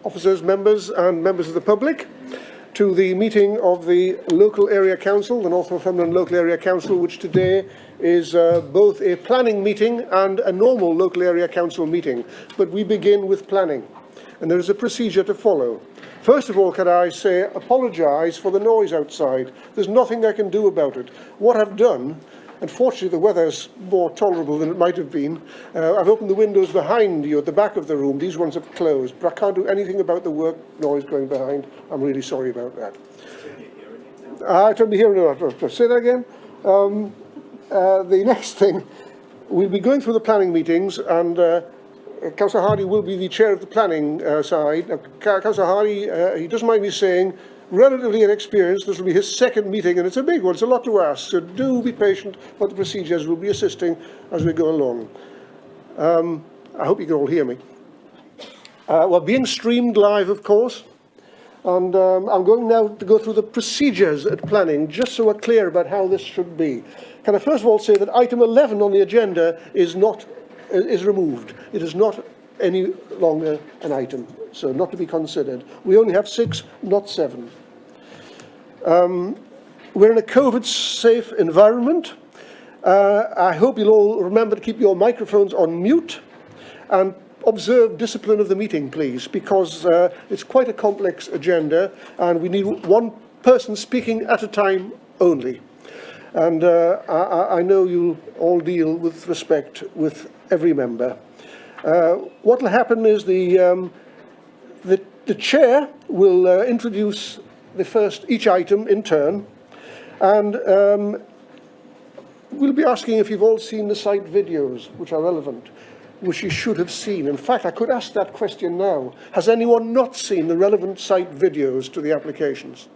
officers, members and members of the public to the meeting of the local area council, the Northumberland Local Area Council, which today is both a planning meeting and a normal local area council meeting. But we begin with planning, and there is a procedure to follow. First of all, can I say, apologise for the noise outside. There's nothing I can do about it. What I've done, unfortunately the weather's more tolerable than it might have been, I've opened the windows behind you at the back of the room. These ones have closed, but I can't do anything about the work noise going behind. I'm really sorry about that. I turn the hearing on. Say that again. The next thing, we'll be going through the planning meetings, and Councillor Hardy will be the chair of the planning side. Councillor Hardy, he doesn't mind me saying, relatively inexperienced. This will be his second meeting, and it's a big one. It's a lot to ask, so do be patient about the procedures. We'll be assisting as we go along. I hope you can all hear me. We're being streamed live, of course, and I'm going now to go through the procedures at planning, just so we're clear about how this should be. Can I first of all say that item 11 on the agenda is removed. It is not any longer an item, so not to be considered. We only have 6, not 7. We're in a COVID-safe environment. I hope you'll all remember to keep your microphones on mute and observe discipline of the meeting, please, because it's quite a complex agenda and we need one person speaking at a time only. And I know you'll all deal with respect with every member. What will happen is the chair will introduce each item in turn, and we'll be asking if you've all seen the site videos which are relevant, which you should have seen. In fact, I could ask that question now. Has anyone not seen the relevant site videos to the applications?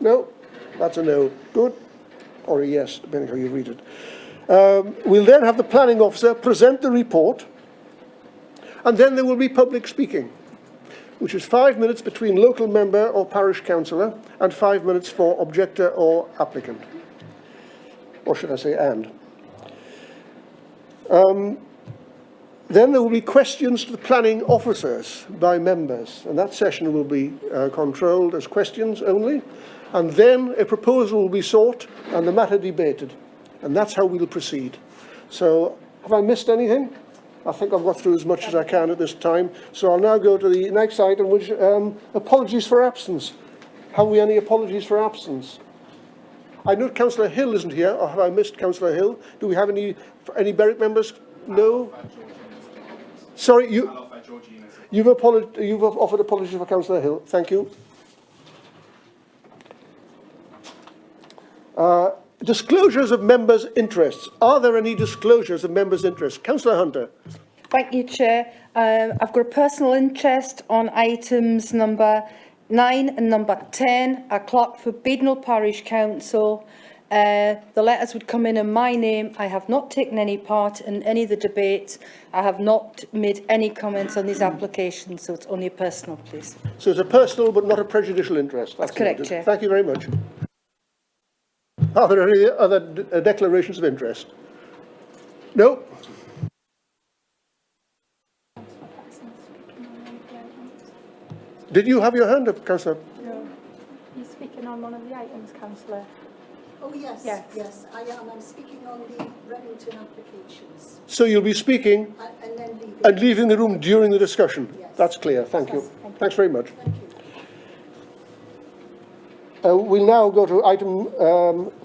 No? That's a no. Good. Or a yes, depending how you read it. We'll then have the planning officer present the report, and then there will be public speaking, which is 5 minutes between local member or parish councillor and 5 minutes for objector or applicant. Or should I say and. Then there will be questions to the planning officers by members, and that session will be controlled as questions only. And then a proposal will be sought and the matter debated. And that's how we'll proceed. So, have I missed anything? I think I've got through as much as I can at this time. So I'll now go to the next item, which apologies for absence. Have we any apologies for absence? I know Councillor Hill isn't here, or have I missed Councillor Hill? Do we have any Berwick members? No? Sorry, you've offered apologies for Councillor Hill. Thank you. Disclosures of members' interests. Are there any disclosures of members' interests? Councillor Hunter. Thank you, Chair. I've got a personal interest on items number 9 and number 10. A clerk for Beadnell Parish Council. The letters would come in my name. I have not taken any part in any of the debates. I have not made any comments on these applications, so it's only a personal, please. So it's a personal but not a prejudicial interest. That's correct, Chair. Thank you very much. Are there any other declarations of interest? No? Did you have your hand up, Councillor? No. You're speaking on one of the items, Councillor. Oh, yes, yes, I am. I'm speaking on the Remington applications. So you'll be speaking and then leaving the room during the discussion? Yes. That's clear. Thank you. Thanks very much. Thank you. We'll now go to item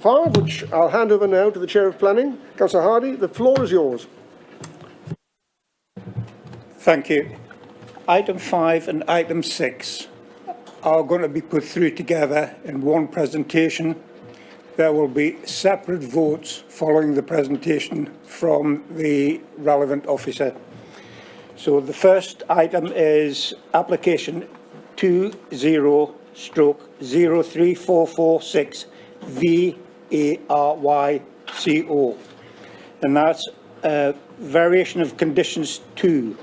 5, which I'll hand over now to the Chair of Planning. Councillor Hardy, the floor is yours. Thank you. Item 5 and item 6 are going to be put through together in one presentation. There will be separate votes following the presentation from the relevant officer. So the first item is application 20/03446 VARYCO, and that's a variation of conditions 2,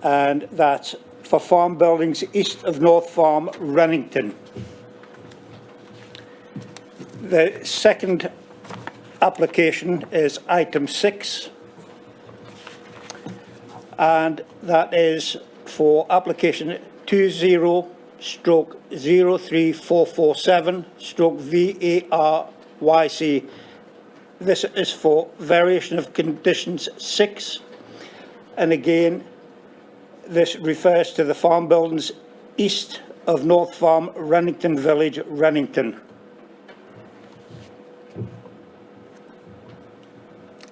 and that's for farm buildings east of North Farm, Rennington. The second application is item 6, and that is for application 20/03447/VARYC. This is for variation of conditions 6, and again this refers to the farm buildings east of North Farm, Rennington Village, Rennington.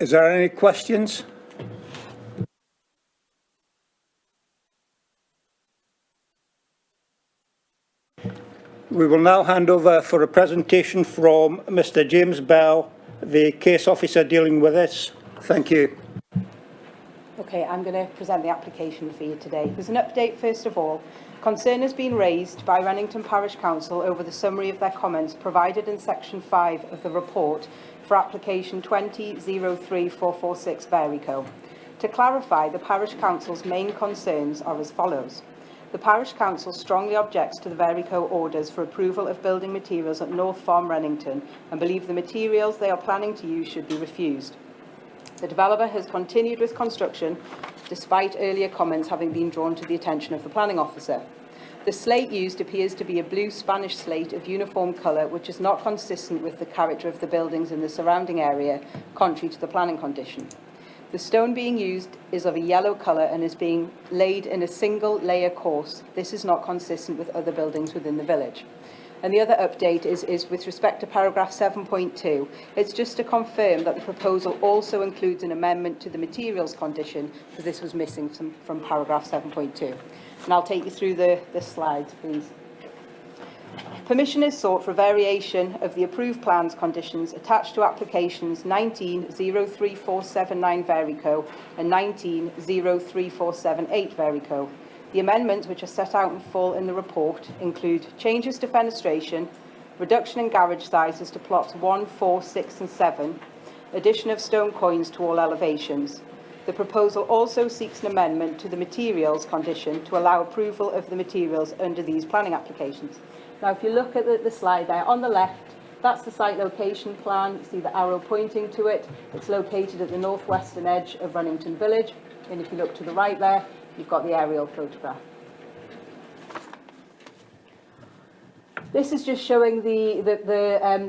Is there any questions? We will now hand over for a presentation from Mr. James Bell, the case officer dealing with this. Thank you. Okay, I'm going to present the application for you today. There's an update first of all. Concern has been raised by Rennington Parish Council over the summary of their comments provided in section 5 of the report for application 20/03446 Verico. To clarify, the Parish Council's main concerns are as follows. The Parish Council strongly objects to the Verico orders for approval of building materials at North Farm, Rennington, and believe the materials they are planning to use should be refused. The developer has continued with construction despite earlier comments having been drawn to the attention of the planning officer. The slate used appears to be a blue Spanish slate of uniform colour, which is not consistent with the character of the buildings in the surrounding area, contrary to the planning condition. The stone being used is of a yellow colour and is being laid in a single layer course. This is not consistent with other buildings within the village. And the other update is with respect to paragraph 7.2. It's just to confirm that the proposal also includes an amendment to the materials condition, because this was missing from paragraph 7.2. And I'll take you through the slides, please. Permission is sought for a variation of the approved plans conditions attached to applications 19/03479 Verico and 19/03478 Verico. The amendments, which are set out in full in the report, include changes to fenestration, reduction in garage sizes to plots 1, 4, 6 and 7, addition of stone coins to all elevations. The proposal also seeks an amendment to the materials condition to allow approval of the materials under these planning applications. Now, if you look at the slide there, on the left, that's the site location plan. You see the arrow pointing to it. It's located at the northwestern edge of Rennington Village. And if you look to the right there, you've got the aerial photograph. This is just showing the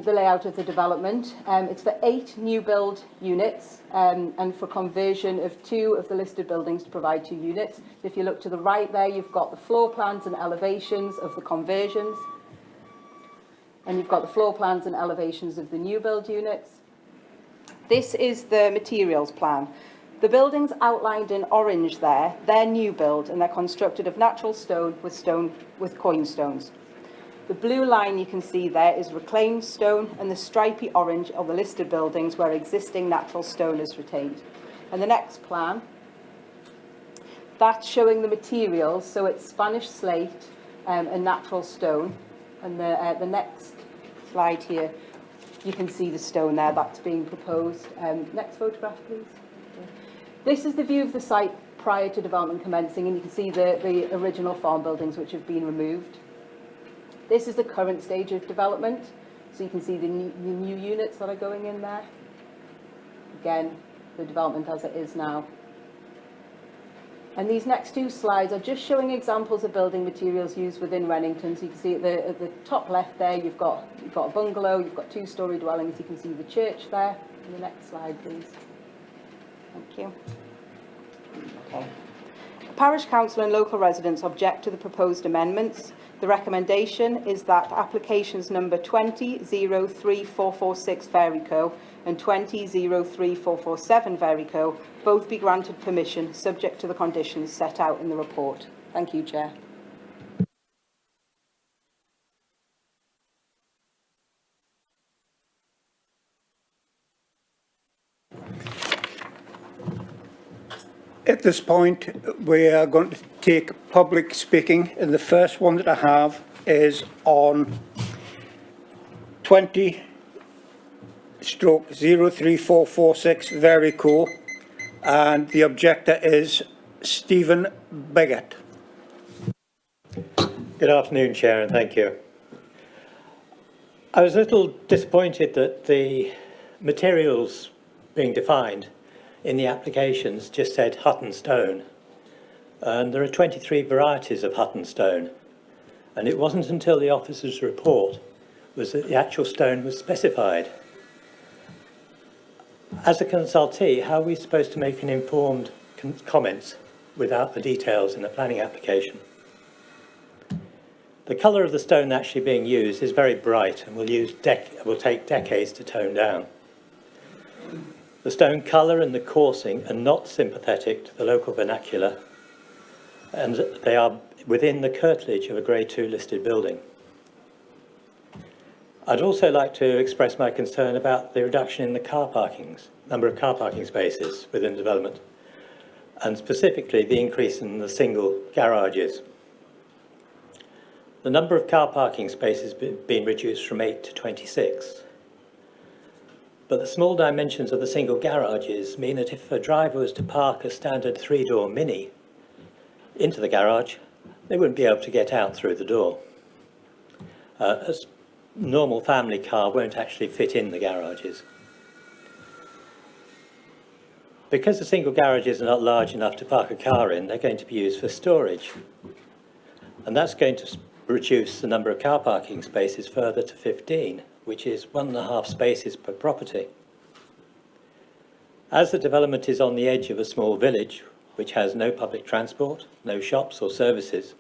layout of the development. It's for 8 new build units and for conversion of 2 of the listed buildings to provide 2 units. If you look to the right there, you've got the floor plans and elevations of the conversions. And you've got the floor plans and elevations of the new build units. This is the materials plan. The buildings outlined in orange there, they're new build and they're constructed of natural stone with coin stones. The blue line you can see there is reclaimed stone, and the stripy orange are the listed buildings where existing natural stone is retained. And the next plan, that's showing the materials, so it's Spanish slate and natural stone. And the next slide here, you can see the stone there that's being proposed. Next photograph, please. This is the view of the site prior to development commencing, and you can see the original farm buildings which have been removed. This is the current stage of development, so you can see the new units that are going in there. Again, the development as it is now. And these next 2 slides are just showing examples of building materials used within Rennington. So you can see at the top left there, you've got a bungalow, you've got 2-storey dwellings. You can see the church there. And the next slide, please. Thank you. Okay. The Parish Council and local residents object to the proposed amendments. The recommendation is that applications number 20/03446 Verico and 20/03447 Verico both be granted permission subject to the conditions set out in the report. Thank you, Chair. At this point, we are going to take public speaking, and the first one that I have is on 20/03446 Verico, and the objector is Stephen Biggett. Good afternoon, Chair, and thank you. I was a little disappointed that the materials being defined in the applications just said hut and stone. and there are 23 varieties of Hutton stone. And it wasn't until the officer's report was that the actual stone was specified. As a consultee, how are we supposed to make an informed comments without the details in a planning application? The colour of the stone actually being used is very bright and will take decades to tone down. The stone colour and the coursing are not sympathetic to the local vernacular, and they are within the curtilage of a Grade 2 listed building. I'd also like to express my concern about the reduction in the number of car parking spaces within development, and specifically the increase in the single garages. The number of car parking spaces has been reduced from 8 to 26. But the small dimensions of the single garages mean that if a driver was to park a standard 3-door Mini into the garage, they wouldn't be able to get out through the door. A normal family car won't actually fit in the garages. Because the single garages are not large enough to park a car in, they're going to be used for storage. And that's going to reduce the number of car parking spaces further to 15, which is 1.5 spaces per property. As the development is on the edge of a small village, which has no public transport, no shops or services,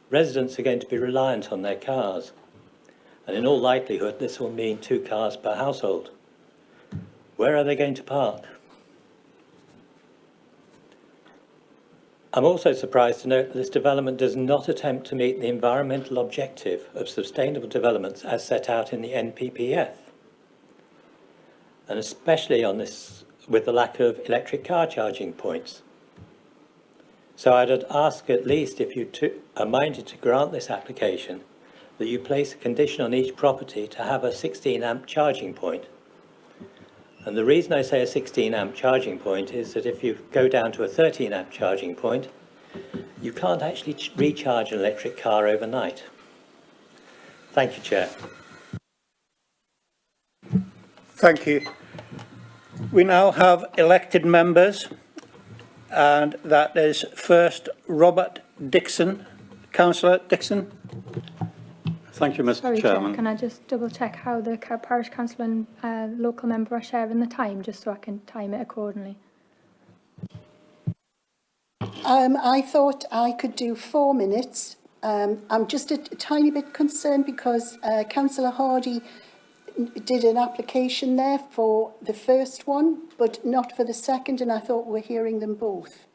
residents are going to be reliant on their cars. And in all likelihood, this will mean 2 cars per household. Where are they going to park? I'm also surprised to note that this development does not attempt to meet the environmental objective of sustainable developments as set out in the NPPF. And especially on this, with the lack of electric car charging points. So I'd ask at least, if you are minded to grant this application, that you place a condition on each property to have a 16-amp charging point. And the reason I say a 16-amp charging point is that if you go down to a 13-amp charging point, you can't actually recharge an electric car overnight. Thank you, Chair. Thank you. We now have elected members, and that is first Robert Dixon. Councillor Dixon. Thank you, Mr. Sorry, Chairman. Chair, can I just double check how the parish council and local member are sharing the time, just so I can time it accordingly? I thought I could do 4 minutes. I'm just a tiny bit concerned because Councillor Hardy did an application there for the first one, but not for the second, and I thought we were hearing them both.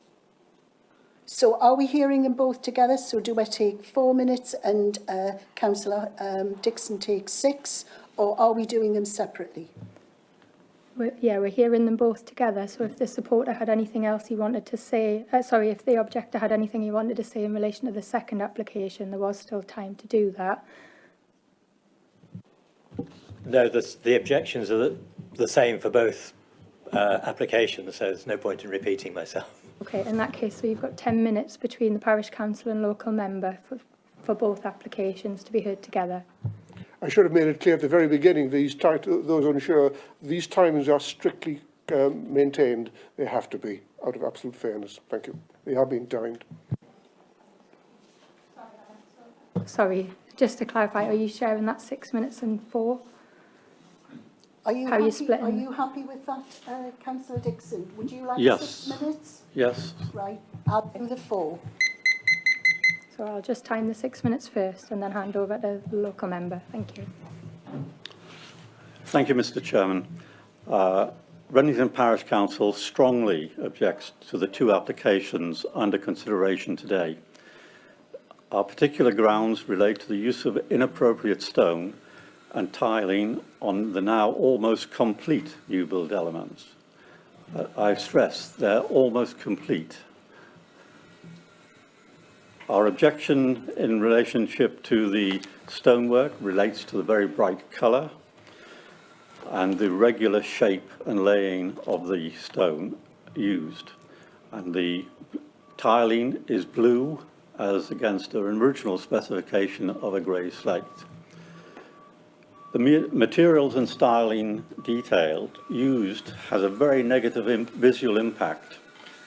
So are we hearing them both together? So do I take 4 minutes and Councillor Dixon takes 6, or are we doing them separately? We're hearing them both together. So if the supporter had anything else he wanted to say, if the objector had anything he wanted to say in relation to the second application, there was still time to do that. No, the objections are the same for both applications, so there's no point in repeating myself. Okay, in that case, so you've got 10 minutes between the parish council and local member for both applications to be heard together. I should have made it clear at the very beginning, those unsure, these timings are strictly maintained. They have to be, out of absolute fairness. Thank you. They are being timed. Sorry, just to clarify, are you sharing that 6 minutes and 4? Are you How are you splitting? Are you happy with that, Councillor Dixon? Would you like Yes. 6 minutes? Yes. Right, I'll do the 4. So I'll just time the 6 minutes first and then hand over to the local member. Thank you. Thank you, Mr. Chairman. Redington Parish Council strongly objects to the 2 applications under consideration today. Our particular grounds relate to the use of inappropriate stone and tiling on the now almost complete new build elements. I stress they're almost complete. Our objection in relationship to the stonework relates to the very bright colour and the regular shape and laying of the stone used. And the tiling is blue as against an original specification of a grey slate. The materials and styling detail used has a very negative visual impact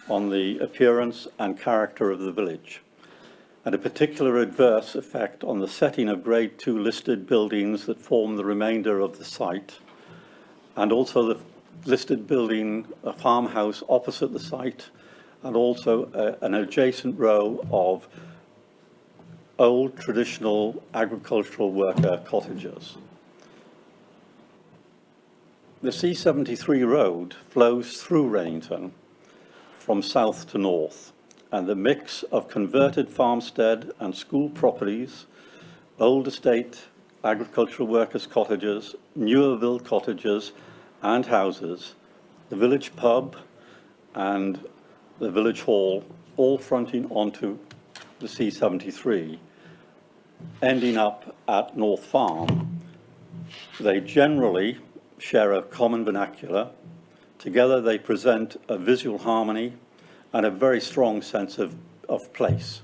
on the appearance and character of the village, and a particular adverse effect on the setting of Grade 2 listed buildings that form the remainder of the site, and also the listed building, a farmhouse opposite the site, and also an adjacent row of old traditional agricultural worker cottages. The C73 road flows through Rennington from south to north, and the mix of converted farmstead and school properties, old estate agricultural workers' cottages, newer build cottages and houses, the village pub and the village hall, all fronting onto the C73, ending up at North Farm. They generally share a common vernacular. Together they present a visual harmony and a very strong sense of place.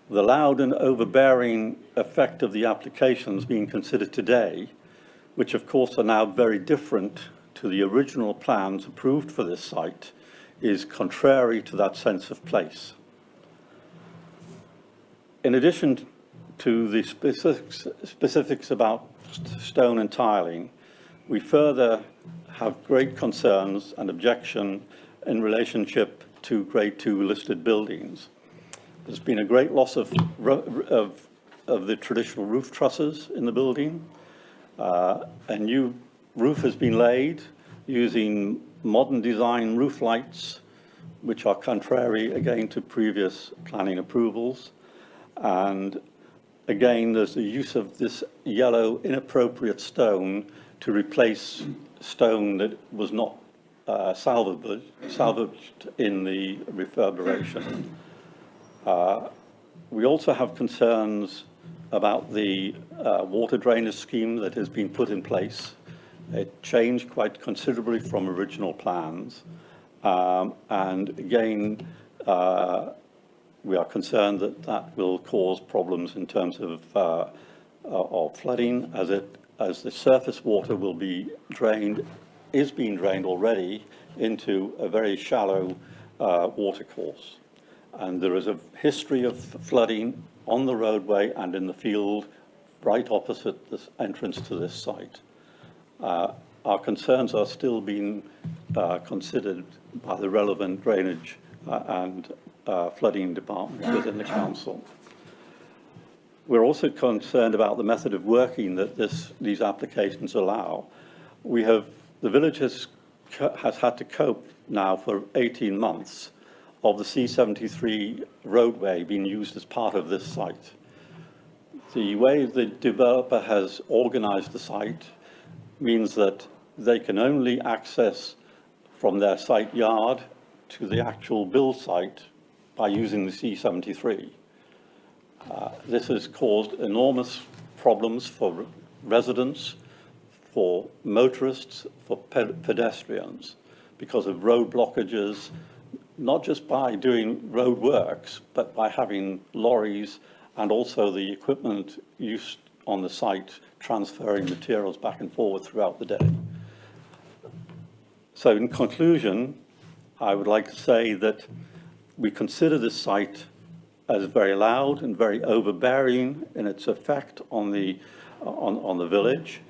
The loud and overbearing effect of the applications being considered today, which of course are now very different to the original plans approved for this site, is contrary to that sense of place. In addition to the specifics about stone and tiling, we further have great concerns and objection in relationship to Grade 2 listed buildings. There's been a great loss of the traditional roof trusses in the building. A new roof has been laid using modern design roof lights, which are contrary again to previous planning approvals. And again, there's the use of this yellow inappropriate stone to replace stone that was not salvaged in the refurbishment. We also have concerns about the water drainage scheme that has been put in place. It changed quite considerably from original plans. And again, we are concerned that that will cause problems in terms of flooding, as the surface water will be drained, is being drained already into a very shallow watercourse. And there is a history of flooding on the roadway and in the field right opposite this entrance to this site. Our concerns are still being considered by the relevant drainage and flooding departments within the council. We're also concerned about the method of working that these applications allow. The village has had to cope now for 18 months of the C73 roadway being used as part of this site. The way the developer has organized the site means that they can only access from their site yard to the actual build site by using the C73. This has caused enormous problems for residents, for motorists, for pedestrians, because of road blockages, not just by doing road works, but by having lorries and also the equipment used on the site transferring materials back and forward throughout the day. So in conclusion, I would like to say that we consider this site as very loud and very overbearing in its effect on the village.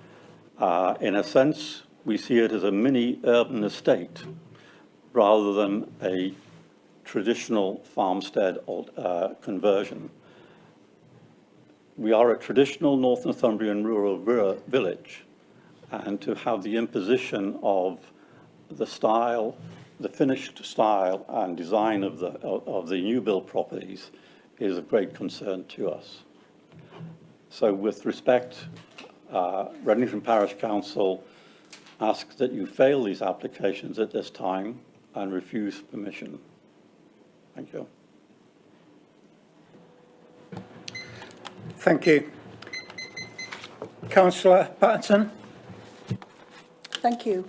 In a sense, we see it as a mini urban estate rather than a traditional farmstead conversion. We are a traditional North Northumbrian rural village, and to have the imposition of the style, the finished style and design of the new build properties is of great concern to us. So with respect, Reddington Parish Council asks that you fail these applications at this time and refuse permission. Thank you. Thank you. Councillor Patterson. Thank you.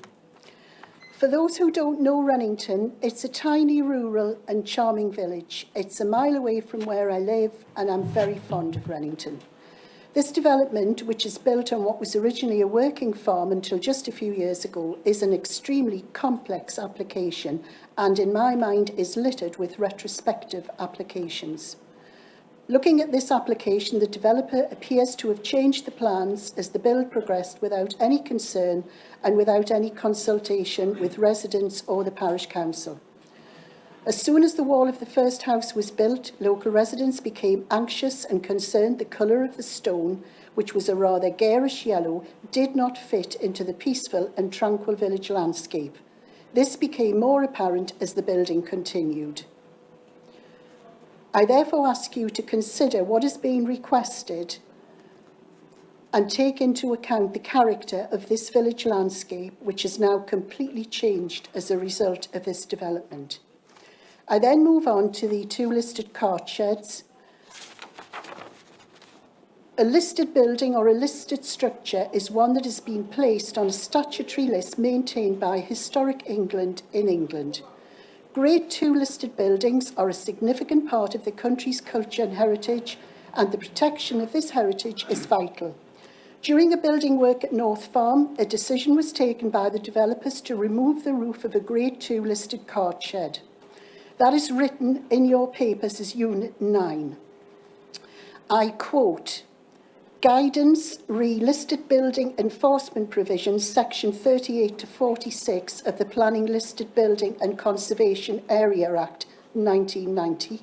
For those who don't know Runnington, it's a tiny rural and charming village. It's a mile away from where I live and I'm very fond of Runnington. This development, which is built on what was originally a working farm until just a few years ago, is an extremely complex application and, in my mind, is littered with retrospective applications. Looking at this application, the developer appears to have changed the plans as the build progressed without any concern and without any consultation with residents or the parish council. As soon as the wall of the first house was built, local residents became anxious and concerned the colour of the stone, which was a rather garish yellow, did not fit into the peaceful and tranquil village landscape. This became more apparent as the building continued. I therefore ask you to consider what is being requested and take into account the character of this village landscape, which is now completely changed as a result of this development. I then move on to the two listed cart sheds. A listed building or a listed structure is one that has been placed on a statutory list maintained by Historic England in England. Grade 2 listed buildings are a significant part of the country's culture and heritage, and the protection of this heritage is vital. During a building work at North Farm, a decision was taken by the developers to remove the roof of a Grade 2 listed cart shed. That is written in your papers as Unit 9. I quote, Guidance re listed building enforcement provisions, section 38 to 46 of the Planning Listed Building and Conservation Area Act 1990.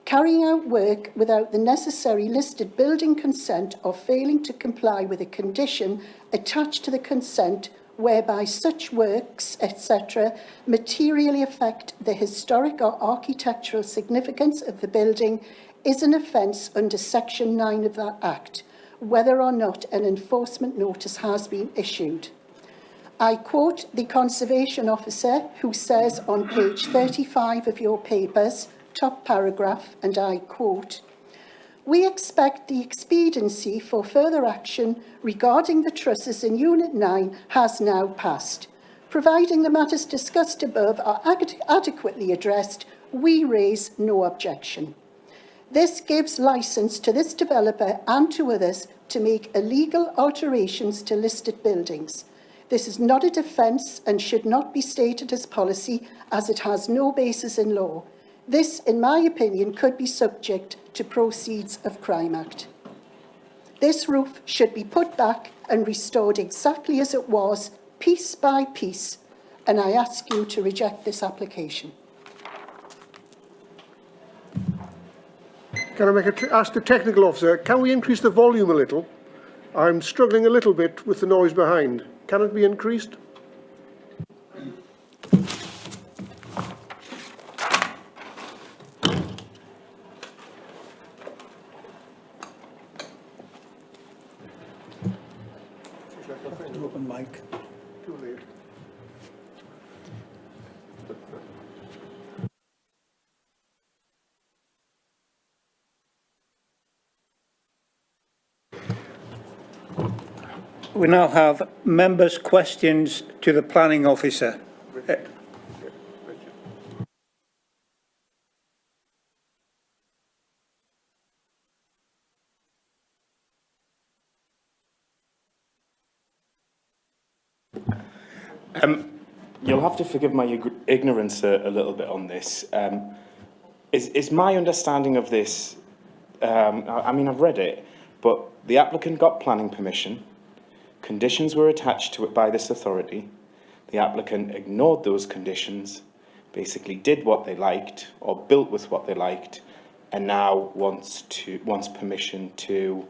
Carrying out work without the necessary listed building consent or failing to comply with a condition attached to the consent whereby such works, etc., materially affect the historic or architectural significance of the building is an offence under section 9 of that Act, whether or not an enforcement notice has been issued. I quote the Conservation Officer who says on page 35 of your papers, top paragraph, and I quote, we expect the expediency for further action regarding the trusses in Unit 9 has now passed. Providing the matters discussed above are adequately addressed, we raise no objection. This gives licence to this developer and to others to make illegal alterations to listed buildings. This is not a defence and should not be stated as policy, as it has no basis in law. This, in my opinion, could be subject to Proceeds of Crime Act. This roof should be put back and restored exactly as it was, piece by piece, and I ask you to reject this application. Can I ask the technical officer, can we increase the volume a little? I'm struggling a little bit with the noise behind. Can it be increased? Open mic. Too late. We now have members' questions to the planning officer. You'll have to forgive my ignorance a little bit on this. Is my understanding of this, I mean, I've read it, but the applicant got planning permission, conditions were attached to it by this authority, the applicant ignored those conditions, basically did what they liked or built with what they liked, and now wants permission to,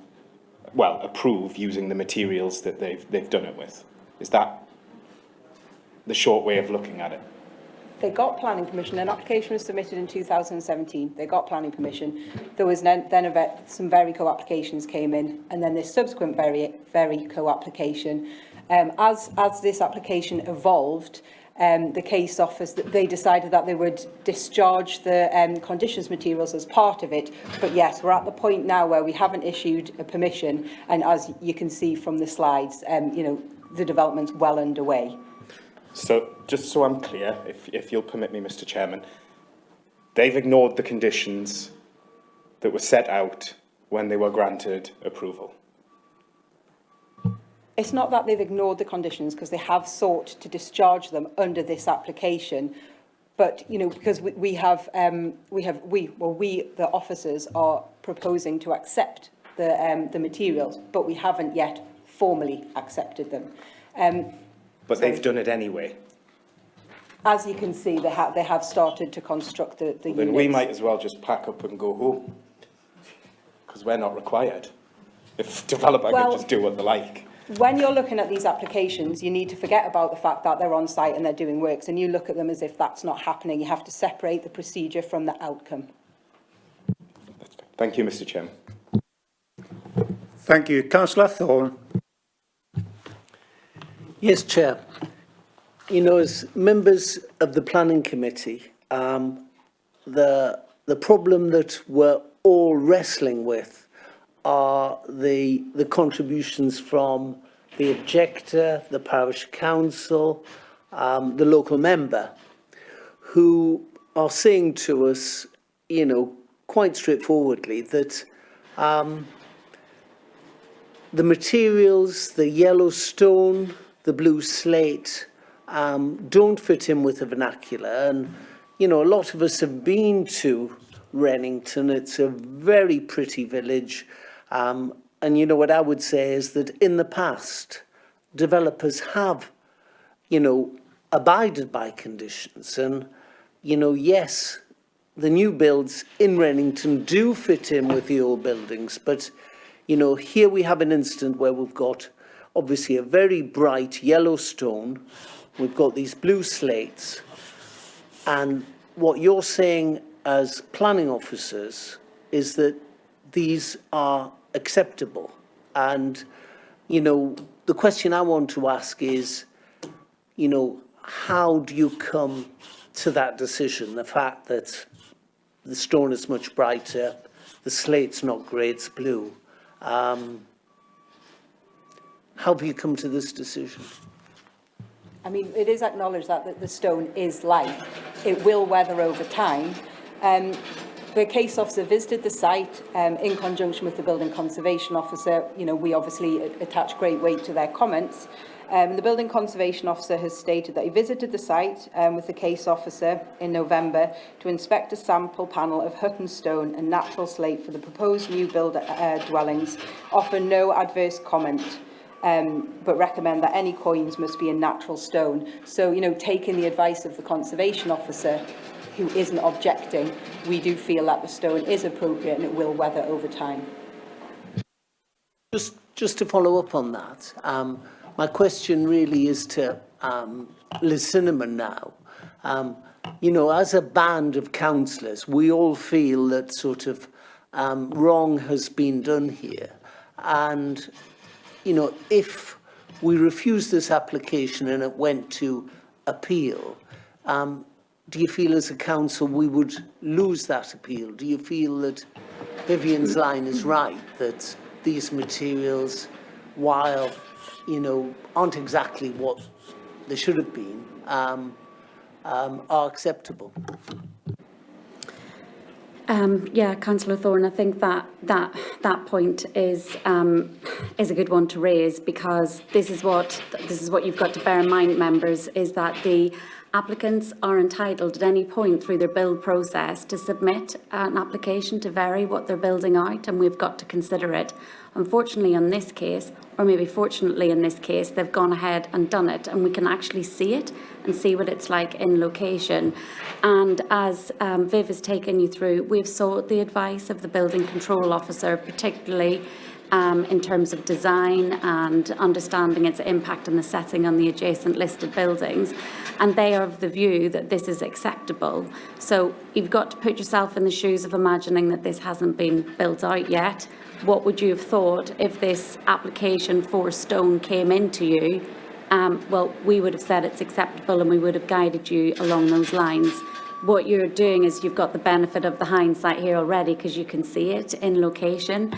well, approve using the materials that they've done it with. Is that the short way of looking at it? They got planning permission. An application was submitted in 2017. They got planning permission. There was then some Verico applications came in, and then this subsequent Verico application. As this application evolved, the case office, they decided that they would discharge the conditions materials as part of it. But yes, we're at the point now where we haven't issued a permission, and as you can see from the slides, you know, the development's well underway. So, just so I'm clear, if you'll permit me, Mr. Chairman, they've ignored the conditions that were set out when they were granted approval? It's not that they've ignored the conditions, because they have sought to discharge them under this application. But, you know, because we, the officers, are proposing to accept the materials, but we haven't yet formally accepted them. But they've done it anyway. As you can see, they have started to construct the units. Then we might as well just pack up and go home, because we're not required. If developer can just do what they like. When you're looking at these applications, you need to forget about the fact that they're on site and they're doing works, and you look at them as if that's not happening. You have to separate the procedure from the outcome. Thank you, Mr. Chairman. Thank you. Councillor Thorne. Yes, Chair. You know, as members of the Planning Committee, the problem that we're all wrestling with are the contributions from the objector, the parish council, the local member, who are saying to us, you know, quite straightforwardly that the materials, the yellow stone, the blue slate, don't fit in with the vernacular. And, you know, a lot of us have been to Rennington. It's a very pretty village. And, you know, what I would say is that in the past, developers have, you know, abided by conditions. And, you know, yes, the new builds in Rennington do fit in with the old buildings. But, you know, here we have an instant where we've got obviously a very bright yellow stone. We've got these blue slates. And what you're saying as planning officers is that these are acceptable. And, you know, the question I want to ask is, you know, how do you come to that decision? The fact that the stone is much brighter, the slate's not grey, it's blue. How have you come to this decision? I mean, it is acknowledged that the stone is light. It will weather over time. The case officer visited the site in conjunction with the building conservation officer. You know, we obviously attach great weight to their comments. The building conservation officer has stated that he visited the site with the case officer in November to inspect a sample panel of Hutton stone and natural slate for the proposed new build dwellings, offer no adverse comment, but recommend that any coins must be in natural stone. So, you know, taking the advice of the conservation officer, who isn't objecting, we do feel that the stone is appropriate and it will weather over time. Just to follow up on that, my question really is to Liz Cinnamon now. You know, as a band of councillors, we all feel that sort of wrong has been done here. And, you know, if we refuse this application and it went to appeal, do you feel as a council we would lose that appeal? Do you feel that Vivian's line is right, that these materials, while, you know, aren't exactly what they should have been, are acceptable? Yeah, Councillor Thorne, I think that point is a good one to raise, because this is what you've got to bear in mind, members, is that the applicants are entitled at any point through their build process to submit an application to vary what they're building out, and we've got to consider it. Unfortunately, in this case, or maybe fortunately in this case, they've gone ahead and done it, and we can actually see it and see what it's like in location. And as Viv has taken you through, we've sought the advice of the building control officer, particularly in terms of design and understanding its impact on the setting on the adjacent listed buildings. And they are of the view that this is acceptable. So you've got to put yourself in the shoes of imagining that this hasn't been built out yet. What would you have thought if this application for stone came into you? Well, we would have said it's acceptable and we would have guided you along those lines. What you're doing is you've got the benefit of the hindsight here already, because you can see it in location.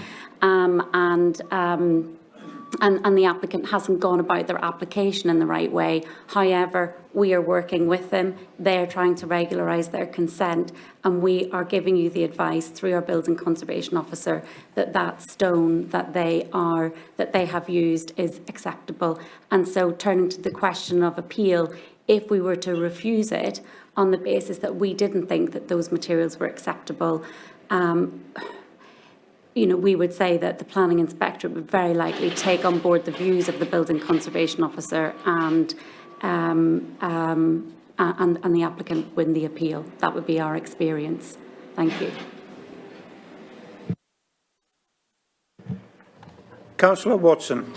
and the applicant hasn't gone about their application in the right way. However, we are working with them. They're trying to regularise their consent, and we are giving you the advice through our building conservation officer that that stone that they have used is acceptable. And so, turning to the question of appeal, if we were to refuse it on the basis that we didn't think that those materials were acceptable, we would say that the planning inspector would very likely take on board the views of the building conservation officer and the applicant win the appeal. That would be our experience. Thank you. Councillor Watson.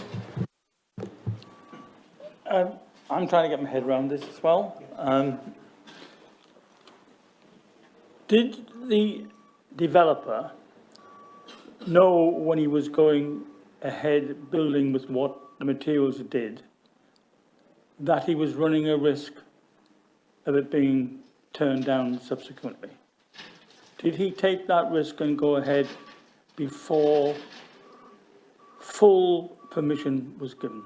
I'm trying to get my head around this as well. Did the developer know when he was going ahead building with what the materials did that he was running a risk of it being turned down subsequently? Did he take that risk and go ahead before full permission was given?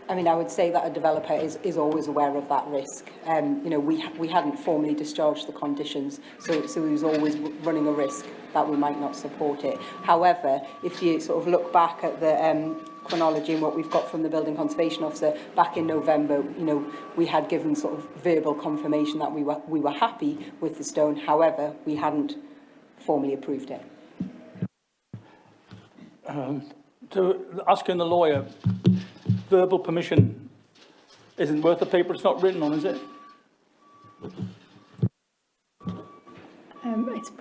I mean, I would say that a developer is always aware of that risk. We hadn't formally discharged the conditions, so he was always running a risk that we might not support it. However, if you sort of look back at the chronology and what we've got from the building conservation officer back in November, we had given sort of verbal confirmation that we were happy with the stone. However, we hadn't formally approved it. To asking the lawyer, verbal permission isn't worth the paper it's not written on, is it?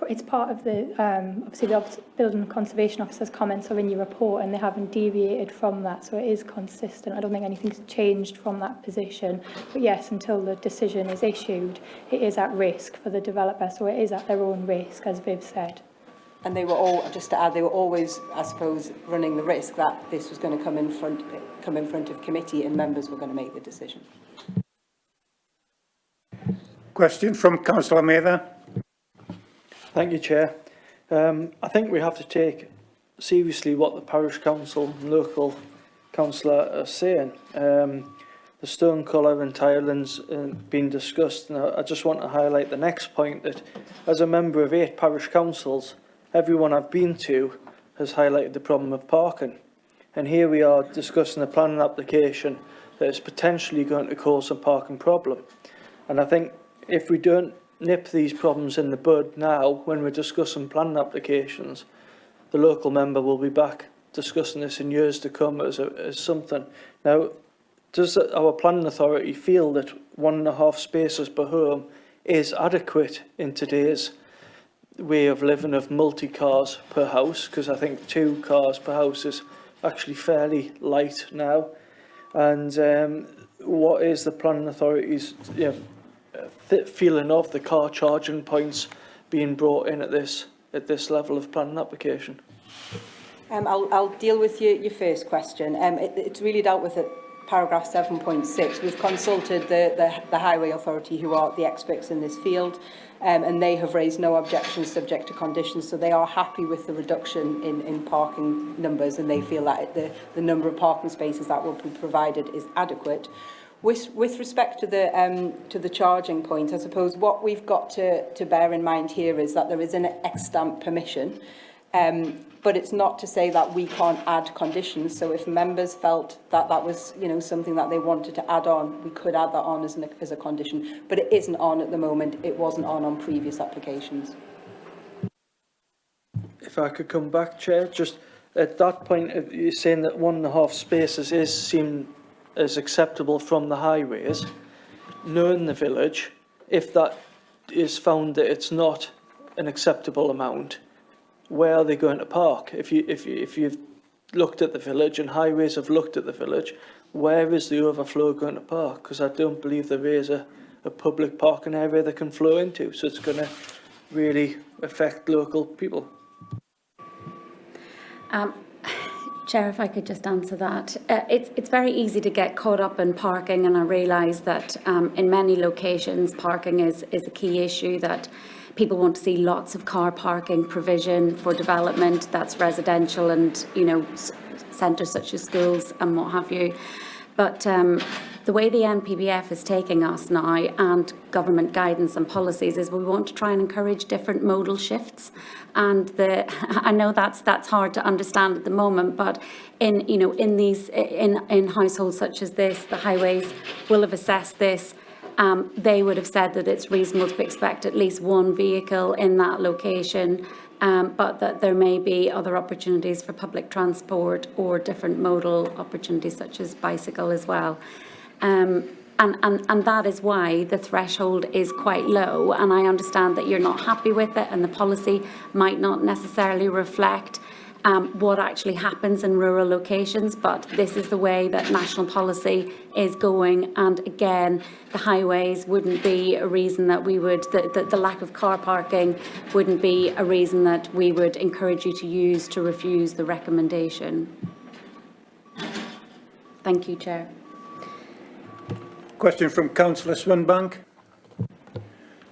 It's part of the, obviously the building conservation officer's comments are in your report and they haven't deviated from that, so it is consistent. I don't think anything's changed from that position, but yes, until the decision is issued, it is at risk for the developer, so it is at their own risk, as Viv said. And they were all, just to add, they were always, I suppose, running the risk that this was going to come in front of committee and members were going to make the decision. Question from Councillor Mather. Thank you, Chair. I think we have to take seriously what the parish council and local councillor are saying. The stone colour and tiling's been discussed, and I just want to highlight the next point, that as a member of 8 parish councils, everyone I've been to has highlighted the problem of parking. And here we are discussing a planning application that is potentially going to cause a parking problem. And I think if we don't nip these problems in the bud now, when we're discussing planning applications, the local member will be back discussing this in years to come as something. Now, does our planning authority feel that 1.5 spaces per home is adequate in today's way of living of multi-cars per house? Because I think 2 cars per house is actually fairly light now. And what is the planning authority's feeling of the car charging points being brought in at this level of planning application? I'll deal with your first question. It's really dealt with at paragraph 7.6. We've consulted the Highway Authority, who are the experts in this field, and they have raised no objections subject to conditions, so they are happy with the reduction in parking numbers, and they feel that the number of parking spaces that will be provided is adequate. With respect to the charging point, I suppose what we've got to bear in mind here is that there is an ex-stamp permission, but it's not to say that we can't add conditions. So if members felt that that was something that they wanted to add on, we could add that on as a condition. But it isn't on at the moment. It wasn't on previous applications. If I could come back, Chair, just at that point, you're saying that 1.5 spaces is seen as acceptable from the highways. Knowing the village, if that is found that it's not an acceptable amount, where are they going to park? If you've looked at the village and highways have looked at the village, where is the overflow going to park? Because I don't believe there is a public parking area they can flow into, so it's going to really affect local people. Chair, if I could just answer that. It's very easy to get caught up in parking, and I realise that in many locations parking is a key issue that people want to see lots of car parking provision for development that's residential and, you know, centres such as schools and what have you. But the way the NPBF is taking us now and government guidance and policies is we want to try and encourage different modal shifts. And I know that's hard to understand at the moment, but in households such as this, the highways will have assessed this. They would have said that it's reasonable to expect at least one vehicle in that location, but that there may be other opportunities for public transport or different modal opportunities such as bicycle as well. And that is why the threshold is quite low, and I understand that you're not happy with it and the policy might not necessarily reflect what actually happens in rural locations, but this is the way that national policy is going. And again, the highways wouldn't be a reason that we would, the lack of car parking wouldn't be a reason that we would encourage you to use to refuse the recommendation. Thank you, Chair. Question from Councillor Swinbank.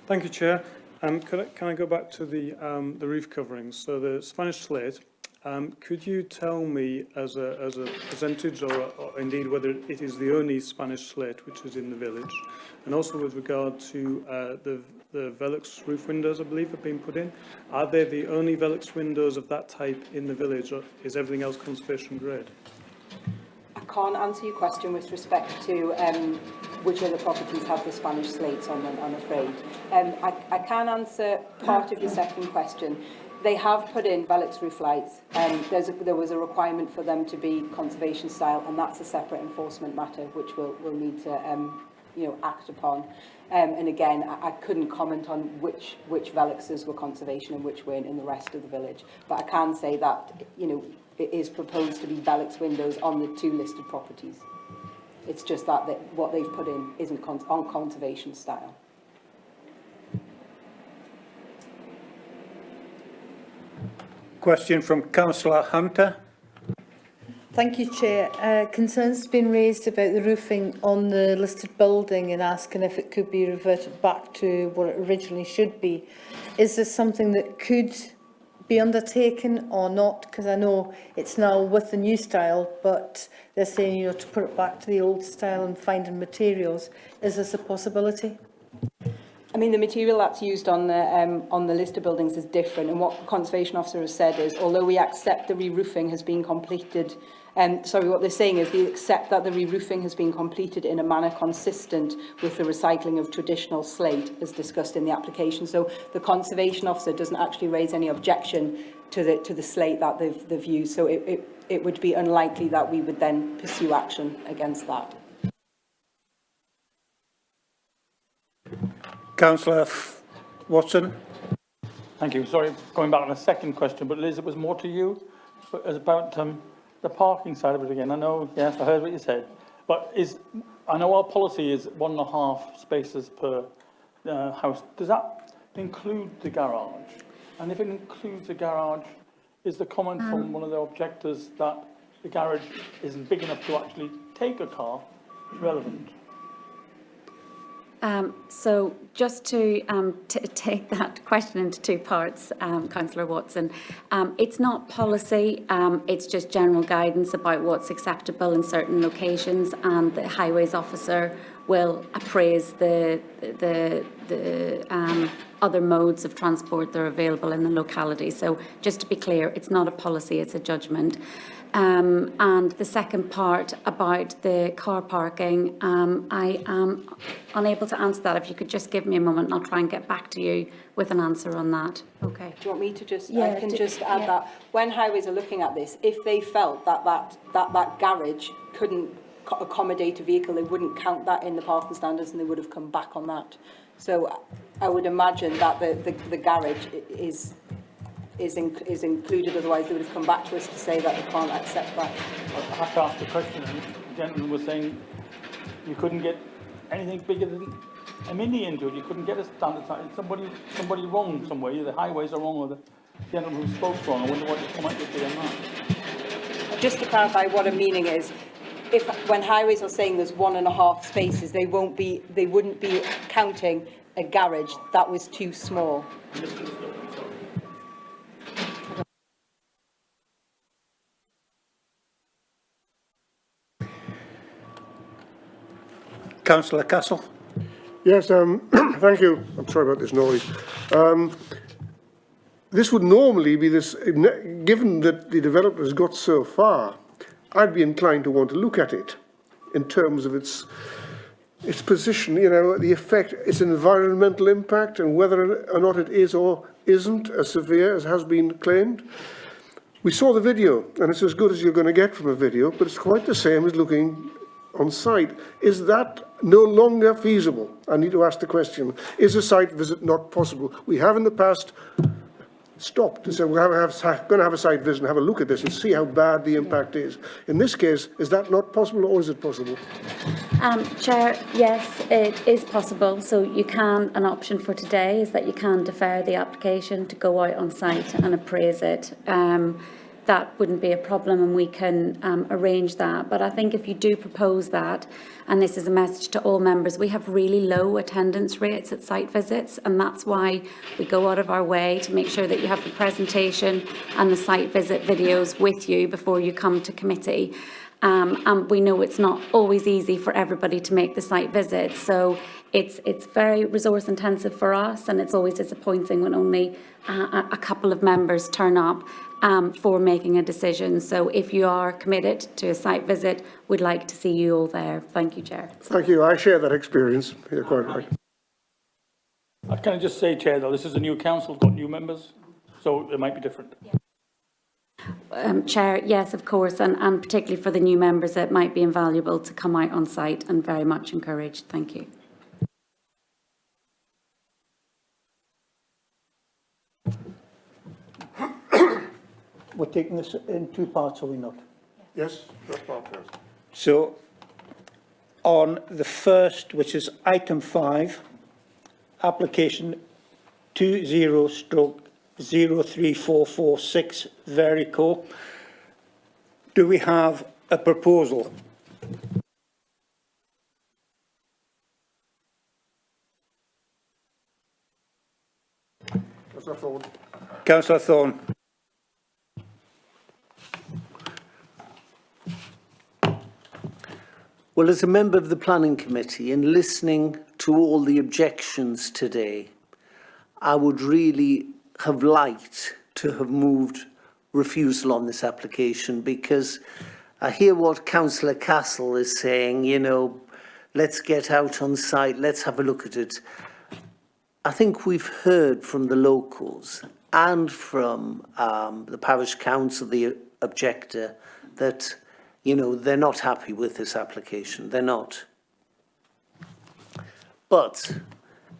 Thank you, Chair. Can I go back to the roof coverings? So the Spanish slate, could you tell me as a percentage or indeed whether it is the only Spanish slate which is in the village? And also with regard to the Velux roof windows, I believe, have been put in. Are they the only Velux windows of that type in the village, or is everything else conservation grade? I can't answer your question with respect to which other properties have the Spanish slates on them, I'm afraid. I can answer part of your second question. They have put in Velux roof lights. There was a requirement for them to be conservation style, and that's a separate enforcement matter which we'll need to act upon. And again, I couldn't comment on which Veluxes were conservation and which weren't in the rest of the village. But I can say that, it is proposed to be Velux windows on the 2 listed properties. It's just that what they've put in isn't on conservation style. Question from Councillor Hunter. Thank you, Chair. Concerns have been raised about the roofing on the listed building and asking if it could be reverted back to what it originally should be. Is this something that could be undertaken or not? Because I know it's now with the new style, but they're saying, to put it back to the old style and finding materials. Is this a possibility? I mean, the material that's used on the listed buildings is different, and what the Conservation Officer has said is, although we accept the re-roofing has been completed, what they're saying is they accept that the re-roofing has been completed in a manner consistent with the recycling of traditional slate, as discussed in the application. So the Conservation Officer doesn't actually raise any objection to the slate that they've used. So it would be unlikely that we would then pursue action against that. Councillor Watson. Thank you. Sorry, going back on a second question, but Liz, it was more to you. It's about the parking side of it again. I know, yes, I heard what you said, but I know our policy is 1.5 spaces per house. Does that include the garage? And if it includes the garage, is the comment from one of the objectors that the garage isn't big enough to actually take a car relevant? So just to take that question into 2 parts, Councillor Watson, it's not policy, it's just general guidance about what's acceptable in certain locations, and the highways officer will appraise the other modes of transport that are available in the locality. So just to be clear, it's not a policy, it's a judgment. And the second part about the car parking, I am unable to answer that. If you could just give me a moment, I'll try and get back to you with an answer on that. Okay. Do you want me to just? Yeah, I can just add that when highways are looking at this, if they felt that garage couldn't accommodate a vehicle, they wouldn't count that in the parking standards, and they would have come back on that. So I would imagine that the garage is included, otherwise they would have come back to us to say that they can't accept that. I have to ask the question. The gentleman was saying you couldn't get anything bigger than a mini into it. You couldn't get a standard size. Somebody wrong somewhere. Either the highways are wrong or the gentleman who spoke wrong. I wonder what the comment would be on that. Just to clarify what a meaning is, when highways are saying there's 1.5 spaces, they wouldn't be counting a garage that was too small. Councillor Castle. Yes, thank you. I'm sorry about this noise. This would normally be this, given that the developer has got so far, I'd be inclined to want to look at it in terms of its position, you know, the effect, its environmental impact, and whether or not it is or isn't as severe as has been claimed. We saw the video, and it's as good as you're going to get from a video, but it's quite the same as looking on site. Is that no longer feasible? I need to ask the question. Is a site visit not possible? We have in the past stopped and said, we're going to have a site visit and have a look at this and see how bad the impact is. In this case, is that not possible, or is it possible? Chair, yes, it is possible. So you can, an option for today is that you can defer the application to go out on site and appraise it. That wouldn't be a problem, and we can arrange that. But I think if you do propose that, and this is a message to all members, we have really low attendance rates at site visits, and that's why we go out of our way to make sure that you have the presentation and the site visit videos with you before you come to committee. And we know it's not always easy for everybody to make the site visit, so it's very resource intensive for us, and it's always disappointing when only a couple of members turn up for making a decision. So if you are committed to a site visit, we'd like to see you all there. Thank you, Chair. Thank you. I share that experience. You're quite right. Can I just say, Chair, though, this is a new council, got new members, so it might be different. Chair, yes, of course, and particularly for the new members, it might be invaluable to come out on site, and very much encouraged. Thank you. We're taking this in two parts, are we not? Yes, that's part first. So, on the first, which is item 5, application 20/03446 Verico, do we have a proposal? Councillor Thorne. Councillor Thorne. Well, as a member of the Planning Committee and listening to all the objections today, I would really have liked to have moved refusal on this application, because I hear what Councillor Castle is saying, you know, let's get out on site, let's have a look at it. I think we've heard from the locals and from the parish council, the objector, that you know, they're not happy with this application. They're not. But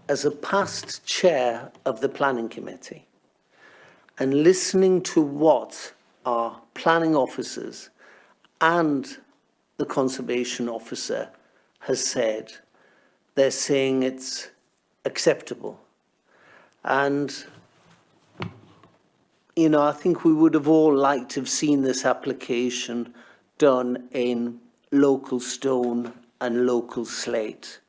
as a past chair of the planning committee and listening to what our planning officers and the conservation officer has said, they're saying it's acceptable. And, you know, I think we would have all liked to have seen this application done in local stone and local slate.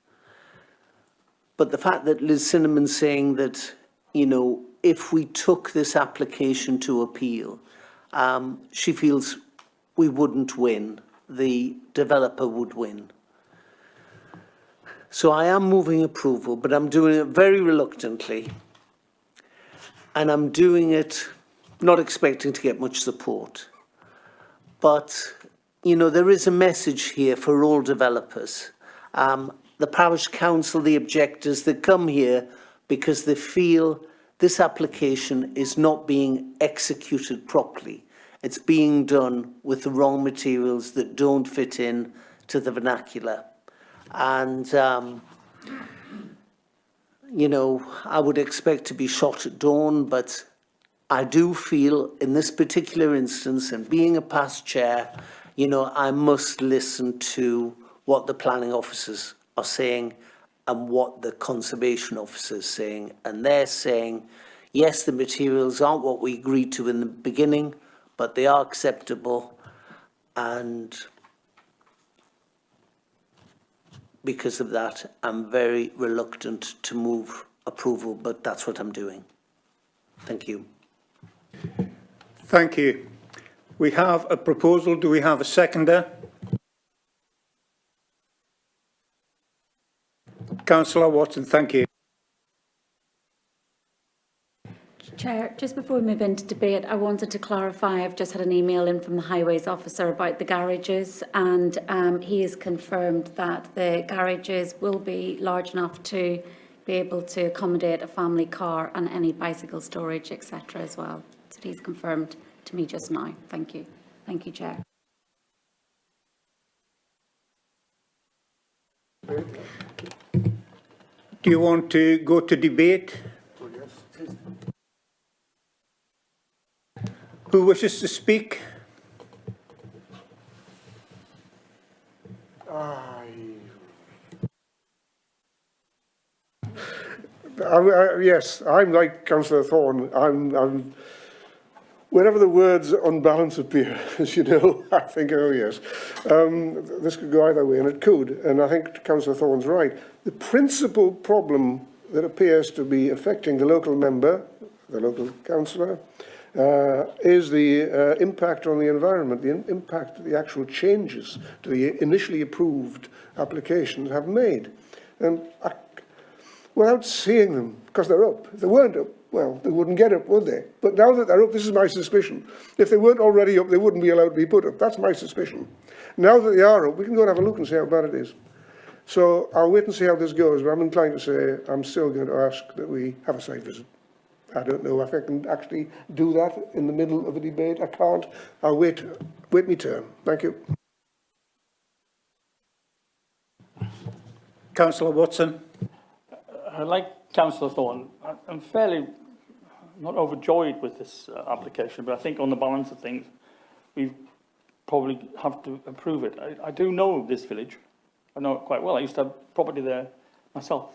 But the fact that Liz Cinnamon's saying that, you know, if we took this application to appeal, she feels we wouldn't win, the developer would win. So I am moving approval, but I'm doing it very reluctantly. And I'm doing it not expecting to get much support. But you know, there is a message here for all developers. The parish council, the objectors that come here because they feel this application is not being executed properly. It's being done with the wrong materials that don't fit in to the vernacular. And, you know, I would expect to be shot at dawn, but I do feel in this particular instance, and being a past chair, you know, I must listen to what the planning officers are saying and what the conservation officers are saying. And they're saying, yes, the materials aren't what we agreed to in the beginning, but they are acceptable. And because of that, I'm very reluctant to move approval, but that's what I'm doing. Thank you. Thank you. We have a proposal. Do we have a seconder? Councillor Watson, thank you. Chair, just before we move into debate, I wanted to clarify, I've just had an email in from the Highways officer about the garages, and he has confirmed that the garages will be large enough to be able to accommodate a family car and any bicycle storage, etc. as well. So he's confirmed to me just now. Thank you. Thank you, Chair. Do you want to go to debate? Who wishes to speak? Yes, I'm like Councillor Thorne. I'm whenever the words unbalance appear, as you know, I think, oh yes, this could go either way, and it could. And I think Councillor Thorne's right. The principal problem that appears to be affecting the local member, the local councillor, is the impact on the environment, the impact that the actual changes to the initially approved applications have made. And without seeing them, because they're up, if they weren't up, well, they wouldn't get up, would they? But now that they're up, this is my suspicion. If they weren't already up, they wouldn't be allowed to be put up. That's my suspicion. Now that they are up, we can go and have a look and see how bad it is. So I'll wait and see how this goes, but I'm inclined to say I'm still going to ask that we have a site visit. I don't know if I can actually do that in the middle of a debate. I can't. I'll wait my turn. Thank you. Councillor Watson. Like Councillor Thorne, I'm fairly not overjoyed with this application, but I think on the balance of things, we probably have to approve it. I do know this village. I know it quite well. I used to have property there myself.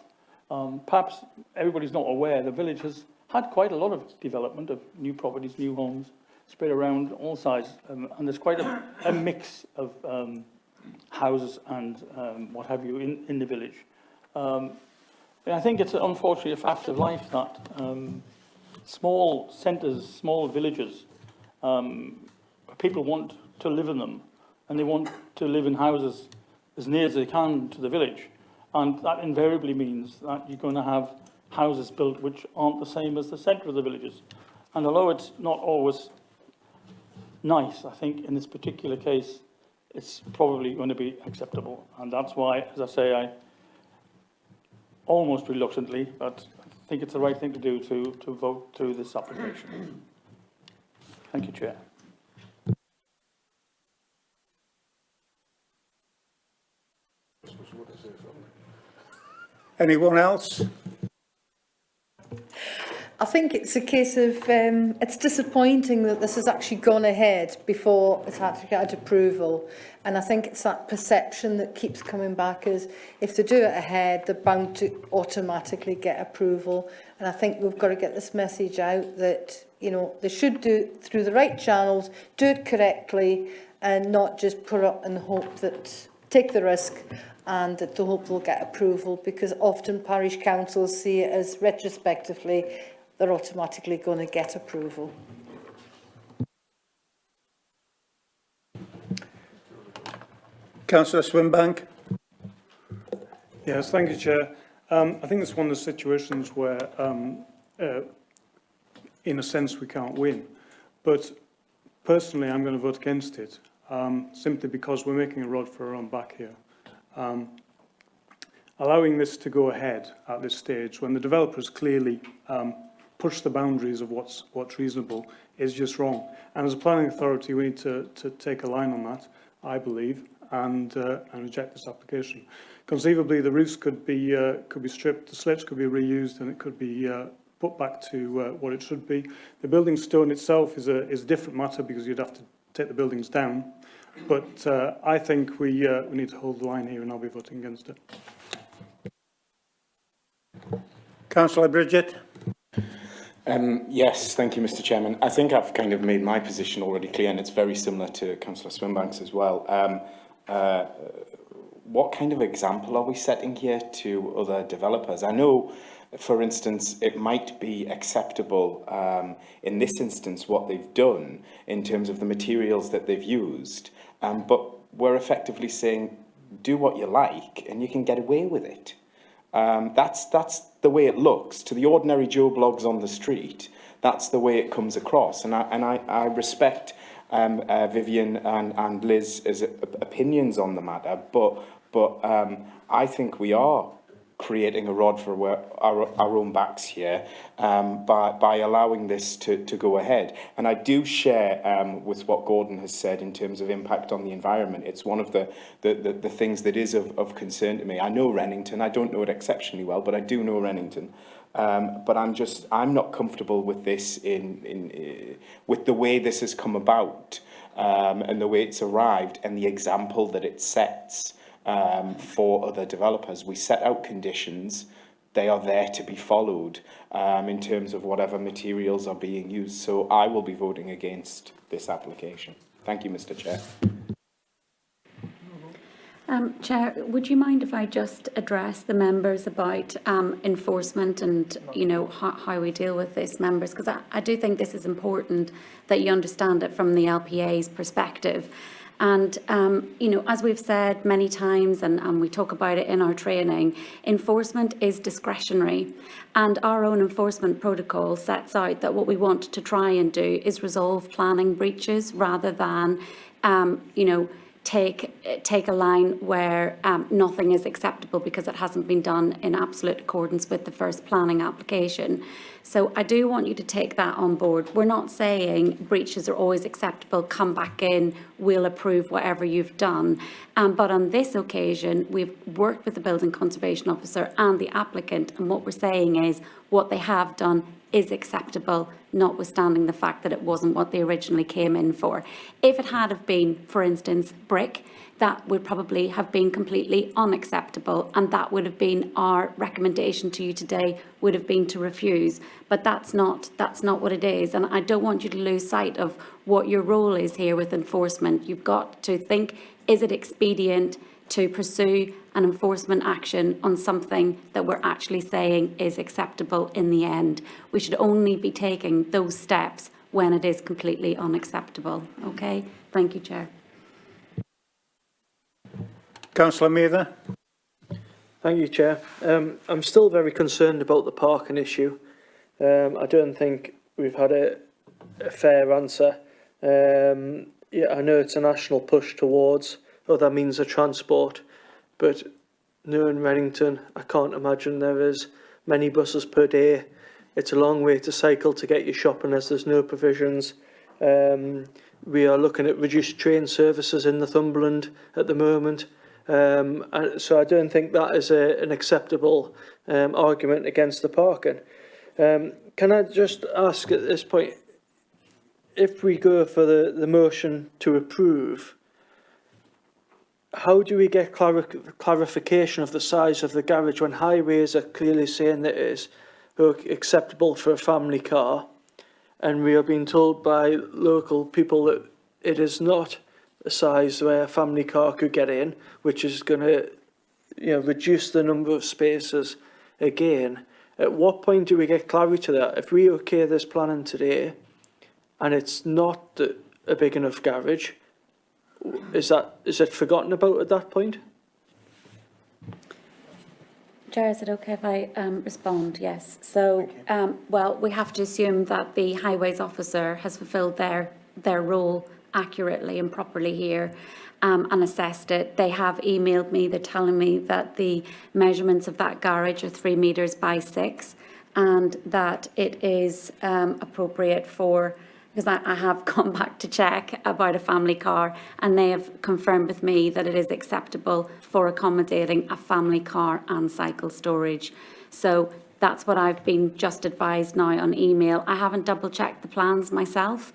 Perhaps everybody's not aware the village has had quite a lot of development of new properties, new homes, spread around all sides, and there's quite a mix of houses and what have you in the village. I think it's unfortunately a fact of life that small centres, small villages, people want to live in them, and they want to live in houses as near as they can to the village, and that invariably means that you're going to have houses built which aren't the same as the centre of the villages. And although it's not always nice, I think in this particular case, it's probably going to be acceptable. And that's why, as I say, I almost reluctantly, but I think it's the right thing to do to vote through this application. Thank you, Chair. Anyone else? I think it's a case of, it's disappointing that this has actually gone ahead before it's had to get approval. And I think it's that perception that keeps coming back is if they do it ahead, they're bound to automatically get approval. And I think we've got to get this message out that, you know, they should do it through the right channels, do it correctly, and not just put up and hope that, take the risk and that they hope they'll get approval, because often parish councils see it as retrospectively they're automatically going to get approval. Councillor Swinbank. Yes, thank you, Chair. I think it's one of the situations where, in a sense, we can't win. But personally, I'm going to vote against it, simply because we're making a rod for our own back here. Allowing this to go ahead at this stage, when the developers clearly push the boundaries of what's reasonable, is just wrong. And as a planning authority, we need to take a line on that, I believe, and reject this application. Conceivably, the roofs could be stripped, the slats could be reused, and it could be put back to what it should be. The building stone itself is a different matter because you'd have to take the buildings down. But I think we need to hold the line here, and I'll be voting against it. Councillor Bridget. Yes, thank you, Mr. Chairman. I think I've kind of made my position already clear, and it's very similar to Councillor Swinbank's as well. what kind of example are we setting here to other developers? I know, for instance, it might be acceptable in this instance what they've done in terms of the materials that they've used, but we're effectively saying, do what you like and you can get away with it. That's the way it looks. To the ordinary Joe Bloggs on the street, that's the way it comes across. And I respect Vivian and Liz's opinions on the matter, but I think we are creating a rod for our own backs here by allowing this to go ahead. And I do share with what Gordon has said in terms of impact on the environment. It's one of the things that is of concern to me. I know Rennington. I don't know it exceptionally well, but I do know Rennington. But I'm not comfortable with this with the way this has come about and the way it's arrived and the example that it sets for other developers. We set out conditions. They are there to be followed in terms of whatever materials are being used. So I will be voting against this application. Thank you, Mr. Chair. Chair, would you mind if I just address the members about enforcement and, you know, how we deal with this, members? Because I do think this is important that you understand it from the LPA's perspective. And, you know, as we've said many times, and we talk about it in our training, enforcement is discretionary. And our own enforcement protocol sets out that what we want to try and do is resolve planning breaches rather than, you know, take a line where nothing is acceptable because it hasn't been done in absolute accordance with the first planning application. So I do want you to take that on board. We're not saying breaches are always acceptable, come back in, we'll approve whatever you've done. But on this occasion, we've worked with the Building Conservation Officer and the applicant, and what we're saying is what they have done is acceptable, notwithstanding the fact that it wasn't what they originally came in for. If it had have been, for instance, brick, that would probably have been completely unacceptable, and that would have been our recommendation to you today, would have been to refuse. But that's not what it is, and I don't want you to lose sight of what your role is here with enforcement. You've got to think, is it expedient to pursue an enforcement action on something that we're actually saying is acceptable in the end? We should only be taking those steps when it is completely unacceptable. Okay? Thank you, Chair. Councillor Mather. Thank you, Chair. I'm still very concerned about the parking issue. I don't think we've had a fair answer. Yeah, I know it's a national push towards other means of transport, but knowing Rennington, I can't imagine there is many buses per day. It's a long way to cycle to get your shopping as there's no provisions. We are looking at reduced train services in Northumberland at the moment. So I don't think that is an acceptable argument against the parking. Can I just ask at this point, if we go for the motion to approve, how do we get clarification of the size of the garage when highways are clearly saying that it is acceptable for a family car, and we are being told by local people that it is not a size where a family car could get in, which is going to, you know, reduce the number of spaces again? At what point do we get clarity to that? If we okay this planning today and it's not a big enough garage, is it forgotten about at that point? Chair, is it okay if I respond? Yes. So, well, we have to assume that the highways officer has fulfilled their role accurately and properly here and assessed it. They have emailed me. They're telling me that the measurements of that garage are 3 metres by 6 and that it is appropriate for, because I have gone back to check about a family car, and they have confirmed with me that it is acceptable for accommodating a family car and cycle storage. So that's what I've been just advised now on email. I haven't double checked the plans myself,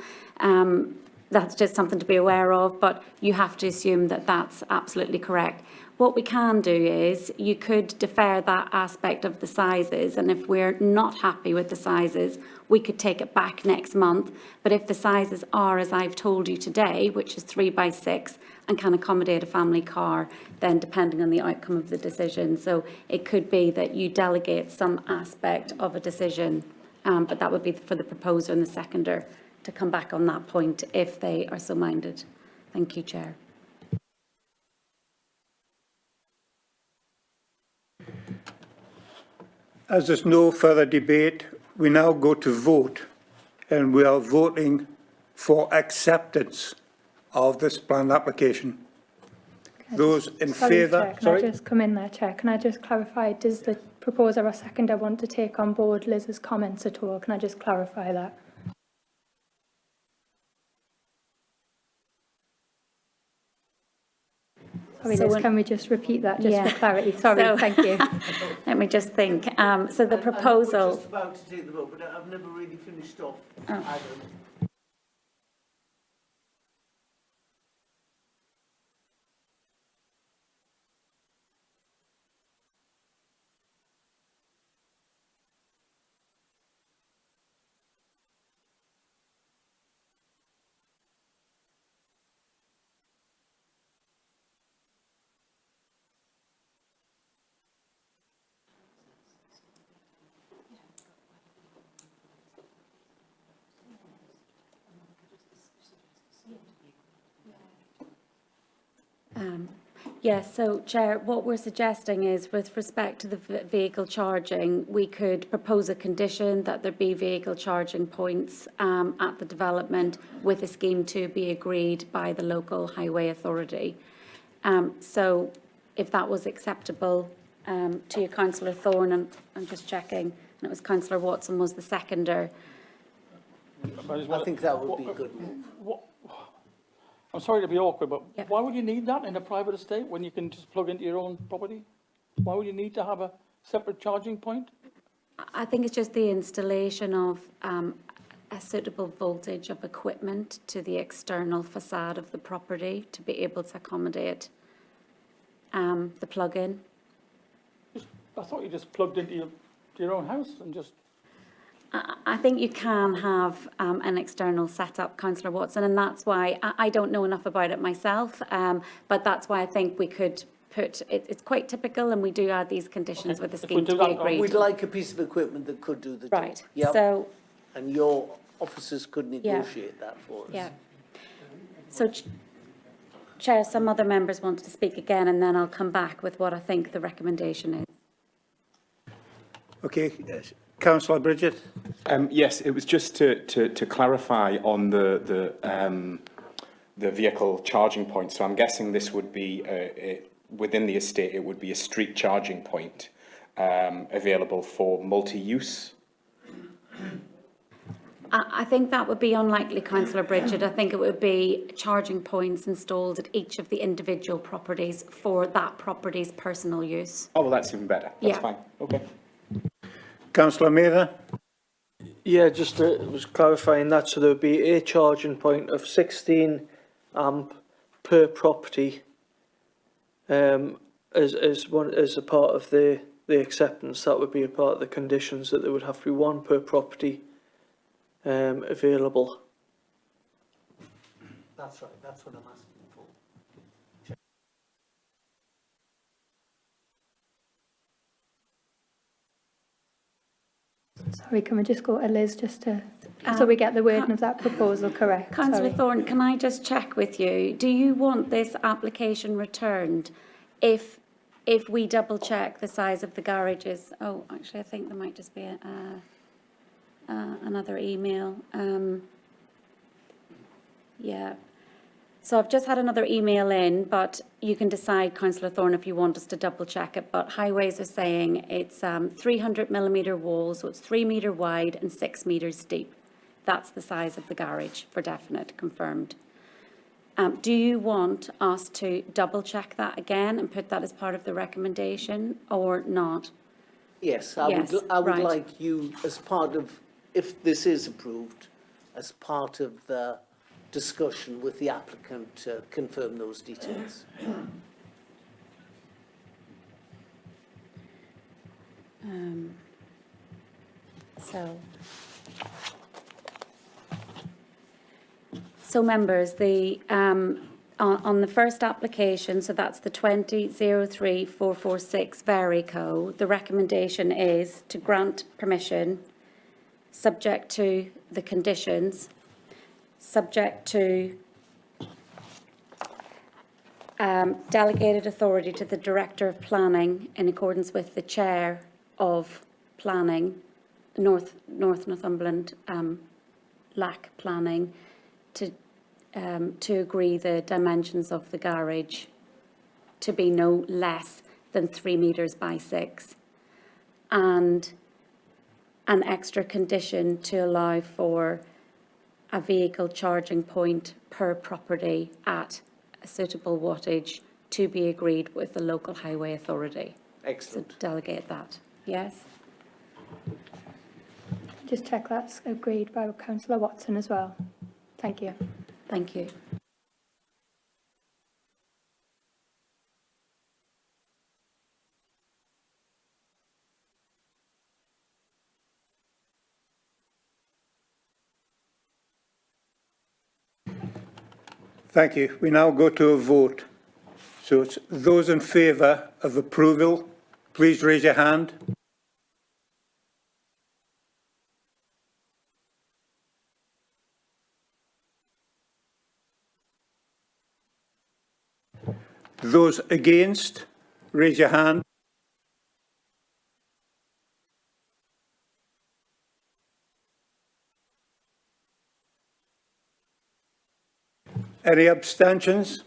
that's just something to be aware of, but you have to assume that that's absolutely correct. What we can do is you could defer that aspect of the sizes, and if we're not happy with the sizes, we could take it back next month. But if the sizes are, as I've told you today, which is 3 by 6 and can accommodate a family car, then depending on the outcome of the decision. So it could be that you delegate some aspect of a decision, but that would be for the proposer and the seconder to come back on that point if they are so minded. Thank you, Chair. As there's no further debate, we now go to vote, and we are voting for acceptance of this planned application. Those in favour... Chair, can I just come in there, Chair? Can I just clarify, does the proposer or seconder want to take on board Liz's comments at all? Can I just clarify that? Sorry, So Liz, can we just repeat that just for clarity? Sorry, So- thank you. Let me just think. So the proposal... We're just about to take the vote, but I've never really finished off. Adam. Yes, so Chair, what we're suggesting is with respect to the vehicle charging, we could propose a condition that there be vehicle charging points at the development with a scheme to be agreed by the local highway authority. So if that was acceptable to you, Councillor Thorne, and I'm just checking, and it was Councillor Watson was the seconder. I think that would be good. I'm sorry to be awkward, but Yep. why would you need that in a private estate when you can just plug into your own property? Why would you need to have a separate charging point? I think it's just the installation of a suitable voltage of equipment to the external facade of the property to be able to accommodate the plug-in. I thought you just plugged into your own house and just... I think you can have an external setup, Councillor Watson, and that's why I don't know enough about it myself, but that's why I think we could put, it's quite typical, and we do add these conditions with the scheme to be agreed. We'd like a piece of equipment that could do the job. Right, Yep. so, And your officers could negotiate that for us. yeah. So, Chair, some other members wanted to speak again, and then I'll come back with what I think the recommendation is. Okay, yes. Councillor Bridget. Yes, it was just to clarify on the vehicle charging point. So I'm guessing this would be within the estate. It would be a street charging point available for multi-use. I think that would be unlikely, Councillor Bridget. I think it would be charging points installed at each of the individual properties for that property's personal use. Oh, well, that's even better. That's Yeah. fine. Okay. Councillor Mather. Yeah, just was clarifying that, so there would be a charging point of 16 amp per property as a part of the acceptance. That would be a part of the conditions, that there would have to be one per property available. That's right, that's what I'm asking for. Sorry, can we just go to Liz just to, so we get the wording of that proposal correct? Councillor Sorry. Thorne, can I just check with you? Do you want this application returned if we double check the size of the garages? Oh, actually, I think there might just be another email. Yeah. So I've just had another email in, but you can decide, Councillor Thorne, if you want us to double check it. But Highways are saying it's 300mm walls, so it's 3 metre wide and 6 metres deep. That's the size of the garage, for definite, confirmed. Do you want us to double check that again and put that as part of the recommendation or not? Yes, I would right. like you, as part of, if this is approved, as part of the discussion with the applicant to confirm those details. So members, on the first application, so that's the 20-03446 Verico, the recommendation is to grant permission subject to the conditions, subject to delegated authority to the Director of Planning in accordance with the Chair of Planning, North Northumberland LAC Planning, to agree the dimensions of the garage to be no less than 3 metres by 6, and an extra condition to allow for a vehicle charging point per property at a suitable wattage to be agreed with the local highway authority. Excellent. So delegate that. Yes? Just check that's agreed by Councillor Watson as well. Thank you. Thank you. Thank you. We now go to a vote. So it's those in favour of approval, please raise your hand. Those against, raise your hand. Any abstentions?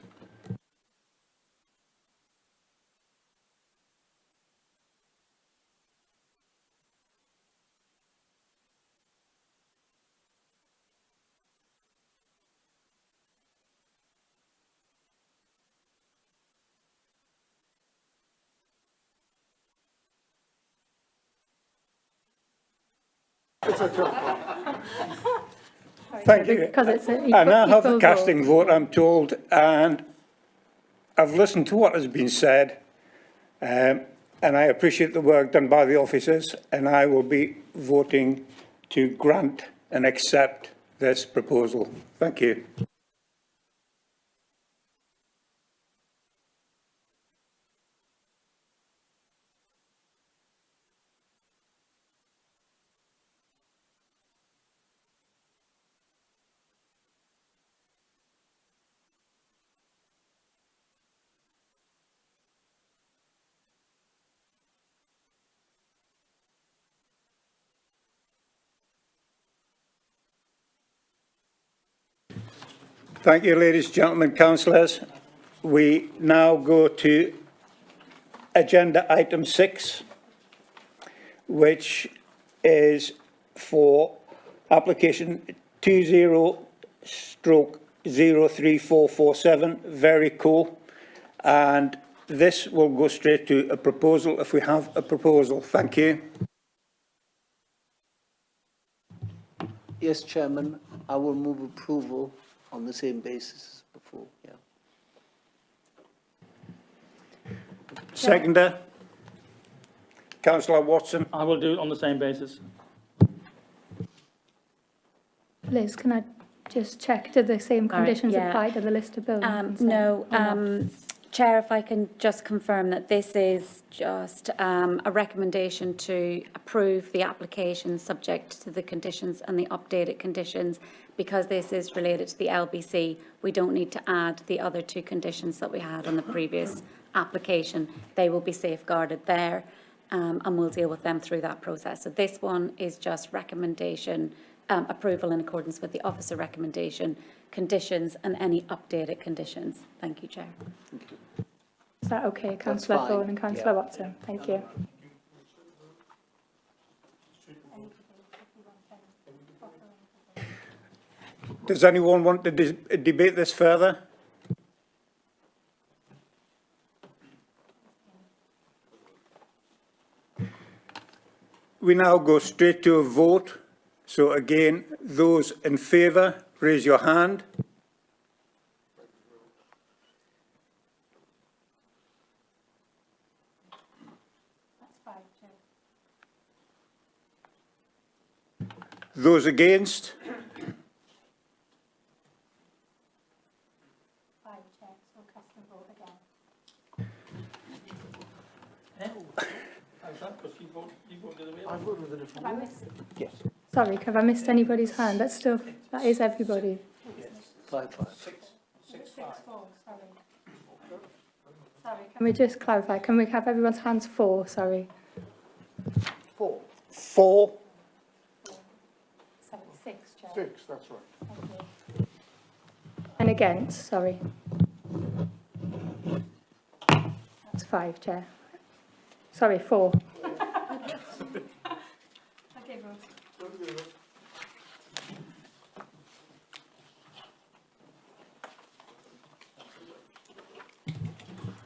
Thank you. Because it's a I now have equal the casting vote, I'm told, and I've listened to what has been said, and I appreciate the work done by the officers, and I will be voting to grant and accept this proposal. Thank you. Thank you, ladies and gentlemen, councillors. We now go to agenda item 6, which is for application 20/03447, very cool. And this will go straight to a proposal if we have a proposal. Thank you. Yes, Chairman, I will move approval on the same basis as before. Yeah. Seconder, Councillor Watson. I will do it on the same basis. Liz, can I just check, do the same conditions yeah. apply to the list of buildings? No, Or not? Chair, if I can just confirm that this is just a recommendation to approve the application subject to the conditions and the updated conditions. Because this is related to the LBC, we don't need to add the other 2 conditions that we had on the previous application. They will be safeguarded there, and we'll deal with them through that process. So this one is just recommendation, approval in accordance with the officer recommendation, conditions and any updated conditions. Thank you, Chair. Thank you. Is that okay, Councillor fine, Thorne and Councillor Watson? Thank you. Does anyone want to debate this further? We now go straight to a vote. So again, those in favour, raise your hand. Those against? Sorry, have I missed anybody's hand? That's still, that is everybody. 5-5. Sorry, can we just clarify? Can we have everyone's hands for? Sorry. 4. 4. Sorry, 6, Chair. 6, that's right. And against, sorry. That's 5, Chair. Sorry, 4.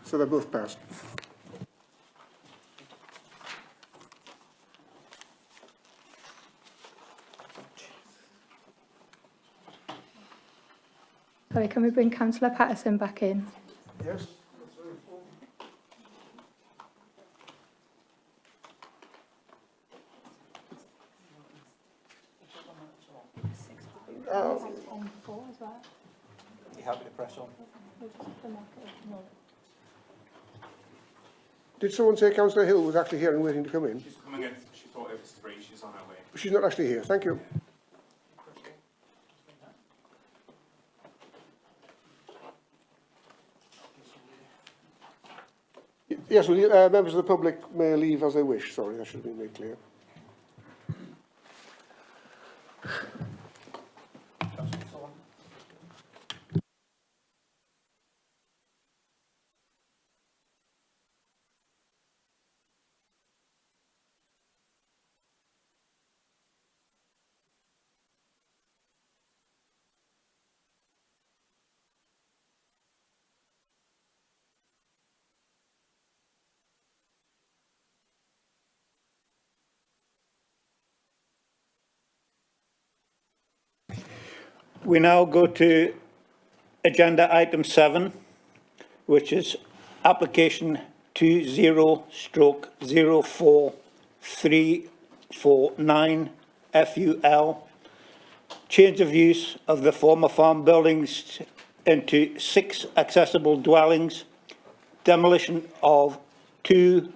So they're both passed. Sorry, can we bring Councillor Patterson back in? Yes. You happy to press on? Did someone say Councillor Hill was actually here and waiting to come in? She's coming in. She thought it was 3. She's on her way. She's not actually here. Thank you. Yes, well, members of the public may leave as they wish. Sorry, that should have been made clear. We now go to agenda item 7, which is application 20/04349 FUL, change of use of the former farm buildings into 6 accessible dwellings, demolition of 2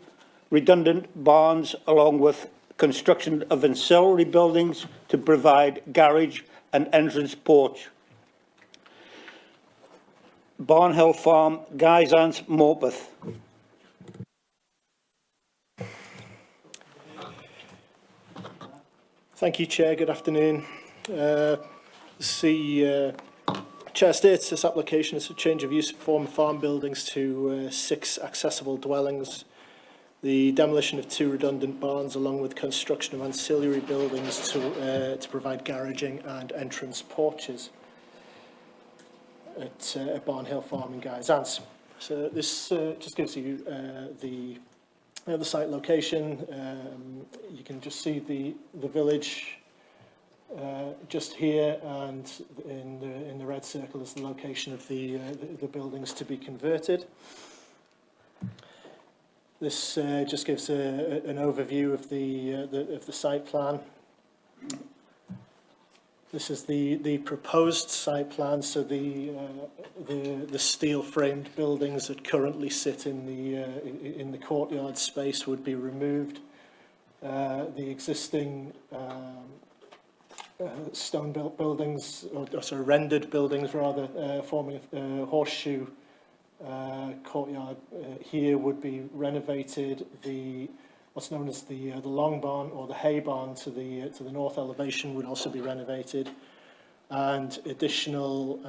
redundant barns along with construction of ancillary buildings to provide garage and entrance porch. Barnhill Farm, Guysands, Morpeth. Thank you, Chair. Good afternoon. Chair states this application is a change of use of former farm buildings to 6 accessible dwellings, the demolition of 2 redundant barns along with construction of ancillary buildings to provide garaging and entrance porches at Barnhill Farm in Guysands. So this just gives you the site location. You can just see the village just here, and in the red circle is the location of the buildings to be converted. This just gives an overview of the site plan. This is the proposed site plan. So the steel framed buildings that currently sit in the courtyard space would be removed. The existing stone built buildings, or sorry, rendered buildings rather, forming a horseshoe courtyard here would be renovated. What's known as the long barn or the hay barn to the north elevation would also be renovated, and additional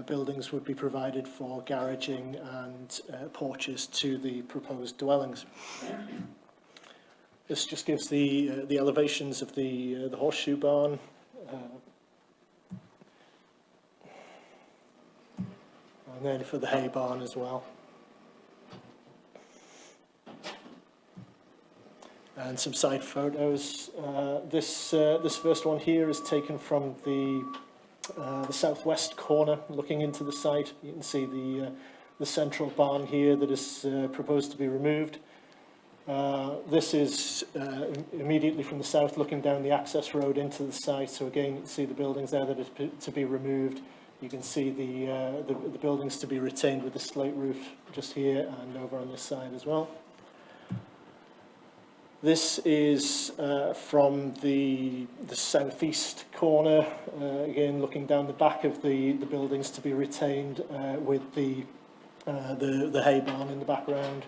buildings would be provided for garaging and porches to the proposed dwellings. This just gives the elevations of the horseshoe barn. And then for the hay barn as well. And some side photos. This first one here is taken from the southwest corner, looking into the site. You can see the central barn here that is proposed to be removed. This is immediately from the south, looking down the access road into the site. So again, you can see the buildings there that are to be removed. You can see the buildings to be retained with the slate roof just here and over on this side as well. This is from the southeast corner, again looking down the back of the buildings to be retained with the hay barn in the background.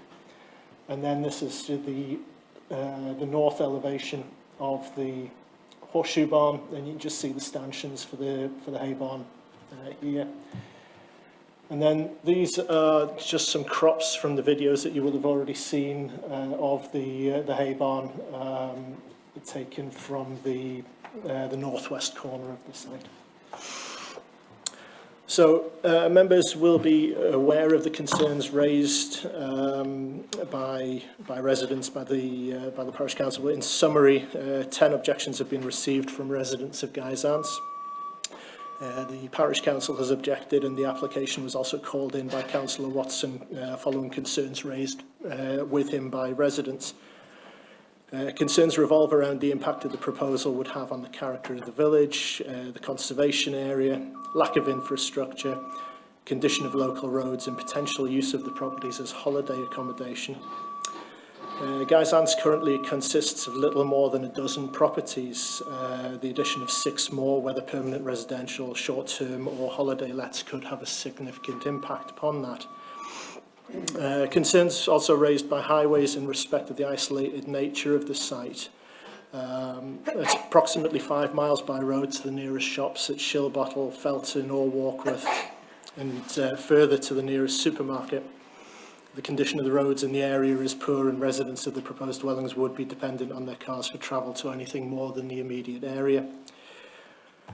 And then this is the north elevation of the horseshoe barn, and you can just see the stanchions for the hay barn here. And then these are just some crops from the videos that you will have already seen of the hay barn, taken from the northwest corner of the site. So members will be aware of the concerns raised by residents, by the parish council. In summary, 10 objections have been received from residents of Guysands. The parish council has objected, and the application was also called in by Councillor Watson following concerns raised with him by residents. Concerns revolve around the impact that the proposal would have on the character of the village, the conservation area, lack of infrastructure, condition of local roads, and potential use of the properties as holiday accommodation. Guysands currently consists of little more than a dozen properties. The addition of 6 more, whether permanent residential, short-term or holiday lets, could have a significant impact upon that. Concerns also raised by highways in respect of the isolated nature of the site. It's approximately 5 miles by road to the nearest shops at Shillbottle, Felton or Warkworth, and further to the nearest supermarket. The condition of the roads in the area is poor, and residents of the proposed dwellings would be dependent on their cars for travel to anything more than the immediate area.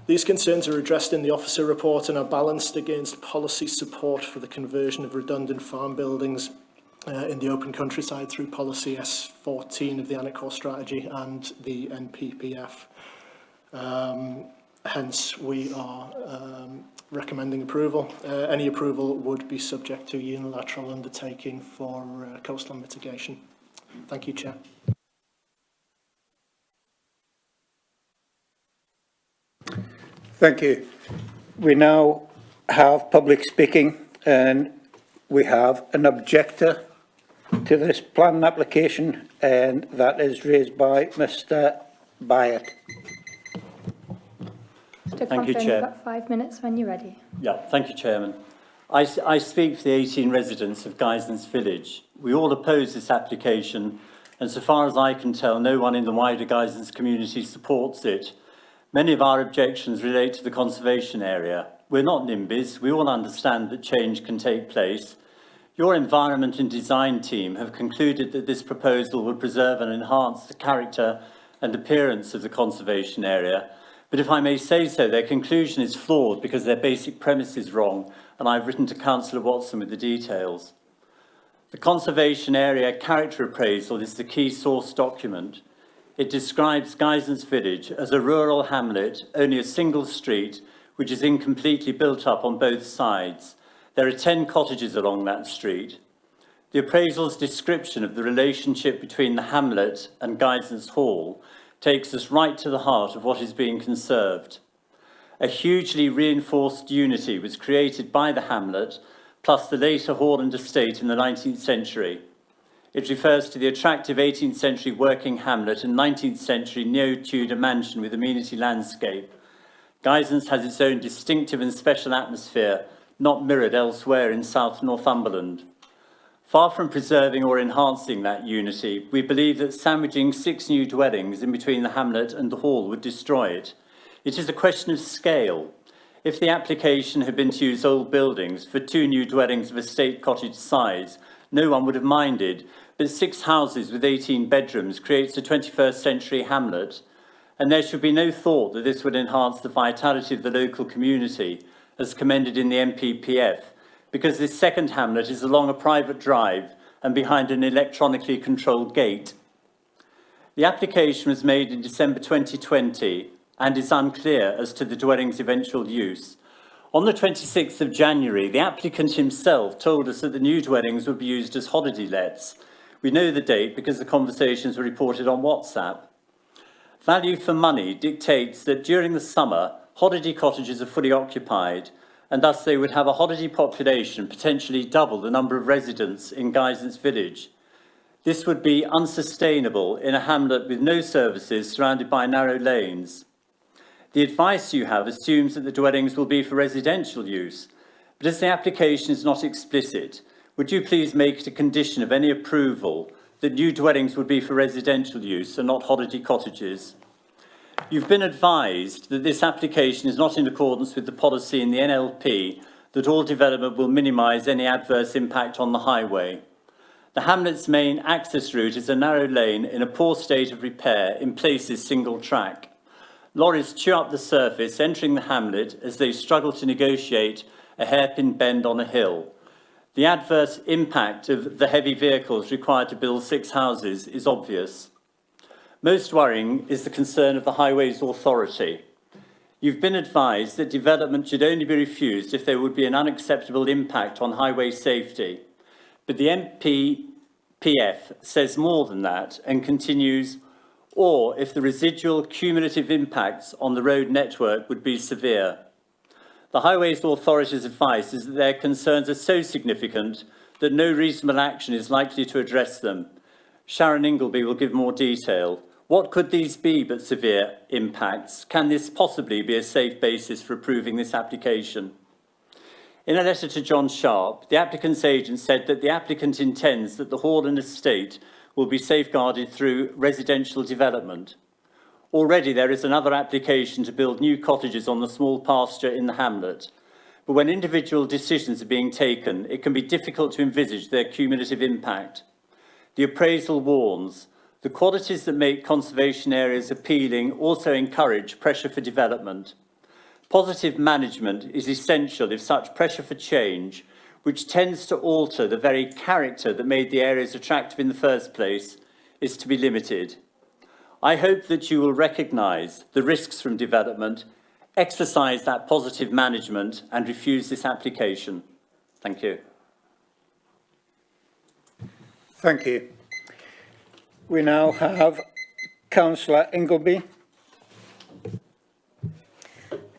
These concerns are addressed in the officer report and are balanced against policy support for the conversion of redundant farm buildings in the open countryside through policy S14 of the Anarchor strategy and the NPPF. Hence, we are recommending approval. Any approval would be subject to unilateral undertaking for coastal mitigation. Thank you, Chair. Thank you. We now have public speaking, and we have an objector to this planning application, and that is raised by Mr. Byatt. Thank you, Chair. You've got 5 minutes when you're ready. Yeah, thank you, Chairman. I speak for the 18 residents of Guysands Village. We all oppose this application, and so far as I can tell, no one in the wider Guysands community supports it. Many of our objections relate to the conservation area. We're not NIMBYs. We all understand that change can take place. Your environment and design team have concluded that this proposal would preserve and enhance the character and appearance of the conservation area. But if I may say so, their conclusion is flawed because their basic premise is wrong, and I've written to Councillor Watson with the details. The conservation area character appraisal is the key source document. It describes Guysands Village as a rural hamlet, only a single street, which is incompletely built up on both sides. There are 10 cottages along that street. The appraisal's description of the relationship between the hamlet and Guysands Hall takes us right to the heart of what is being conserved. A hugely reinforced unity was created by the hamlet, plus the later hall and estate in the 19th century. It refers to the attractive 18th century working hamlet and 19th century neo-Tudor mansion with amenity landscape. Guysands has its own distinctive and special atmosphere, not mirrored elsewhere in South Northumberland. Far from preserving or enhancing that unity, we believe that sandwiching 6 new dwellings in between the hamlet and the hall would destroy it. It is a question of scale. If the application had been to use old buildings for 2 new dwellings of estate cottage size, no one would have minded, but 6 houses with 18 bedrooms creates a 21st century hamlet, and there should be no thought that this would enhance the vitality of the local community, as commended in the NPPF, because this second hamlet is along a private drive and behind an electronically controlled gate. The application was made in December 2020 and is unclear as to the dwelling's eventual use. On the 26th of January, the applicant himself told us that the new dwellings would be used as holiday lets. We know the date because the conversations were reported on WhatsApp. Value for money dictates that during the summer, holiday cottages are fully occupied, and thus they would have a holiday population potentially double the number of residents in Guisance village. This would be unsustainable in a hamlet with no services surrounded by narrow lanes. The advice you have assumes that the dwellings will be for residential use, but as the application is not explicit, would you please make it a condition of any approval that new dwellings would be for residential use and not holiday cottages? You've been advised that this application is not in accordance with the policy in the NLP that all development will minimise any adverse impact on the highway. The hamlet's main access route is a narrow lane in a poor state of repair, in places single track. Lorries chew up the surface entering the hamlet as they struggle to negotiate a hairpin bend on a hill. The adverse impact of the heavy vehicles required to build 6 houses is obvious. Most worrying is the concern of the Highways Authority. You've been advised that development should only be refused if there would be an unacceptable impact on highway safety. But the NPPF says more than that and continues, or if the residual cumulative impacts on the road network would be severe. The Highways Authority's advice is that their concerns are so significant that no reasonable action is likely to address them. Sharon Ingleby will give more detail. What could these be but severe impacts? Can this possibly be a safe basis for approving this application? In a letter to John Sharp, the applicant's agent said that the applicant intends that the hall and estate will be safeguarded through residential development. Already there is another application to build new cottages on the small pasture in the hamlet. But when individual decisions are being taken, it can be difficult to envisage their cumulative impact. The appraisal warns, the qualities that make conservation areas appealing also encourage pressure for development. Positive management is essential if such pressure for change, which tends to alter the very character that made the areas attractive in the first place, is to be limited. I hope that you will recognise the risks from development, exercise that positive management and refuse this application. Thank you. Thank you. We now have Councillor Ingleby.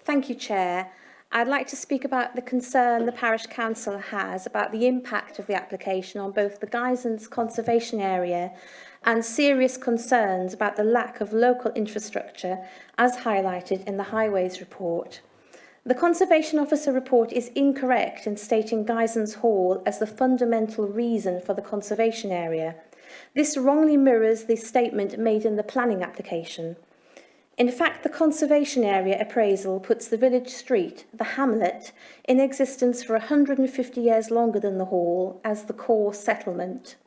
Thank you, Chair. I'd like to speak about the concern the Parish Council has about the impact of the application on both the Guisance conservation area and serious concerns about the lack of local infrastructure as highlighted in the Highways report. The Conservation Officer report is incorrect in stating Guisance Hall as the fundamental reason for the conservation area. This wrongly mirrors the statement made in the planning application. In fact, the conservation area appraisal puts the village street, the hamlet, in existence for 150 years longer than the hall as the core settlement.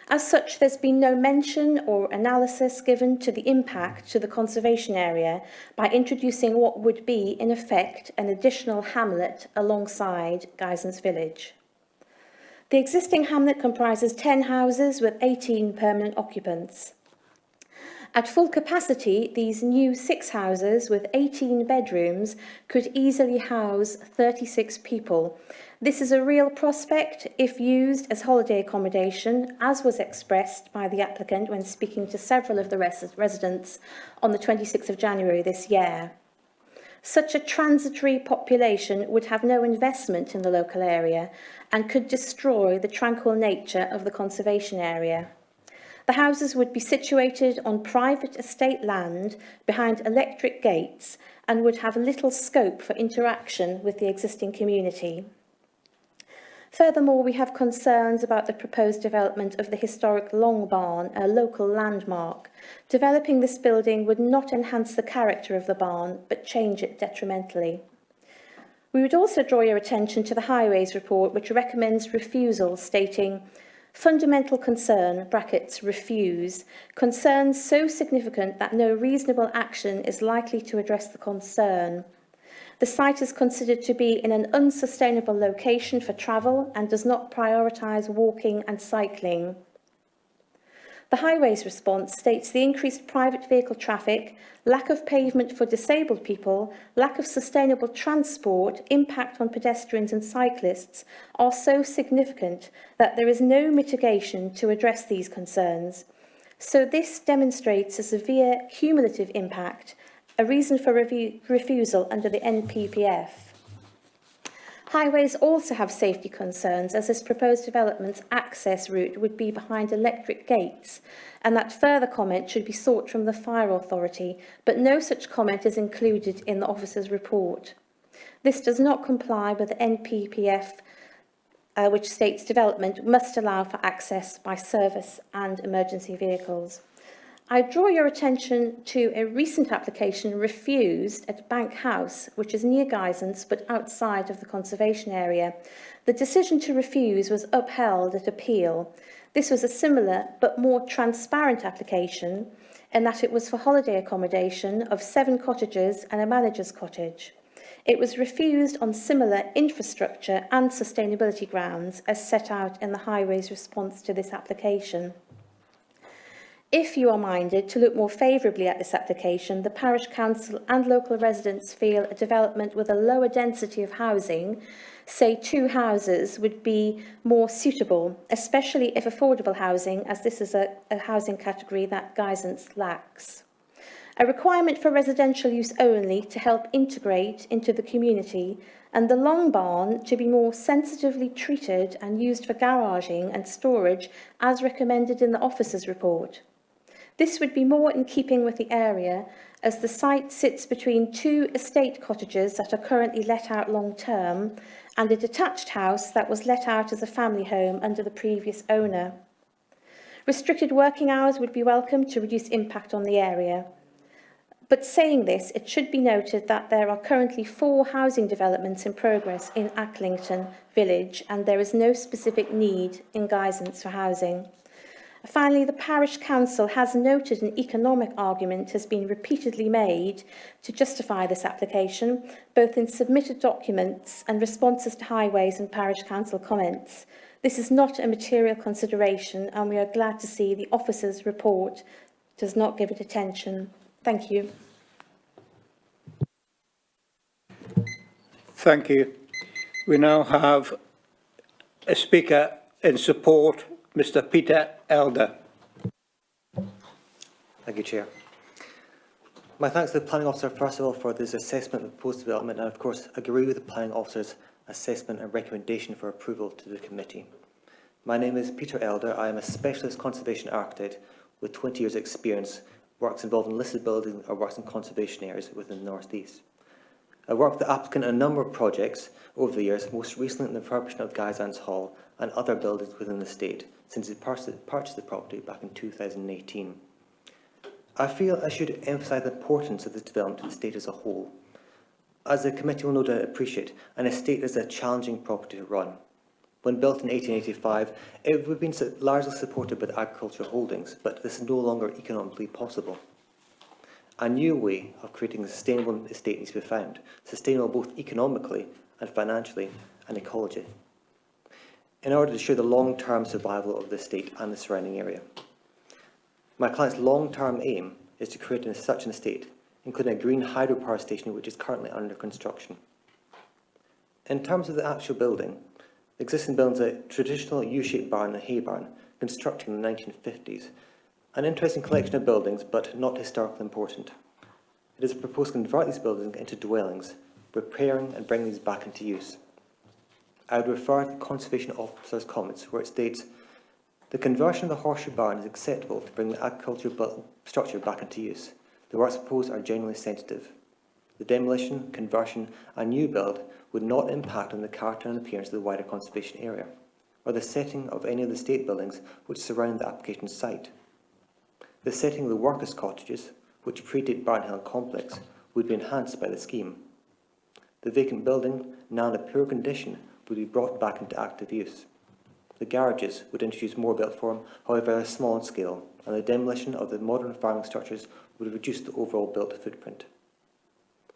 As such, there's been no mention or analysis given to the impact to the conservation area by introducing what would be, in effect, an additional hamlet alongside Guisance village. The existing hamlet comprises 10 houses with 18 permanent occupants. At full capacity, these new 6 houses with 18 bedrooms could easily house 36 people. This is a real prospect if used as holiday accommodation, as was expressed by the applicant when speaking to several of the residents on the 26th of January this year. Such a transitory population would have no investment in the local area and could destroy the tranquil nature of the conservation area. The houses would be situated on private estate land behind electric gates and would have little scope for interaction with the existing community. Furthermore, we have concerns about the proposed development of the historic Long Barn, a local landmark. Developing this building would not enhance the character of the barn, but change it detrimentally. We would also draw your attention to the Highways report, which recommends refusal, stating, fundamental concern, brackets, refuse, concerns so significant that no reasonable action is likely to address the concern. The site is considered to be in an unsustainable location for travel and does not prioritise walking and cycling. The highways response states the increased private vehicle traffic, lack of pavement for disabled people, lack of sustainable transport, impact on pedestrians and cyclists are so significant that there is no mitigation to address these concerns. So this demonstrates a severe cumulative impact, a reason for refusal under the NPPF. Highways also have safety concerns, as this proposed development's access route would be behind electric gates, and that further comment should be sought from the Fire Authority, but no such comment is included in the officer's report. This does not comply with the NPPF, which states development must allow for access by service and emergency vehicles. I draw your attention to a recent application refused at Bank House, which is near Guisance but outside of the conservation area. The decision to refuse was upheld at appeal. This was a similar but more transparent application in that it was for holiday accommodation of 7 cottages and a manager's cottage. It was refused on similar infrastructure and sustainability grounds as set out in the Highways response to this application. If you are minded to look more favourably at this application, the Parish Council and local residents feel a development with a lower density of housing, say 2 houses, would be more suitable, especially if affordable housing, as this is a housing category that Guisance lacks. A requirement for residential use only to help integrate into the community, and the long barn to be more sensitively treated and used for garaging and storage as recommended in the officer's report. This would be more in keeping with the area, as the site sits between 2 estate cottages that are currently let out long-term and a detached house that was let out as a family home under the previous owner. Restricted working hours would be welcome to reduce impact on the area. But saying this, it should be noted that there are currently 4 housing developments in progress in Acklington village, and there is no specific need in Guisance for housing. Finally, the Parish Council has noted an economic argument has been repeatedly made to justify this application, both in submitted documents and responses to Highways and Parish Council comments. This is not a material consideration, and we are glad to see the officer's report does not give it attention. Thank you. Thank you. We now have a speaker in support, Mr. Peter Elder. Thank you, Chair. My thanks to the Planning Officer, first of all, for this assessment of proposed development, and of course agree with the Planning Officer's assessment and recommendation for approval to the committee. My name is Peter Elder. I am a specialist conservation architect with 20 years' experience, works involved in listed buildings or works in conservation areas within the North East. I worked with the applicant on a number of projects over the years, most recently in the refurbishment of Guisance Hall and other buildings within the estate, since he purchased the property back in 2018. I feel I should emphasise the importance of this development to the estate as a whole. As the committee will no doubt appreciate, an estate is a challenging property to run. When built in 1885, it would have been largely supported by the agricultural holdings, but this is no longer economically possible. A new way of creating a sustainable estate needs to be found, sustainable both economically and financially and ecologically, in order to ensure the long-term survival of the estate and the surrounding area. My client's long-term aim is to create such an estate, including a green hydropower station which is currently under construction. In terms of the actual building, the existing building is a traditional U-shaped barn and hay barn, constructed in the 1950s. An interesting collection of buildings, but not historically important. It is proposed to convert these buildings into dwellings, repairing and bringing these back into use. I would refer to the Conservation Officer's comments, where it states, the conversion of the horseshoe barn is acceptable to bring the agricultural structure back into use. The works proposed are generally sensitive. The demolition, conversion and new build would not impact on the character and appearance of the wider conservation area, or the setting of any of the state buildings which surround the application site. The setting of the workers' cottages, which predate Barnhill Complex, would be enhanced by the scheme. The vacant building, now in a poor condition, would be brought back into active use. The garages would introduce more built form, however a small in scale, and the demolition of the modern farming structures would reduce the overall built footprint.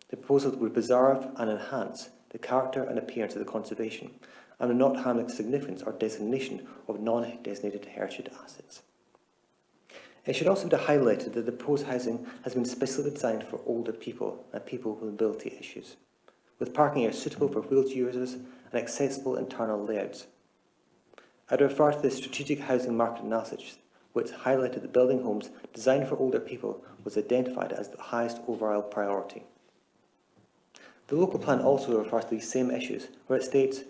The proposal would preserve and enhance the character and appearance of the conservation, and would not harm the significance or designation of non-designated heritage assets. It should also be highlighted that the proposed housing has been specifically designed for older people and people with mobility issues, with parking areas suitable for wheelchair users and accessible internal layouts. I'd refer to the strategic housing market analysis, which highlighted that building homes designed for older people was identified as the highest overall priority. The local plan also refers to these same issues, where it states,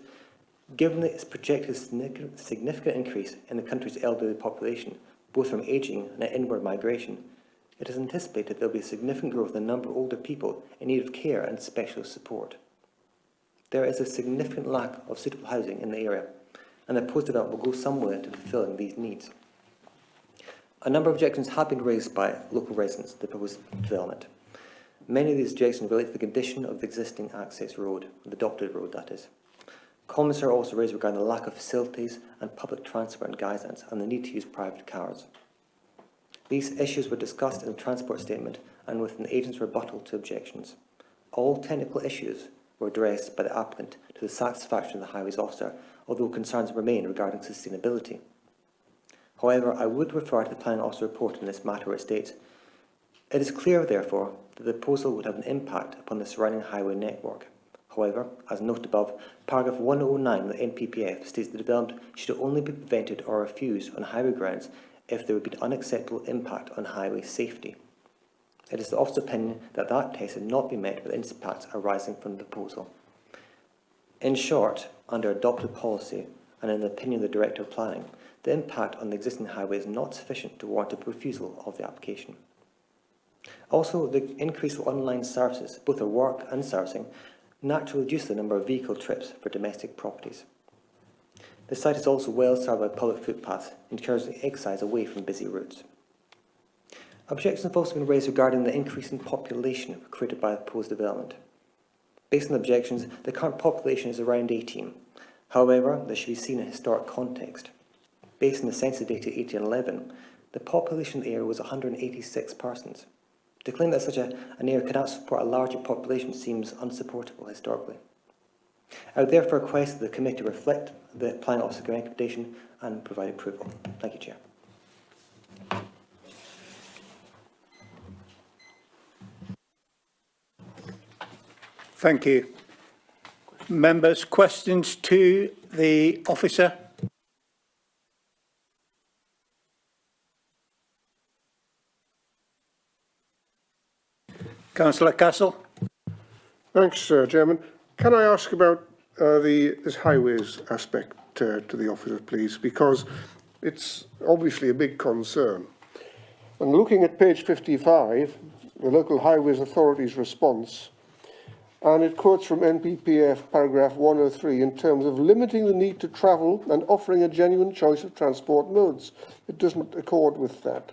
given its projected significant increase in the country's elderly population, both from ageing and inward migration, it is anticipated there will be significant growth in the number of older people in need of care and specialist support. There is a significant lack of suitable housing in the area, and the proposed development will go some way to fulfilling these needs. A number of objections have been raised by local residents to the proposed development. Many of these objections relate to the condition of the existing access road, the adopted road that is. Comments are also raised regarding the lack of facilities and public transport in Guysands and the need to use private cars. These issues were discussed in the transport statement and with an agent's rebuttal to objections. All technical issues were addressed by the applicant to the satisfaction of the Highways Officer, although concerns remain regarding sustainability. However, I would refer to the Planning Officer report in this matter, where it states, it is clear, therefore, that the proposal would have an impact upon the surrounding highway network. However, as noted above, paragraph 109 of the NPPF states the development should only be prevented or refused on highway grounds if there would be an unacceptable impact on highway safety. It is the Officer's opinion that that test had not been met with impacts arising from the proposal. In short, under adopted policy and in the opinion of the Director of Planning, the impact on the existing highway is not sufficient to warrant a refusal of the application. Also, the increase of online services, both at work and servicing, naturally reduce the number of vehicle trips for domestic properties. The site is also well served by public footpaths, encouraging exercise away from busy routes. Objections have also been raised regarding the increase in population created by the proposed development. Based on the objections, the current population is around 18. However, this should be seen in historic context. Based on the census data 1811, the population of the area was 186 persons. To claim that such an area cannot support a larger population seems unsupportable historically. I would therefore request that the committee reflect the Planning Officer's recommendation and provide approval. Thank you, Chair. Thank you. Members, questions to the officer? Councillor Castle. Thanks, Chairman. Can I ask about this highways aspect to the officer, please? Because it's obviously a big concern. And looking at page 55, the Local Highways Authority's response, and it quotes from NPPF paragraph 103 in terms of limiting the need to travel and offering a genuine choice of transport modes. It doesn't accord with that.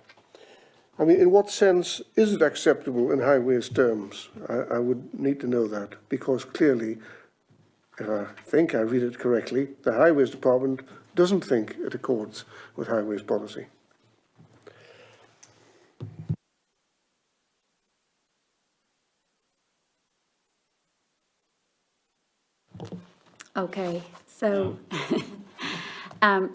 I mean, in what sense is it acceptable in highways terms? I would need to know that, because clearly, if I think I read it correctly, the Highways Department doesn't think it accords with highways policy. Okay, so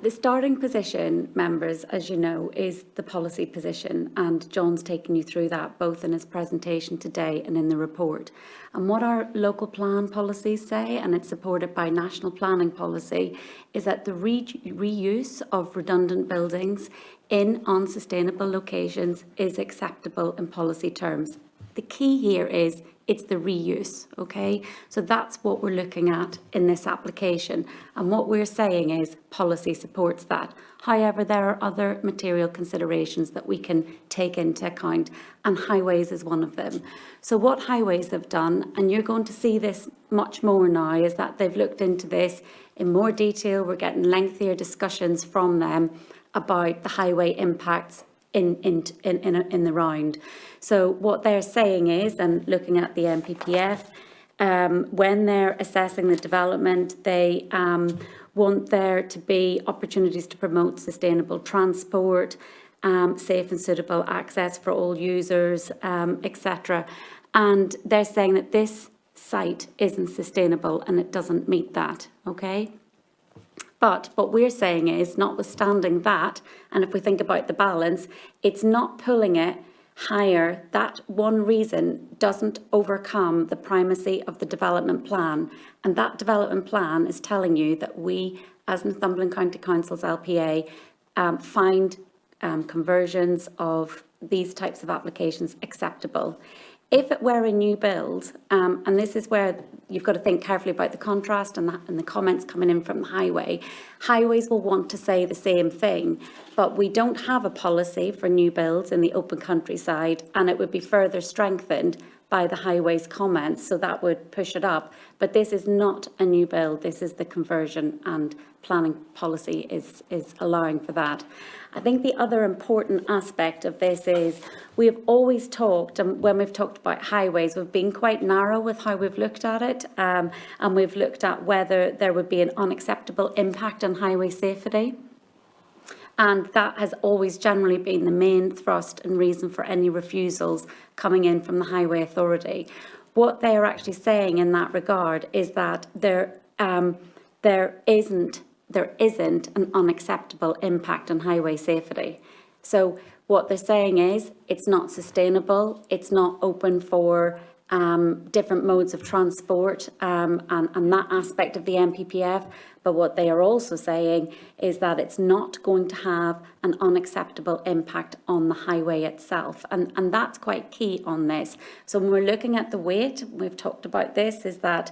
the starting position, members, as you know, is the policy position, and John's taken you through that both in his presentation today and in the report. And what our local plan policies say, and it's supported by national planning policy, is that the reuse of redundant buildings in unsustainable locations is acceptable in policy terms. The key here is it's the reuse, okay? So that's what we're looking at in this application. And what we're saying is policy supports that. However, there are other material considerations that we can take into account, and highways is one of them. So what highways have done, and you're going to see this much more now, is that they've looked into this in more detail. We're getting lengthier discussions from them about the highway impacts in the round. So what they're saying is, and looking at the NPPF, when they're assessing the development, they want there to be opportunities to promote sustainable transport, safe and suitable access for all users, etc. And they're saying that this site isn't sustainable and it doesn't meet that, okay? But what we're saying is, notwithstanding that, and if we think about the balance, it's not pulling it higher. That one reason doesn't overcome the primacy of the development plan. And that development plan is telling you that we, as Northumberland County Council's LPA, find conversions of these types of applications acceptable. If it were a new build, and this is where you've got to think carefully about the contrast and the comments coming in from the highway, highways will want to say the same thing, but we don't have a policy for new builds in the open countryside, and it would be further strengthened by the highways comments, so that would push it up. But this is not a new build, this is the conversion, and planning policy is allowing for that. I think the other important aspect of this is we have always talked, and when we've talked about highways, we've been quite narrow with how we've looked at it, and we've looked at whether there would be an unacceptable impact on highway safety. And that has always generally been the main thrust and reason for any refusals coming in from the Highway Authority. What they are actually saying in that regard is that there isn't an unacceptable impact on highway safety. So what they're saying is it's not sustainable, it's not open for different modes of transport and that aspect of the NPPF. But what they are also saying is that it's not going to have an unacceptable impact on the highway itself. And that's quite key on this. So when we're looking at the weight, we've talked about this, is that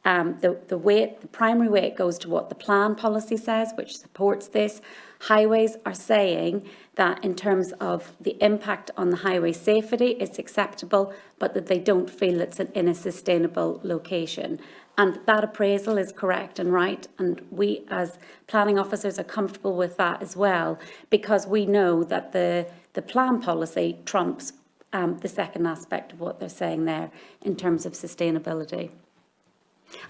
the primary weight goes to what the plan policy says, which supports this. Highways are saying that in terms of the impact on the highway safety, it's acceptable, but that they don't feel it's in a sustainable location. And that appraisal is correct and right. And we as planning officers are comfortable with that as well, because we know that the plan policy trumps the second aspect of what they're saying there in terms of sustainability.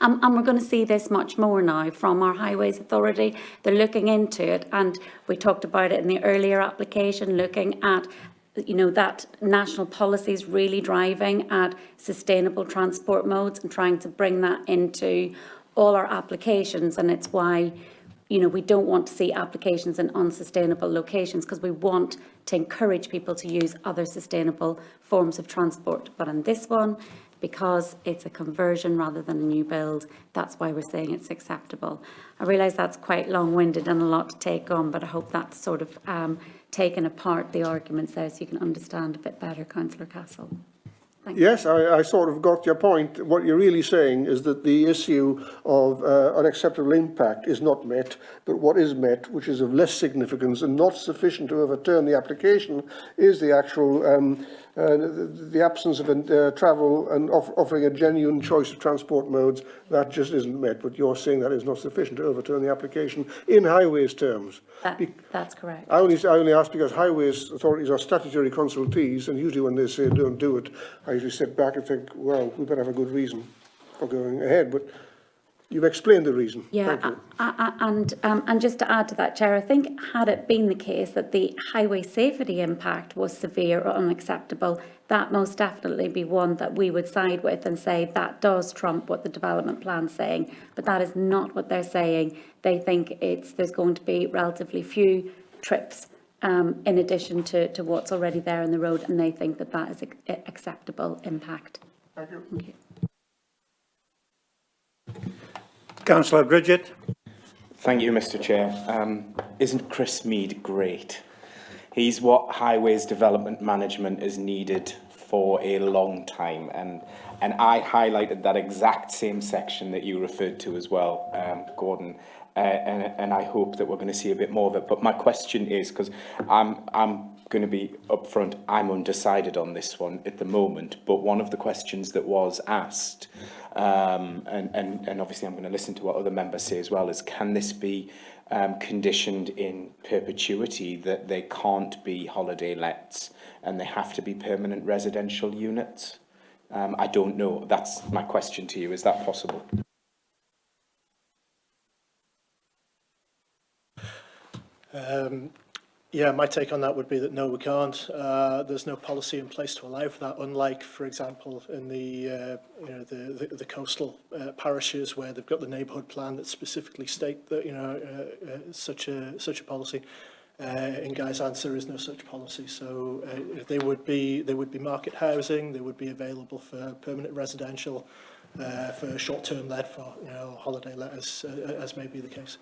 And we're going to see this much more now from our Highways Authority. They're looking into it, and we talked about it in the earlier application, looking at, you know, that national policy is really driving at sustainable transport modes and trying to bring that into all our applications. And it's why, you know, we don't want to see applications in unsustainable locations, because we want to encourage people to use other sustainable forms of transport. But in this one, because it's a conversion rather than a new build, that's why we're saying it's acceptable. I realise that's quite long-winded and a lot to take on, but I hope that's sort of taken apart the arguments there so you can understand a bit better, Councillor Castle. Thank you. Yes, I sort of got your point. What you're really saying is that the issue of unacceptable impact is not met, but what is met, which is of less significance and not sufficient to overturn the application, is the actual the absence of travel and offering a genuine choice of transport modes. That just isn't met, but you're saying that is not sufficient to overturn the application in highways terms. That's correct. I only ask because highways authorities are statutory consultees, and usually when they say don't do it, I usually sit back and think, well, we better have a good reason for going ahead. But you've explained the reason. Yeah, and just to add to that, Chair, I think had it been the case that the highway safety impact was severe or unacceptable, that most definitely be one that we would side with and say that does trump what the development plan's saying. But that is not what they're saying. They think there's going to be relatively few trips in addition to what's already there in the road, and they think that that is acceptable impact. Thank you. Thank you. Councillor Bridget. Thank you, Mr. Chair. Isn't Chris Mead great? He's what Highways Development Management has needed for a long time, and I highlighted that exact same section that you referred to as well, Gordon, and I hope that we're going to see a bit more of it. But my question is, because I'm going to be upfront, I'm undecided on this one at the moment, but one of the questions that was asked, and obviously I'm going to listen to what other members say as well, is can this be conditioned in perpetuity, that they can't be holiday lets and they have to be permanent residential units? I don't know. That's my question to you. Is that possible? Yeah, my take on that would be that no, we can't. There's no policy in place to allow for that, unlike, for example, in the coastal parishes where they've got the neighbourhood plan that specifically state that such a policy. In Gaisans, there is no such policy, so they would be market housing. They would be available for permanent residential, for short-term let, for holiday letters, as may be the case.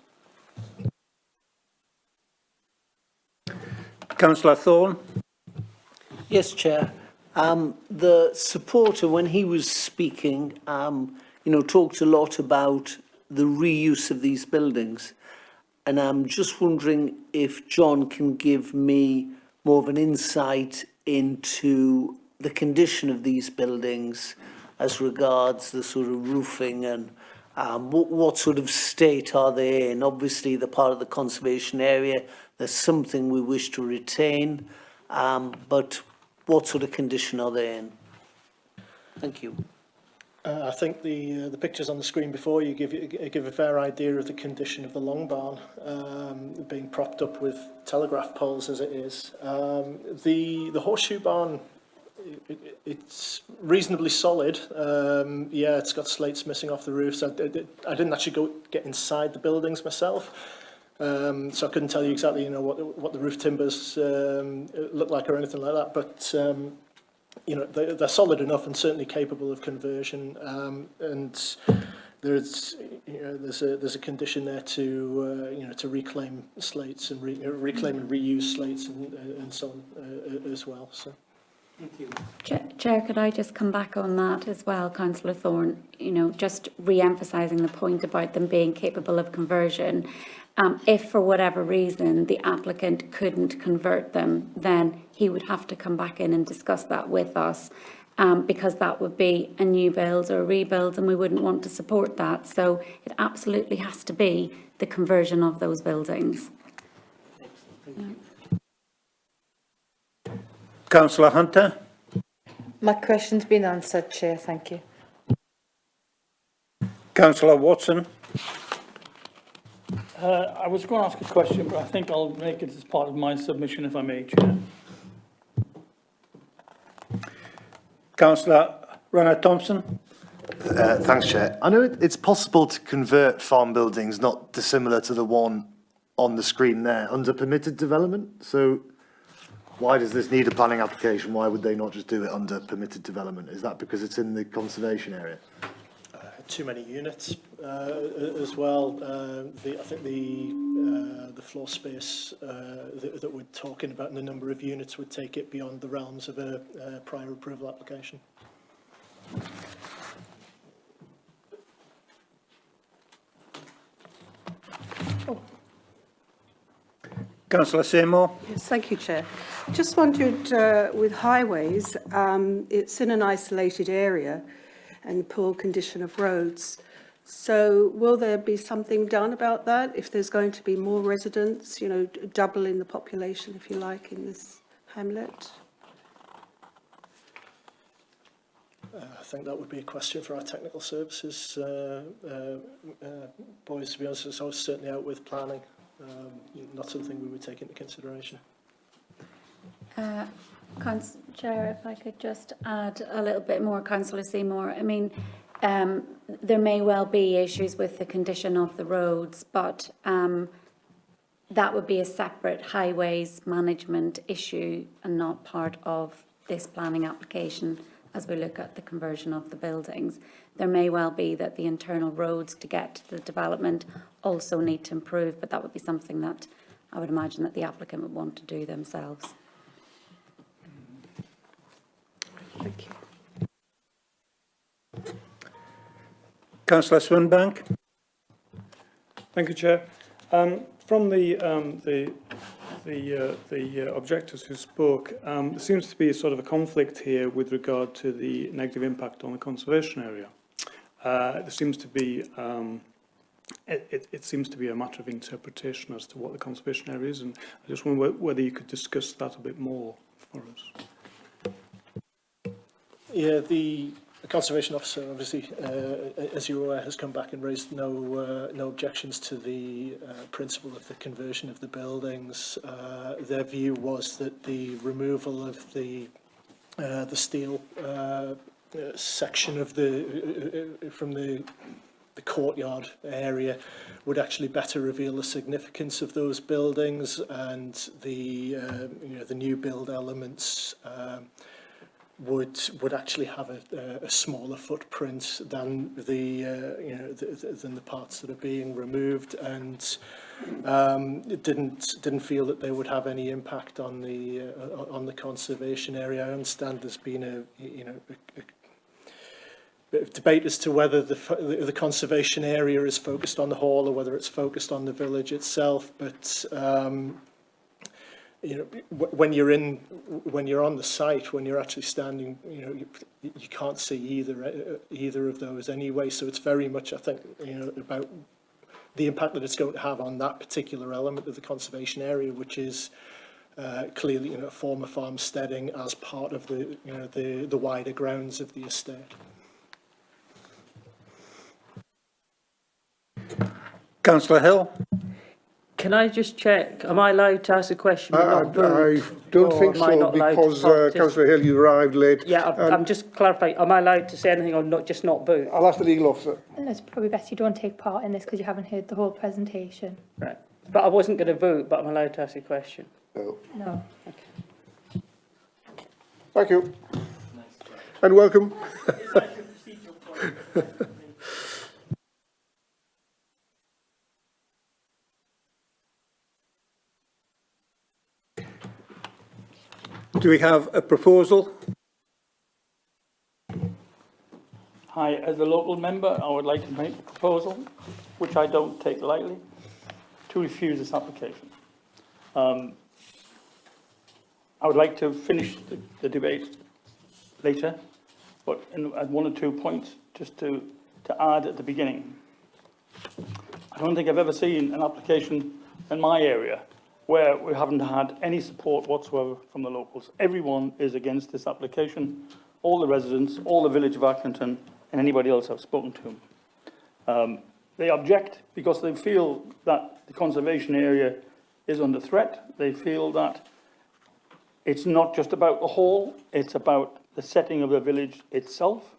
Councillor Thorne. Yes, Chair. The supporter, when he was speaking, talked a lot about the reuse of these buildings. And I'm just wondering if John can give me more of an insight into the condition of these buildings as regards the sort of roofing and what sort of state are they in. Obviously, they're part of the conservation area. There's something we wish to retain, but what sort of condition are they in? Thank you. I think the pictures on the screen before you give a fair idea of the condition of the long barn, being propped up with telegraph poles as it is. The horseshoe barn, it's reasonably solid. Yeah, it's got slates missing off the roofs. I didn't actually get inside the buildings myself, so I couldn't tell you exactly what the roof timbers look like or anything like that. But they're solid enough and certainly capable of conversion, and there's a condition there to reclaim slates and reclaim and reuse slates and so on as well. So. Thank you. Chair, could I just come back on that as well, Councillor Thorne? Just re-emphasising the point about them being capable of conversion. If for whatever reason the applicant couldn't convert them, then he would have to come back in and discuss that with us, because that would be a new build or a rebuild, and we wouldn't want to support that. So it absolutely has to be the conversion of those buildings. Councillor Hunter. My question's been answered, Chair. Thank you. Councillor Watson. I was going to ask a question, but I think I'll make it as part of my submission, if I may, Chair. Councillor Rana-Thompson. Thanks, Chair. I know it's possible to convert farm buildings not dissimilar to the one on the screen there under permitted development. So why does this need a planning application? Why would they not just do it under permitted development? Is that because it's in the conservation area? Too many units as well. I think the floor space that we're talking about and the number of units would take it beyond the realms of a prior approval application. Councillor Seymour. Yes, thank you, Chair. Just wondered, with highways, it's in an isolated area and poor condition of roads. So will there be something done about that if there's going to be more residents, doubling the population, if you like, in this hamlet? I think that would be a question for our technical services boys, to be honest. So I was certainly out with planning, not something we would take into consideration. Chair, if I could just add a little bit more, Councillor Seymour. I mean, there may well be issues with the condition of the roads, but that would be a separate highways management issue and not part of this planning application as we look at the conversion of the buildings. There may well be that the internal roads to get to the development also need to improve, but that would be something that I would imagine that the applicant would want to do themselves. Thank you. Councillor Swinbank. Thank you, Chair. From the objectors who spoke, there seems to be a sort of a conflict here with regard to the negative impact on the conservation area. There seems to be it seems to be a matter of interpretation as to what the conservation area is, and I just wonder whether you could discuss that a bit more for us. Yeah, the The Conservation Officer, obviously, as you're aware, has come back and raised no objections to the principle of the conversion of the buildings. Their view was that the removal of the steel section of from the courtyard area would actually better reveal the significance of those buildings, and the the new build elements would actually have a smaller footprint than than the parts that are being removed, and didn't feel that they would have any impact on the conservation area. I understand there's been a bit of debate as to whether the conservation area is focused on the hall or whether it's focused on the village itself, but when you're on the site, when you're actually standing, you can't see either of those anyway. So it's very much, I think, about the impact that it's going to have on that particular element of the conservation area, which is clearly a former farmsteading as part of the wider grounds of the estate. Councillor Hill. Can I just check, am I allowed to ask a question but not vote? I don't think am I so, not allowed because to Councillor Hill, you arrived late. Yeah, I'm just clarifying, am I allowed to say anything or not, just not vote? I'll ask the legal officer. And it's probably best you don't take part in this because you haven't heard the whole presentation. Right, but I wasn't going to vote, but I'm allowed to ask a question. No. No. Thank you. And welcome. Do we have a proposal? Hi, as a local member, I would like to make a proposal, which I don't take lightly, to refuse this application. I would like to finish the debate later, but at one or 2 points, just to add at the beginning. I don't think I've ever seen an application in my area where we haven't had any support whatsoever from the locals. Everyone is against this application, all the residents, all the village of Accrington, and anybody else I've spoken to. They object because they feel that the conservation area is under threat. They feel that it's not just about the hall, it's about the setting of the village itself.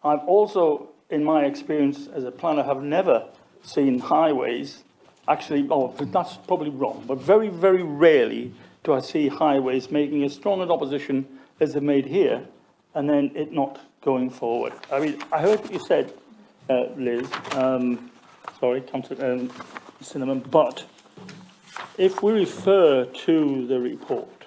I've also, in my experience as a planner, have never seen highways actually, that's probably wrong, but very, very rarely do I see highways making as strong an opposition as they've made here, and then it not going forward. I mean, I heard what you said, Liz, sorry, Councillor Cinnamon, but if we refer to the report,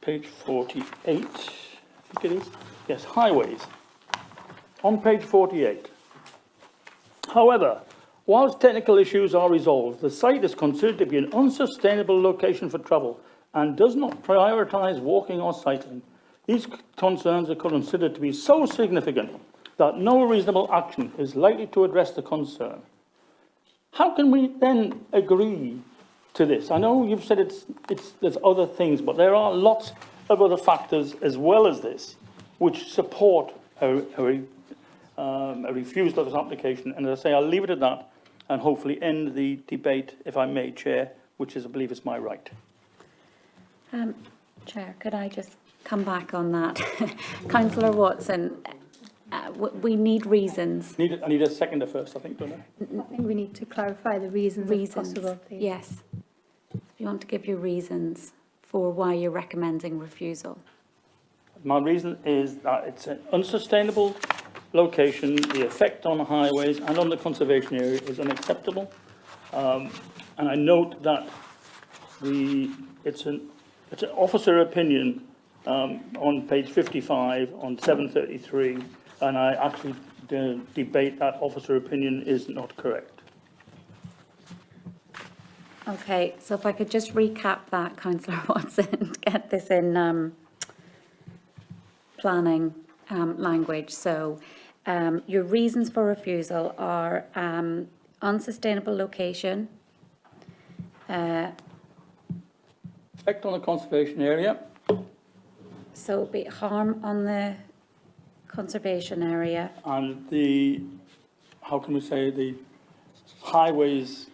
page 48, I think it is, yes, highways, on page 48. However, whilst technical issues are resolved, the site is considered to be an unsustainable location for travel and does not prioritise walking or cycling. These concerns are considered to be so significant that no reasonable action is likely to address the concern. How can we then agree to this? I know you've said there's other things, but there are lots of other factors as well as this which support a refusal of this application. And as I say, I'll leave it at that and hopefully end the debate, if I may, Chair, which is, I believe, is my right. Chair, could I just come back on that? Councillor Watson, we need reasons. I need a seconder first, I think, don't I? I think we need to clarify the reasons if possible, please. Yes. If you want to give your reasons for why you're recommending refusal. My reason is that it's an unsustainable location. The effect on highways and on the conservation area is unacceptable. And I note that it's an officer opinion on page 55 on 733, and I actually debate that officer opinion is not correct. Okay, so if I could just recap that, Councillor Watson, get this in planning language. So your reasons for refusal are unsustainable location, effect on the conservation area, So it'll be harm on the conservation area. And the, how can we say, the highways,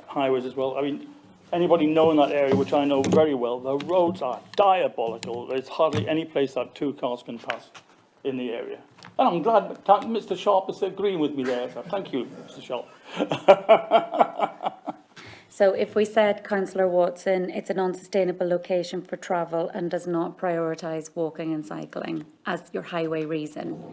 highways as well. I mean, anybody knowing that area, which I know very well, the roads are diabolical. There's hardly any place that 2 cars can pass in the area. And I'm glad that Mr. Sharp is agreeing with me there, so thank you, Mr. Sharp. So if we said, Councillor Watson, it's an unsustainable location for travel and does not prioritise walking and cycling as your highway reason.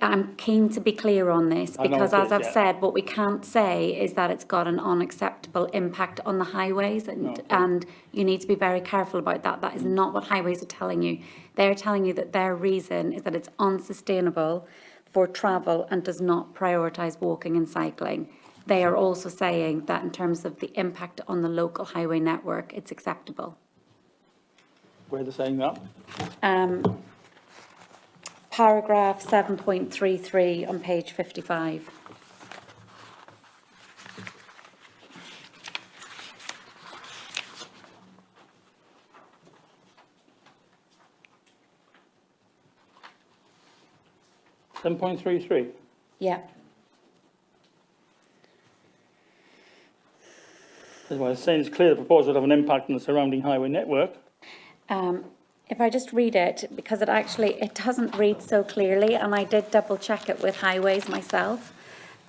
I'm keen to be clear on this, because as I've said, what we can't say is that it's got an unacceptable impact on the highways, and you need to be very careful about that. That is not what highways are telling you. They're telling you that their reason is that it's unsustainable for travel and does not prioritise walking and cycling. They are also saying that in terms of the impact on the local highway network, it's acceptable. Where are they saying that? Paragraph 7.33 on page 55. $7.33. Yeah. As I was saying, it's clear the proposal would have an impact on the surrounding highway network. If I just read it, because it doesn't read so clearly, and I did double check it with highways myself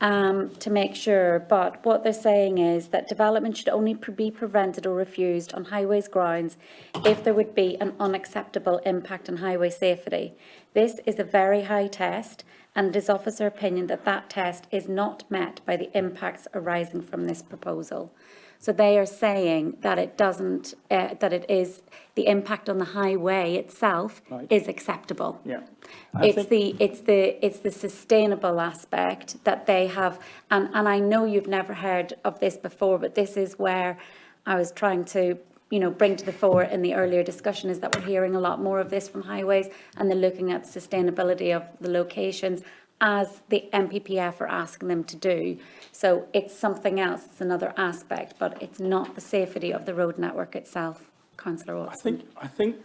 to make sure, but what they're saying is that development should only be prevented or refused on highways grounds if there would be an unacceptable impact on highway safety. This is a very high test, and it is officer opinion that that test is not met by the impacts arising from this proposal. So they are saying that it doesn't, that it is, the impact on the highway itself is acceptable. Yeah. It's the sustainable aspect that they have, and I know you've never heard of this before, but this is where I was trying to, bring to the fore in the earlier discussion, is that we're hearing a lot more of this from highways, and they're looking at the sustainability of the locations as the MPPF are asking them to do. So it's something else, it's another aspect, but it's not the safety of the road network itself, Councillor Watson. I think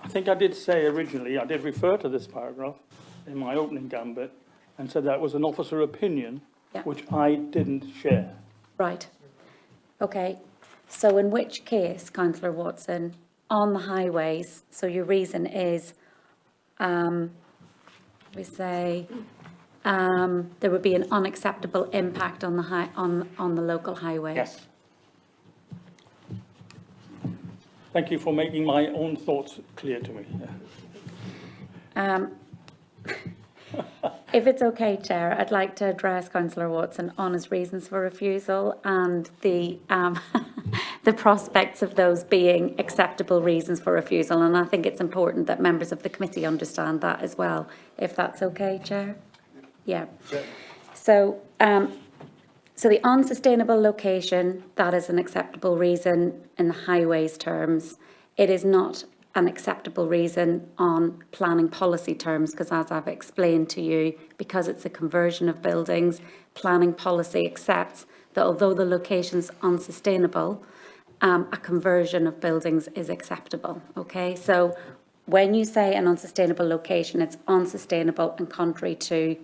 I did say originally, I did refer to this paragraph in my opening gambit and said that was an officer opinion, which I didn't share. Right. Okay. So in which case, Councillor Watson, on the highways, so your reason is, we say, there would be an unacceptable impact on the on the local highway. Yes. Thank you for making my own thoughts clear to me. If it's okay, Chair, I'd like to address Councillor Watson on his reasons for refusal and the the prospects of those being acceptable reasons for refusal. And I think it's important that members of the committee understand that as well, if that's okay, Chair. Yeah. So, so the unsustainable location, that is an acceptable reason in the highways terms. It is not an acceptable reason on planning policy terms, because as I've explained to you, because it's a conversion of buildings, planning policy accepts that although the location is unsustainable, a conversion of buildings is acceptable, okay? So when you say an unsustainable location, it's unsustainable and contrary to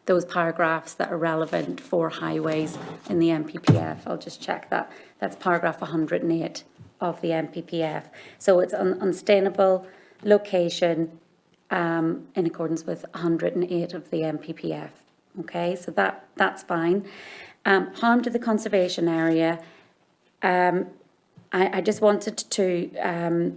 those paragraphs that are relevant for highways in the MPPF. I'll just check that. That's paragraph 108 of the MPPF. So it's an unsustainable location in accordance with 108 of the MPPF. Okay, so that's fine. Harm to the conservation area. I just wanted to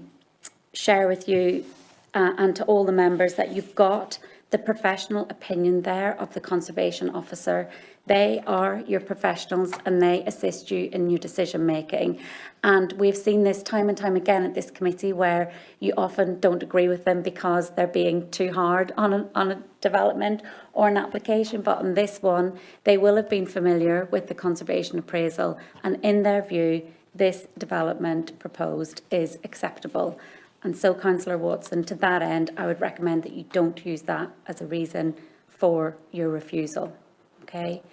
share with you and to all the members that you've got the professional opinion there of the conservation officer. They are your professionals and they assist you in your decision making. And we've seen this time and time again at this committee where you often don't agree with them because they're being too hard on a development or an application. But on this one, they will have been familiar with the conservation appraisal, and in their view, this development proposed is acceptable. And so, Councillor Watson, to that end, I would recommend that you don't use that as a reason for your refusal, okay?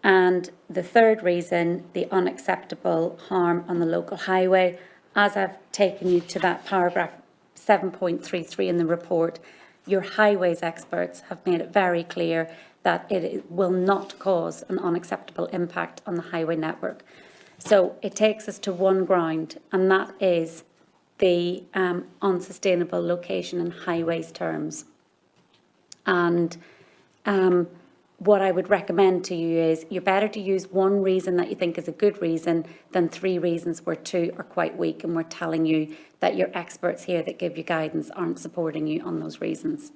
And the third reason, the unacceptable harm on the local highway, as I've taken you to that paragraph 7.33 in the report, your highways experts have made it very clear that it will not cause an unacceptable impact on the highway network. So it takes us to one ground, and that is the unsustainable location in highways terms. And what I would recommend to you is you're better to use one reason that you think is a good reason than three reasons where two are quite weak, and we're telling you that your experts here that give you guidance aren't supporting you on those reasons.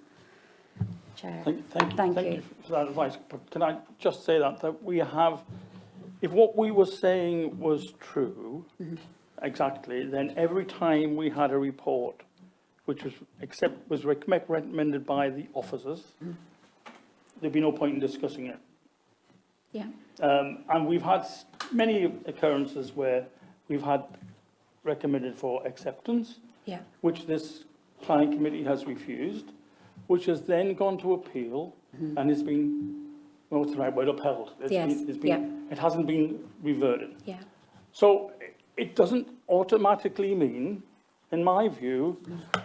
Chair. Thank you for that advice. But can I just say that we have, if what we were saying was true, exactly, then every time we had a report which was recommended by the officers, there'd be no point in discussing it. Yeah. And we've had many occurrences where we've had recommended for acceptance, yeah, which this planning committee has refused, which has then gone to appeal and has been, well, what's the right word, upheld. It hasn't been reverted. Yeah. So it doesn't automatically mean, in my view,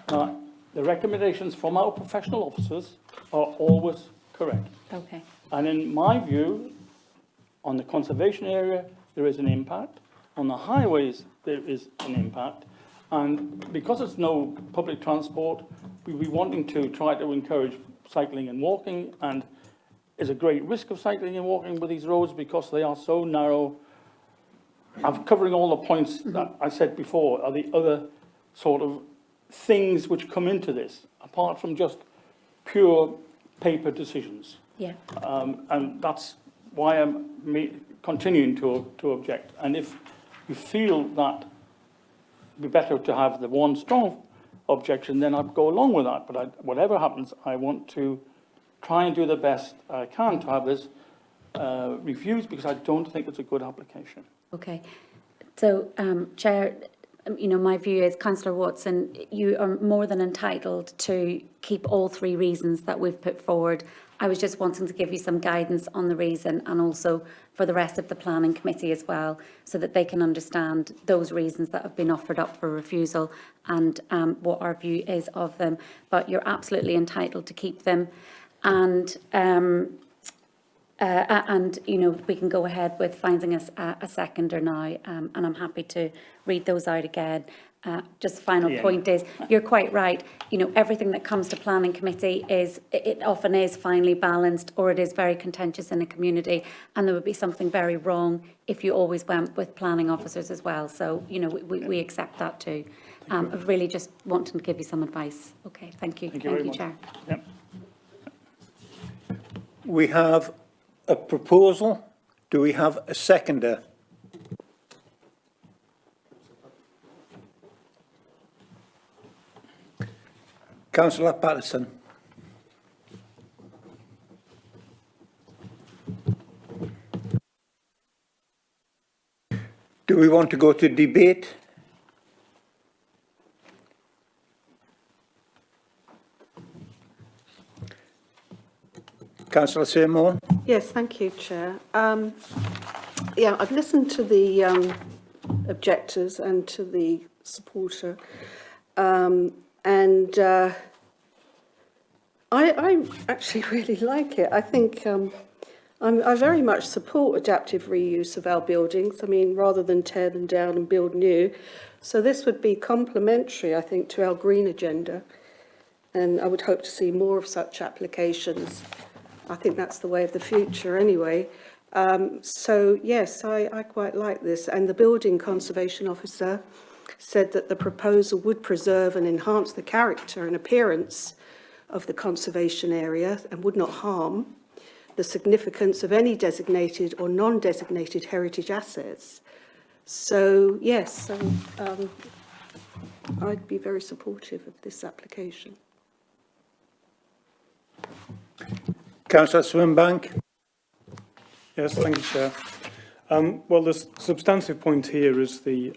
that the recommendations from our professional officers are always correct. Okay. And in my view, on the conservation area, there is an impact. On the highways, there is an impact. And because it's no public transport, we'll be wanting to try to encourage cycling and walking. And there's a great risk of cycling and walking with these roads because they are so narrow. I'm covering all the points that I said before, are the other sort of things which come into this, apart from just pure paper decisions. Yeah. And that's why I'm continuing to object. And if you feel that it'd be better to have the one strong objection, then I'd go along with that. But whatever happens, I want to try and do the best I can to have this refused, because I don't think it's a good application. Okay. So, Chair, my view is, Councillor Watson, you are more than entitled to keep all three reasons that we've put forward. I was just wanting to give you some guidance on the reason, and also for the rest of the planning committee as well, so that they can understand those reasons that have been offered up for refusal and what our view is of them. But you're absolutely entitled to keep them. And we can go ahead with finding a seconder now, and I'm happy to read those out again. Just final point is, you're quite right. Everything that comes to planning committee it often is finely balanced, or it is very contentious in a community, and there would be something very wrong if you always went with planning officers as well. So, we accept that too. I really just wanted to give you some advice. Okay, thank you. Thank you very much. Chair. Yep. We have a proposal. Do we have a seconder? Councillor Patterson. Do we want to go to debate? Councillor Seymour. Yes, thank you, Chair. I've listened to the objectors and to the supporter, I actually really like it. I think I very much support adaptive reuse of our buildings. I mean, rather than tear them down and build new. So this would be complementary, I think, to our green agenda. And I would hope to see more of such applications. I think that's the way of the future anyway. So yes, I quite like this. And the building conservation officer said that the proposal would preserve and enhance the character and appearance of the conservation area and would not harm the significance of any designated or non-designated heritage assets. So yes, I'd be very supportive of this application. Councillor Swinbank. Yes, thank you, Chair. Well, the substantive point here is the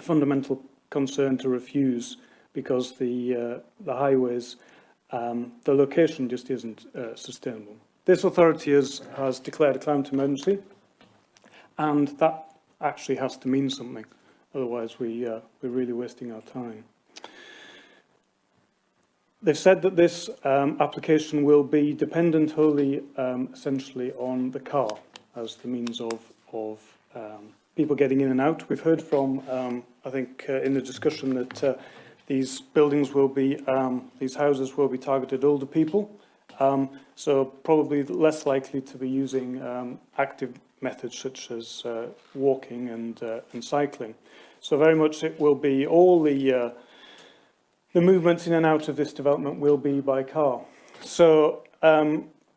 fundamental concern to refuse, because the highways, the location just isn't sustainable. This authority has declared a climate emergency, and that actually has to mean something. Otherwise, we're really wasting our time. They've said that this application will be dependent wholly, essentially, on the car as the means of people getting in and out. We've heard from, I think, in the discussion that these buildings will be, these houses will be targeted older people, so probably less likely to be using active methods such as walking and cycling. So very much it will be all the movements in and out of this development will be by car. So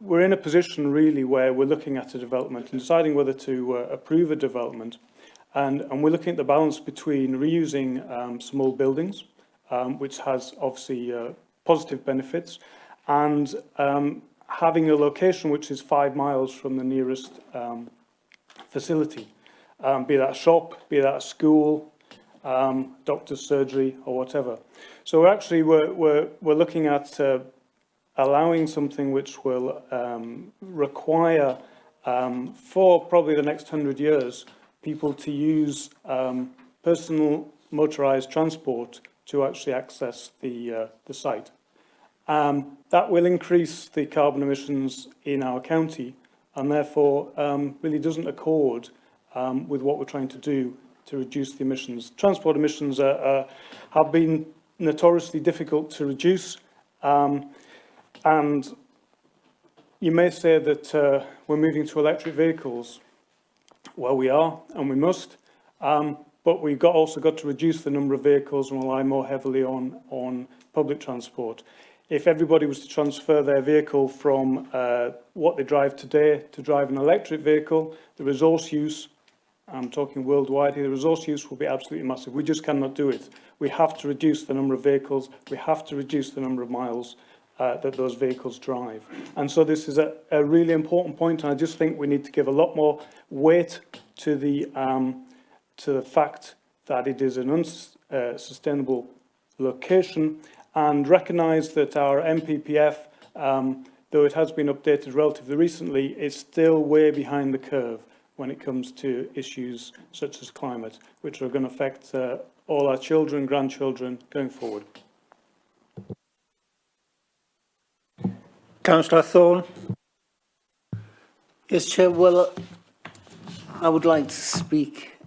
we're in a position really where we're looking at a development and deciding whether to approve a development. And we're looking at the balance between reusing some old buildings, which has obviously positive benefits, and having a location which is 5 miles from the nearest facility, be that a shop, be that a school, doctor's surgery or whatever. So we're looking at allowing something which will require for probably the next 100 years people to use personal motorised transport to actually access the site. That will increase the carbon emissions in our county and therefore really doesn't accord with what we're trying to do to reduce the emissions. Transport emissions have been notoriously difficult to reduce, and you may say that we're moving to electric vehicles. Well, we are, and we must, but we've also got to reduce the number of vehicles and rely more heavily on public transport. If everybody was to transfer their vehicle from what they drive today to drive an electric vehicle, the resource use, I'm talking worldwide here, the resource use will be absolutely massive. We just cannot do it. We have to reduce the number of vehicles. We have to reduce the number of miles that those vehicles drive. And so this is a really important point, and I just think we need to give a lot more weight to the fact that it is an unsustainable location, and recognise that our MPPF, though it has been updated relatively recently, is still way behind the curve when it comes to issues such as climate, which are going to affect all our children, grandchildren going forward. Councillor Thorne. Yes, Chair. Well, I would like to speak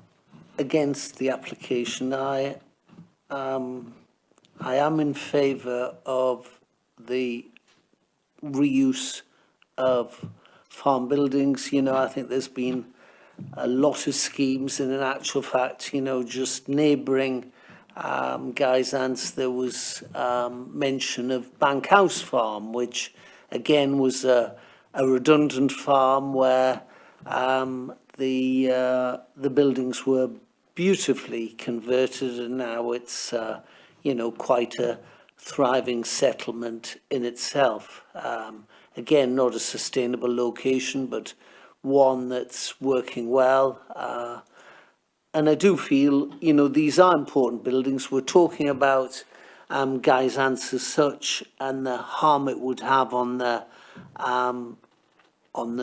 against the application. I am in favour of the reuse of farm buildings. You know, I think there's been a lot of schemes, and in actual fact, you know, just neighbouring Guy's there was mention of Bank House Farm, which again was a redundant farm where the buildings were beautifully converted, and now it's you know, quite a thriving settlement in itself. Again, not a sustainable location, but one that's working well. And I do feel, you know, these are important buildings. We're talking about Guy's as such, and the harm it would have on the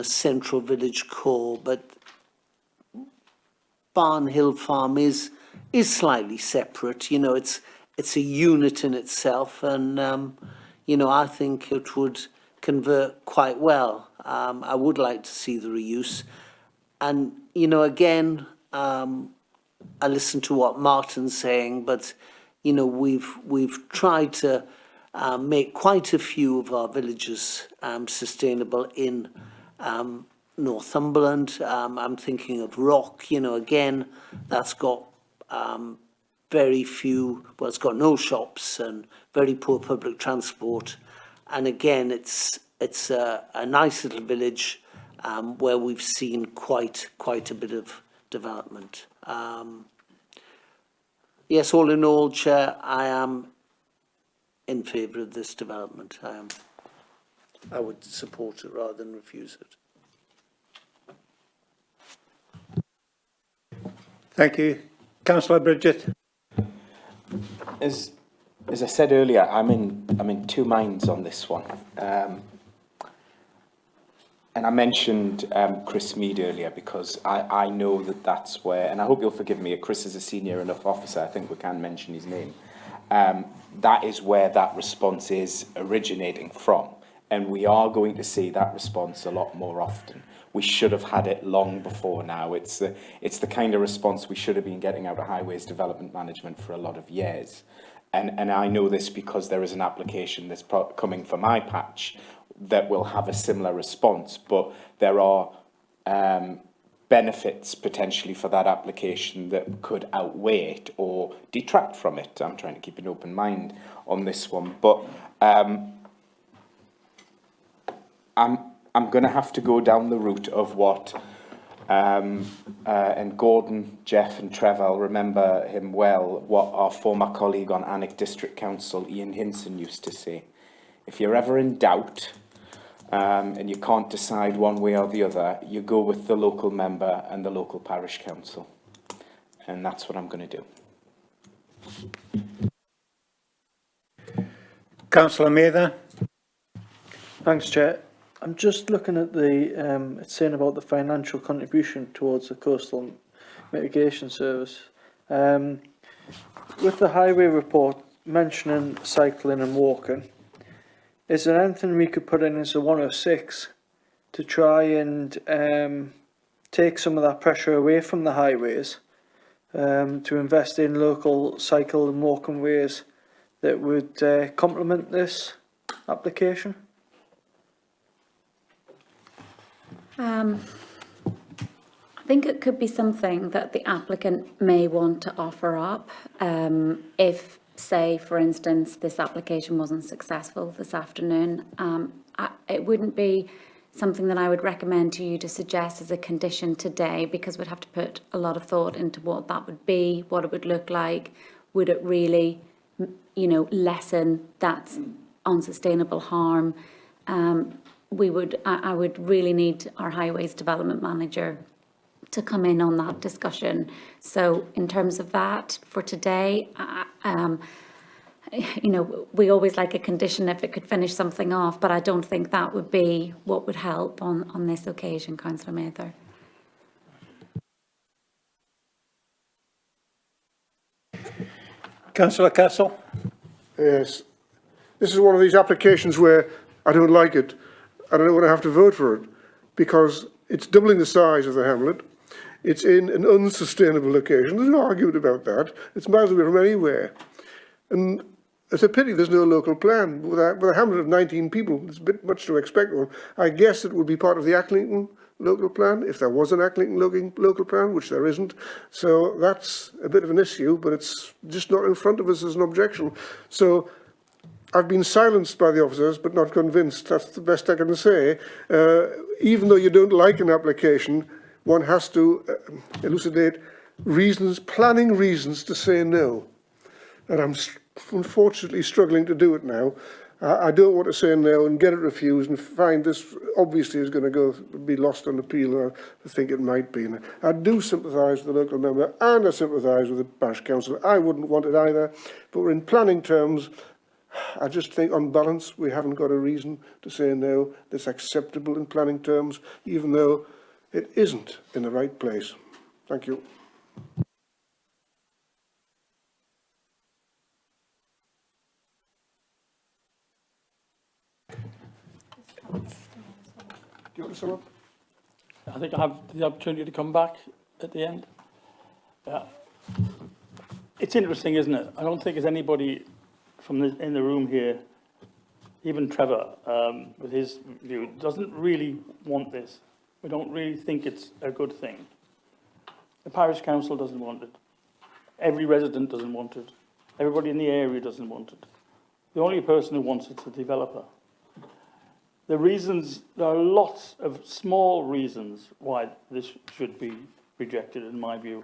central village core, but Barn Hill Farm is slightly separate. You know, it's a unit in itself, and you know, I think it would convert quite well. I would like to see the reuse, and you know, again, I listened to what Martin's saying, but you know, we've tried to make quite a few of our villages sustainable in Northumberland. I'm thinking of Rock. You know, again, that's got very few, well, it's got no shops and very poor public transport. And again, it's a nice little village where we've seen quite a bit of development. Yes, all in all, Chair, I am in favour of this development. I would support it rather than refuse it. Thank you. Councillor Bridget. As I said earlier, I'm in two minds on this one. And I mentioned Chris Mead earlier because I know that that's where, and I hope you'll forgive me, Chris is a senior enough officer, I think we can mention his name. That is where that response is originating from. And we are going to see that response a lot more often. We should have had it long before now. It's the kind of response we should have been getting out of Highways Development Management for a lot of years. And I know this because there is an application that's coming for my patch that will have a similar response, but there are benefits potentially for that application that could outweigh it or detract from it. I'm trying to keep an open mind on this one, but I'm going to have to go down the route of what and Gordon, Jeff and Trevor, I'll remember him well, what our former colleague on Alnwick District Council, Ian Hinson, used to say. If you're ever in doubt and you can't decide one way or the other, you go with the local member and the local parish council. And that's what I'm going to do. Councillor Mather. Thanks, Chair. I'm just looking at the, it's saying about the financial contribution towards the coastal mitigation service. With the highway report mentioning cycling and walking, is there anything we could put in as a 106 to try and take some of that pressure away from the highways, to invest in local cycle and walking ways that would complement this application? I think it could be something that the applicant may want to offer up if, say, for instance, this application wasn't successful this afternoon. It wouldn't be something that I would recommend to you to suggest as a condition today, because we'd have to put a lot of thought into what that would be, what it would look like. Would it really, you know, lessen that unsustainable harm? I would really need our highways development manager to come in on that discussion. So in terms of that for today, you know, we always like a condition if it could finish something off, but I don't think that would be what would help on this occasion, Councillor Mather. Councillor Castle. Yes. This is one of these applications where I don't like it. I don't want to have to vote for it because it's doubling the size of the hamlet. It's in an unsustainable location. There's no argument about that. It's miles away from anywhere. And it's a pity there's no local plan. With a hamlet of 19 people, it's a bit much to expect. Well, I guess it would be part of the Acklington local plan, if there was an Acklington local plan, which there isn't. So that's a bit of an issue, but it's just not in front of us as an objection. So I've been silenced by the officers, but not convinced. That's the best I can say. Even though you don't like an application, one has to elucidate reasons, planning reasons to say no. And I'm unfortunately struggling to do it now. I don't want to say no and get it refused and find this obviously is going to be lost on appeal, or I think it might be. And I do sympathise with the local member and I sympathise with the parish council. I wouldn't want it either, but in planning terms, I just think on balance we haven't got a reason to say no that's acceptable in planning terms, even though it isn't in the right place. Thank you. Do you want to sum up? I think I have the opportunity to come back at the end. It's interesting, isn't it? I don't think there's anybody in the room here, even Trevor, with his view, doesn't really want this. We don't really think it's a good thing. The parish council doesn't want it. Every resident doesn't want it. Everybody in the area doesn't want it. The only person who wants it's the developer. The reasons, there are lots of small reasons why this should be rejected, in my view.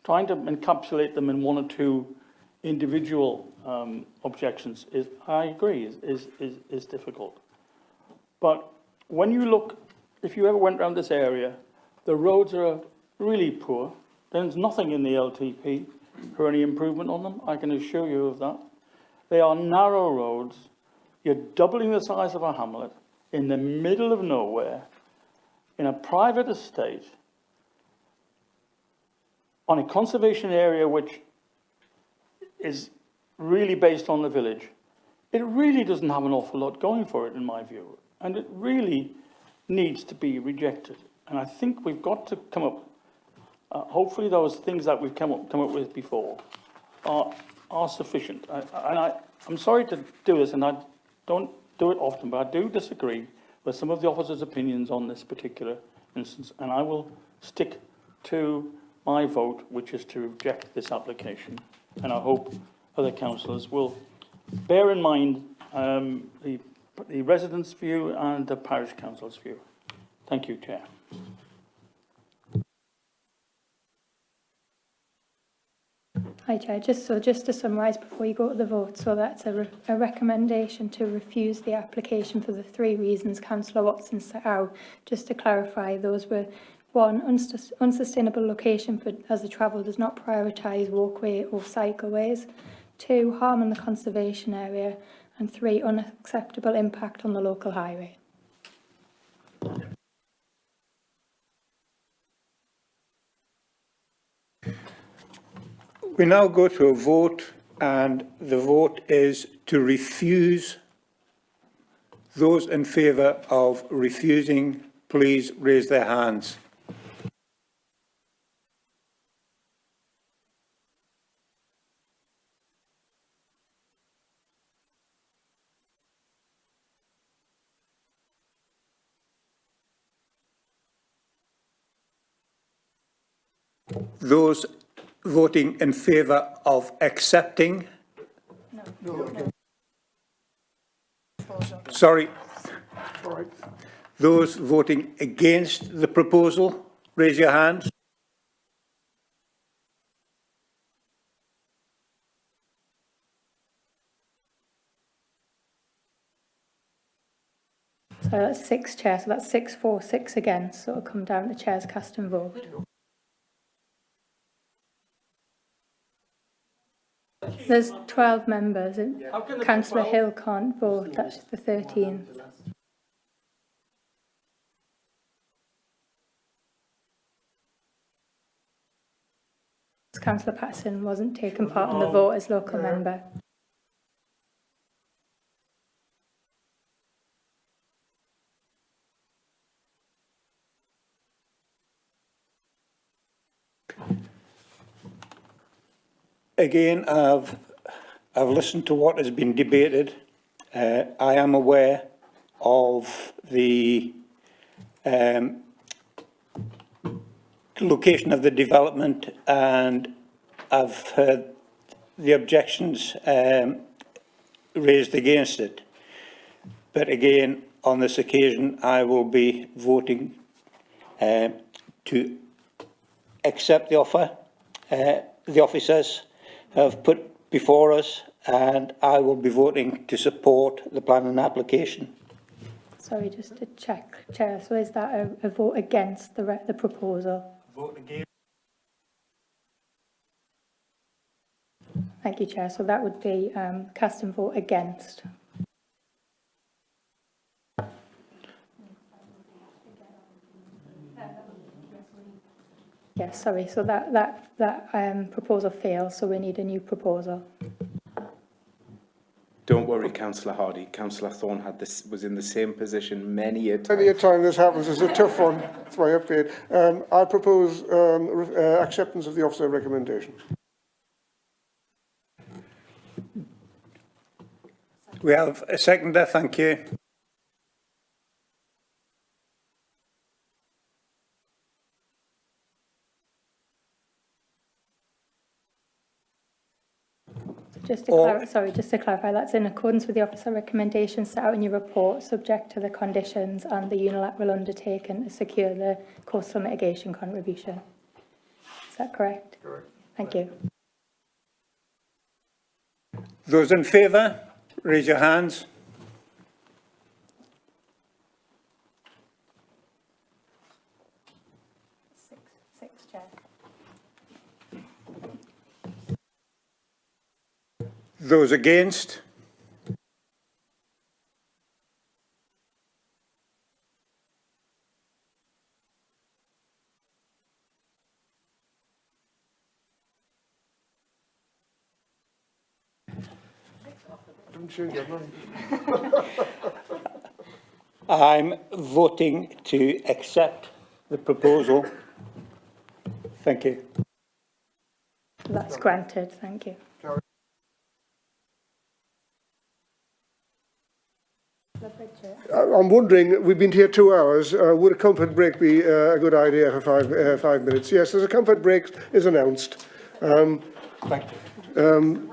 Trying to encapsulate them in one or two individual objections is, I agree, is difficult. But when you look, if you ever went around this area, the roads are really poor. There's nothing in the LTP for any improvement on them, I can assure you of that. They are narrow roads. You're doubling the size of a hamlet in the middle of nowhere. in a private estate on a conservation area which is really based on the village, it really doesn't have an awful lot going for it, in my view. And it really needs to be rejected. And I think we've got to come up, hopefully those things that we've come up with before are sufficient. I'm sorry to do this, and I don't do it often, but I do disagree with some of the officers' opinions on this particular instance, and I will stick to my vote, which is to reject this application. And I hope other councillors will bear in mind the residents' view and the parish council's view. Thank you, Chair. Hi Chair, just to summarise before you go to the vote, so that's a recommendation to refuse the application for the 3 reasons Councillor Watson set out. Just to clarify, those were 1, unsustainable location as the travel does not prioritise walkway or cycleways, 2, harm in the conservation area, and 3, unacceptable impact on the local highway. We now go to a vote, and the vote is to refuse. Those in favour of refusing, please raise their hands. Those voting in favour of accepting? No. Sorry. Those voting against the proposal, raise your hands. So that's 6, Chair, so that's 6 for, 6 against, so it'll come down to Chair's cast and vote. There's 12 members, and Councillor Hill can't vote, that's the 13th. Councillor Patterson wasn't taking part in the vote as local member. Again, I've listened to what has been debated. I am aware of the location of the development, and I've heard the objections raised against it. But again, on this occasion, I will be voting to accept the offer the officers have put before us, and I will be voting to support the planning application. Sorry, just to check, Chair, so is that a vote against the proposal? Vote against. Thank you, Chair. So that would be cast and vote against. Yes, sorry. So that proposal fails, so we need a new proposal. Don't worry, Councillor Hardy. Councillor Thorne was in the same position many a time. Many a time this happens. It's a tough one. That's why I paid. I propose acceptance of the officer recommendation. We have a seconder, thank you. Just to clarify, that's in accordance with the officer recommendations set out in your report, subject to the conditions and the unilateral undertaking to secure the coastal mitigation contribution. Is that correct? Correct. Thank you. Those in favour, raise your hands. Six, Chair. Those against? Don't change your mind. I'm voting to accept the proposal. Thank you. That's granted, thank you. I'm wondering, we've been here 2 hours, would a comfort break be a good idea for 5 minutes? Yes, there's a comfort break is announced. Thank you.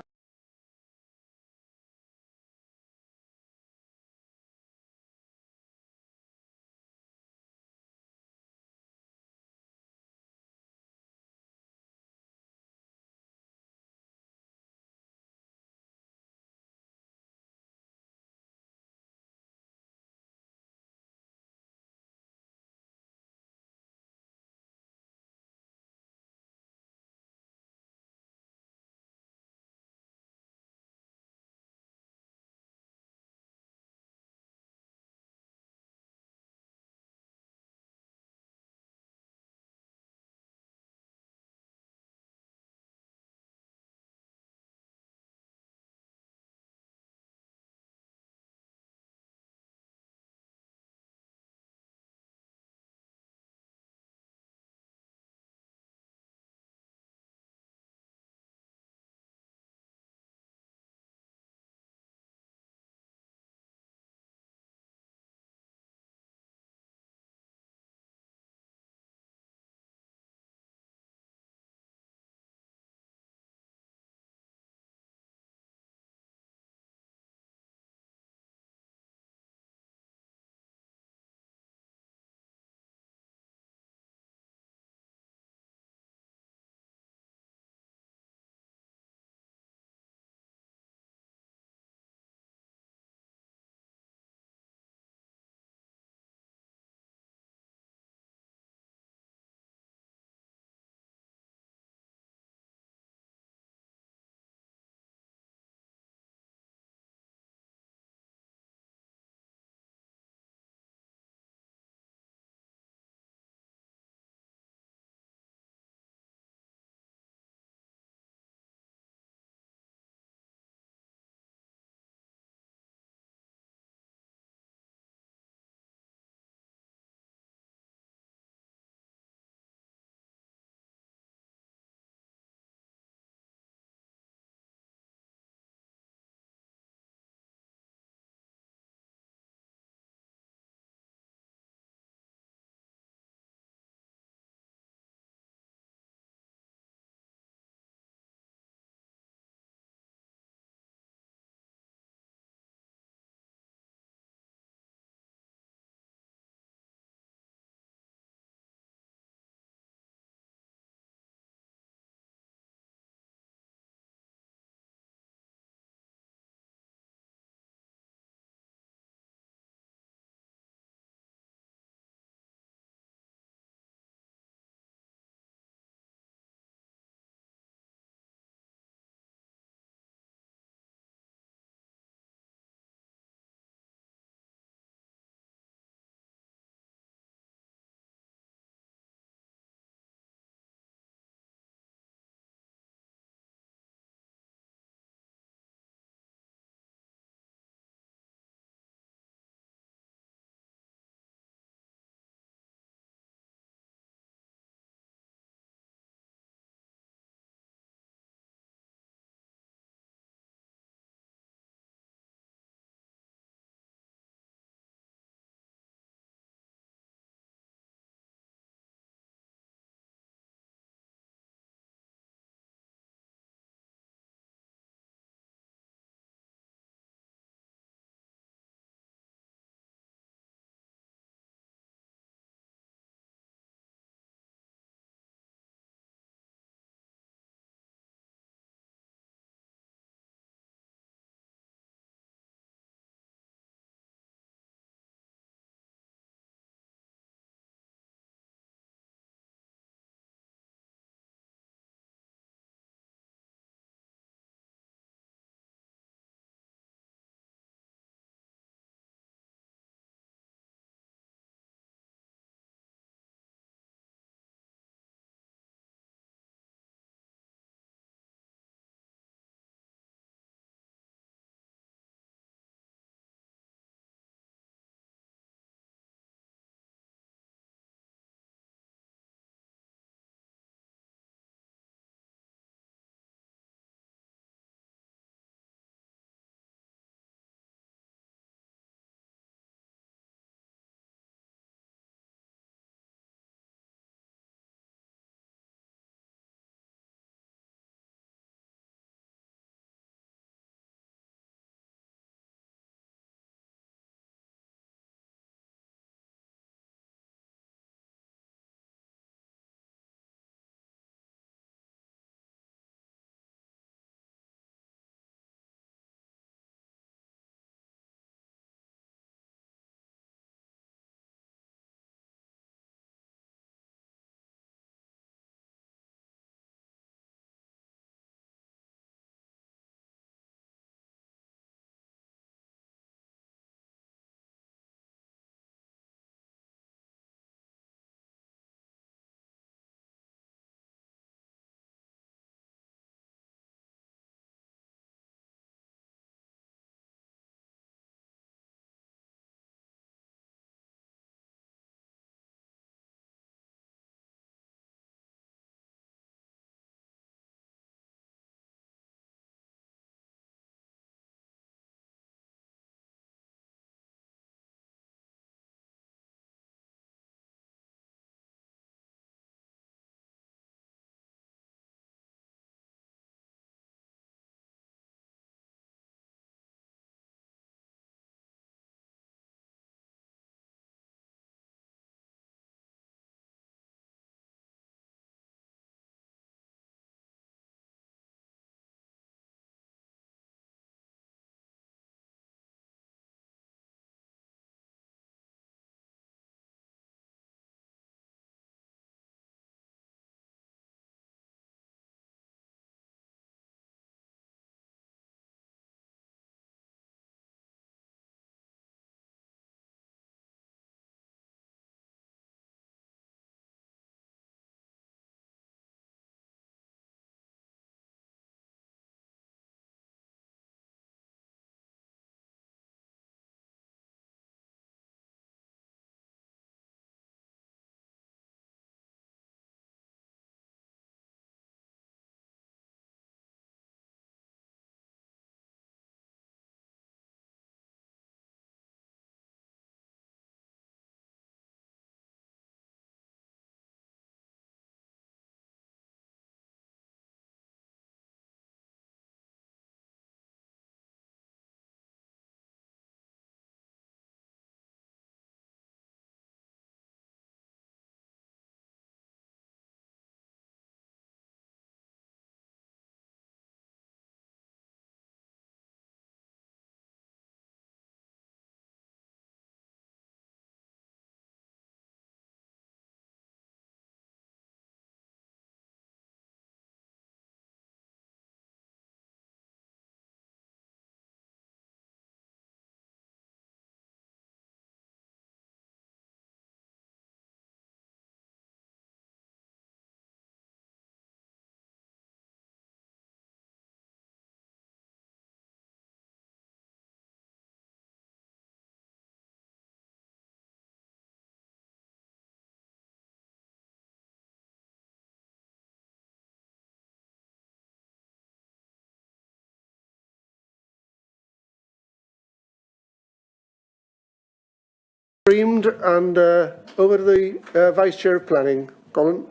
Streamed and over to the Vice Chair of Planning, Colin.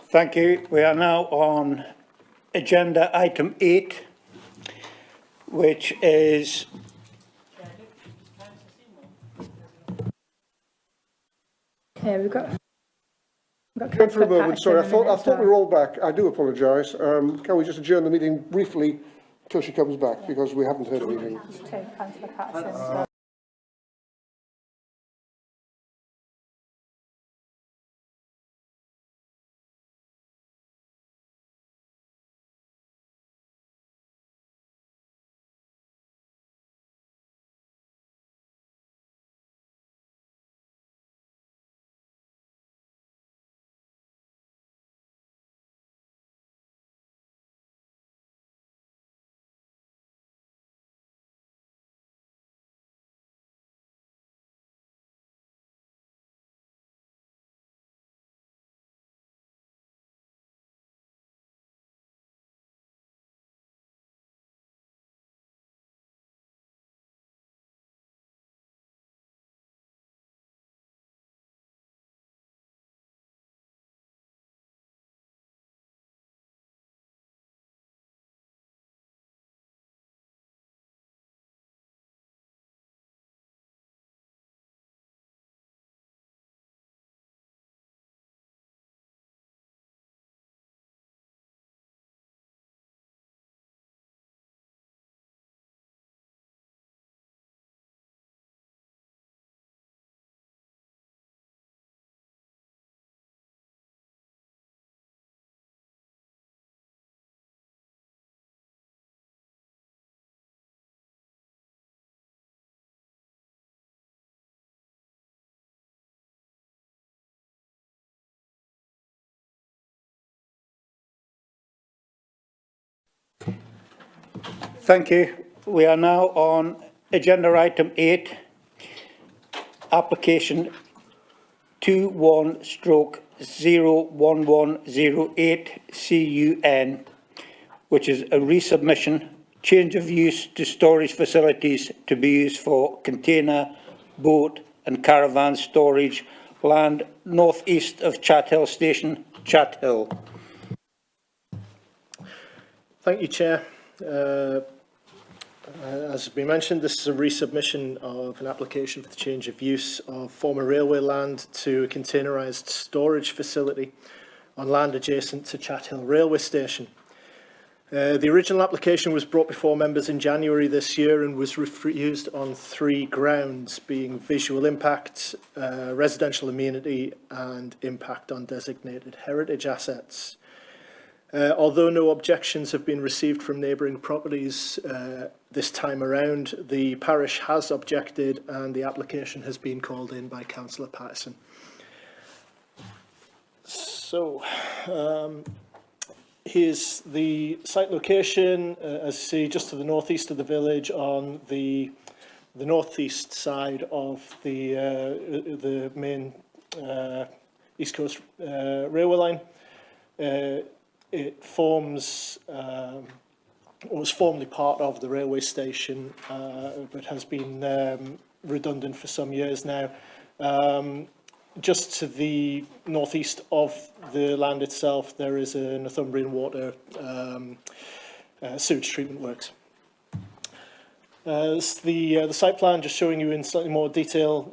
Thank you. We are now on agenda item 8, which is We've got For a Councillor moment, sorry, I Patterson in a thought we minute were all back. I do apologise. Can we just adjourn the meeting briefly till she comes back, because we haven't heard anything. Councillor Patterson as well. Thank you. We are now on agenda item 8, application 21/01108 CUN, which is a resubmission, change of use to storage facilities to be used for container, boat and caravan storage, land northeast of Chat Hill Station, Chat Hill. Thank you, Chair. As has been mentioned, this is a resubmission of an application for the change of use of former railway land to a containerised storage facility on land adjacent to Chat Hill Railway Station. The original application was brought before members in January this year and was refused on 3 grounds, being visual impact, residential amenity and impact on designated heritage assets. Although no objections have been received from neighbouring properties this time around, the parish has objected and the application has been called in by Councillor Patterson. So, here's the site location, as you see, just to the northeast of the village on the northeast side of the main East Coast railway line. It forms, was formerly part of the railway station, but has been redundant for some years now. Just to the northeast of the land itself, there is a Northumberland water sewage treatment works. The site plan, just showing you in slightly more detail,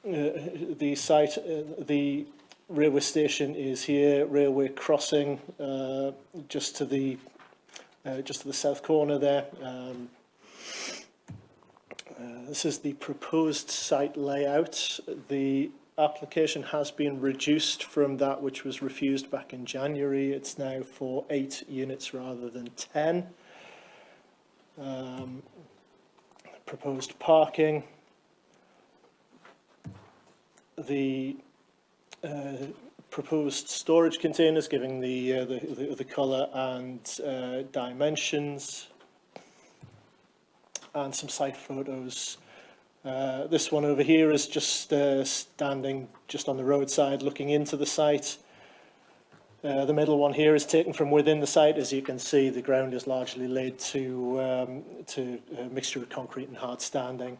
the site, the railway station is here, railway crossing just to the south corner there. This is the proposed site layout. The application has been reduced from that which was refused back in January. It's now for 8 units rather than 10. Proposed parking. The proposed storage containers, giving the colour and dimensions, and some site photos. This one over here is just standing just on the roadside looking into the site. The middle one here is taken from within the site. As you can see, the ground is largely laid to a mixture of concrete and hard standing.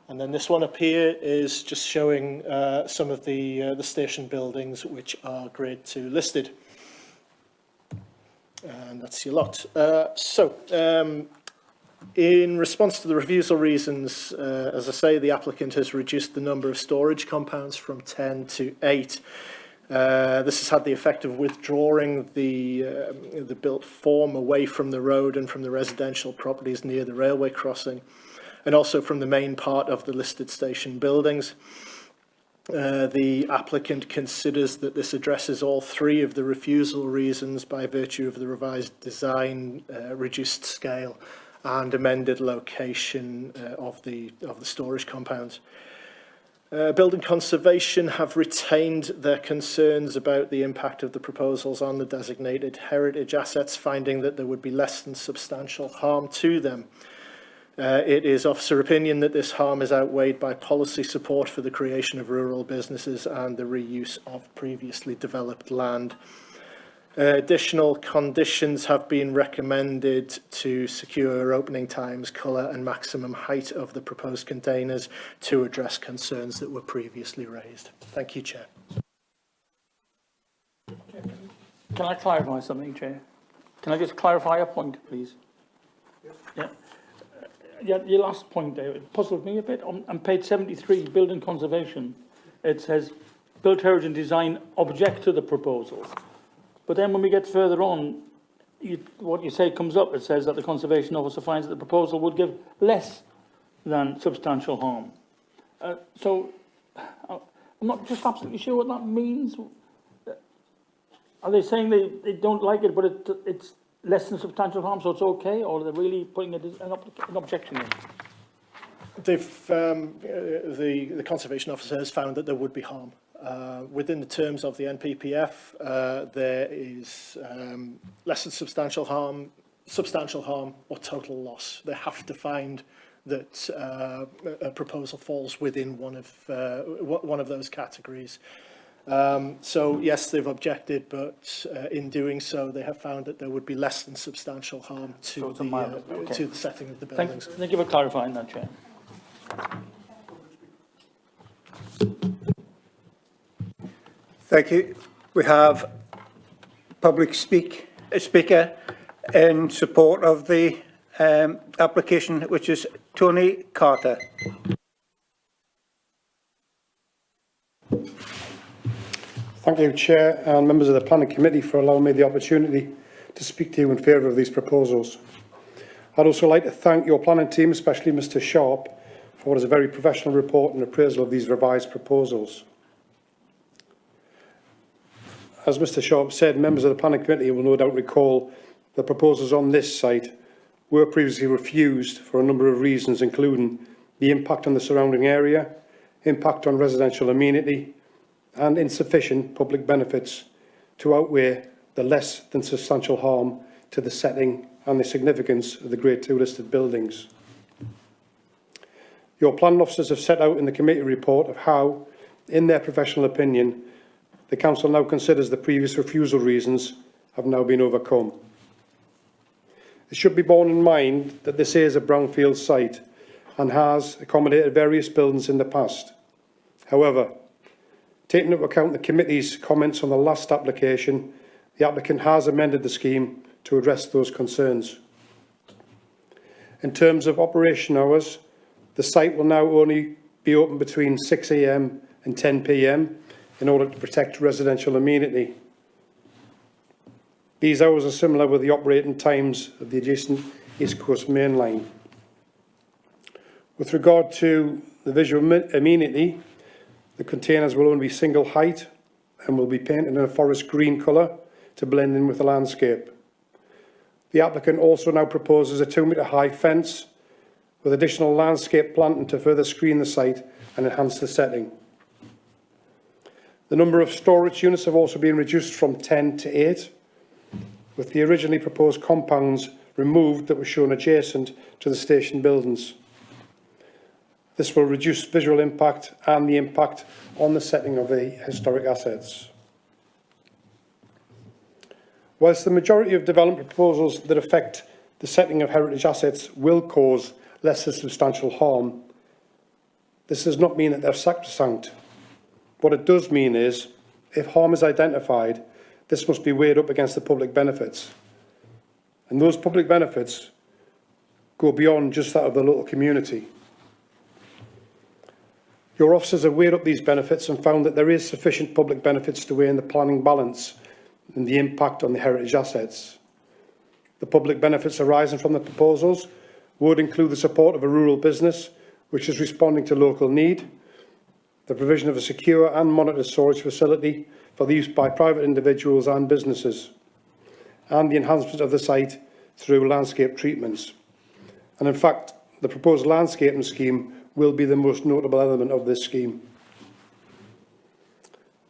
And then this one up here is just showing some of the station buildings which are Grade 2 listed. And that's your lot. In response to the refusal reasons, as I say, the applicant has reduced the number of storage compounds from 10 to 8. This has had the effect of withdrawing the built form away from the road and from the residential properties near the railway crossing, and also from the main part of the listed station buildings. The applicant considers that this addresses all three of the refusal reasons by virtue of the revised design, reduced scale and amended location of the storage compounds. Building Conservation have retained their concerns about the impact of the proposals on the designated heritage assets, finding that there would be less than substantial harm to them. It is officer opinion that this harm is outweighed by policy support for the creation of rural businesses and the reuse of previously developed land. Additional conditions have been recommended to secure opening times, colour and maximum height of the proposed containers to address concerns that were previously raised. Thank you, Chair. Can I clarify something, Chair? Can I just clarify a point, please? Yeah. Your last point there, it puzzled me a bit. On page 73, Building Conservation, it says, Built Heritage and Design object to the proposal. But then when we get further on, what you say comes up. It says that the Conservation Officer finds that the proposal would give less than substantial harm. So I'm not just absolutely sure what that means. Are they saying they don't like it, but it's less than substantial harm, so it's okay, or are they really putting an objection in? They've, the Conservation Officer has found that there would be harm. Within the terms of the NPPF, there is less than substantial harm, or total loss. They have to find that a proposal falls within one of those categories. So yes, they've objected, but in doing so, they have found that there would be less than substantial harm to the setting of the buildings. Thank you for clarifying that, Chair. Thank you. We have public speaker in support of the application, which is Tony Carter. Thank you, Chair, and members of the Planning Committee for allowing me the opportunity to speak to you in favour of these proposals. I'd also like to thank your planning team, especially Mr Sharp, for what is a very professional report and appraisal of these revised proposals. As Mr Sharp said, members of the Planning Committee will no doubt recall the proposals on this site were previously refused for a number of reasons, including the impact on the surrounding area, impact on residential amenity, and insufficient public benefits to outweigh the less than substantial harm to the setting and the significance of the Grade 2 listed buildings. Your planning officers have set out in the committee report of how, in their professional opinion, the Council now considers the previous refusal reasons have now been overcome. It should be borne in mind that this is a brownfield site and has accommodated various buildings in the past. However, taking into account the committee's comments on the last application, the applicant has amended the scheme to address those concerns. In terms of operation hours, the site will now only be open between 6 AM and 10 PM in order to protect residential amenity. These hours are similar with the operating times of the adjacent East Coast Main Line. With regard to the visual amenity, the containers will only be single height and will be painted in a forest green colour to blend in with the landscape. The applicant also now proposes a 2-metre high fence with additional landscape planting to further screen the site and enhance the setting. The number of storage units have also been reduced from 10 to 8, with the originally proposed compounds removed that were shown adjacent to the station buildings. This will reduce visual impact and the impact on the setting of the historic assets. Whilst the majority of development proposals that affect the setting of heritage assets will cause less than substantial harm, This does not mean that they're sacrosanct. What it does mean is, if harm is identified, this must be weighed up against the public benefits. And those public benefits go beyond just that of the local community. Your officers have weighed up these benefits and found that there is sufficient public benefits to weigh in the planning balance and the impact on the heritage assets. The public benefits arising from the proposals would include the support of a rural business which is responding to local need, the provision of a secure and monitored storage facility for the use by private individuals and businesses, and the enhancement of the site through landscape treatments. And in fact, the proposed landscaping scheme will be the most notable element of this scheme.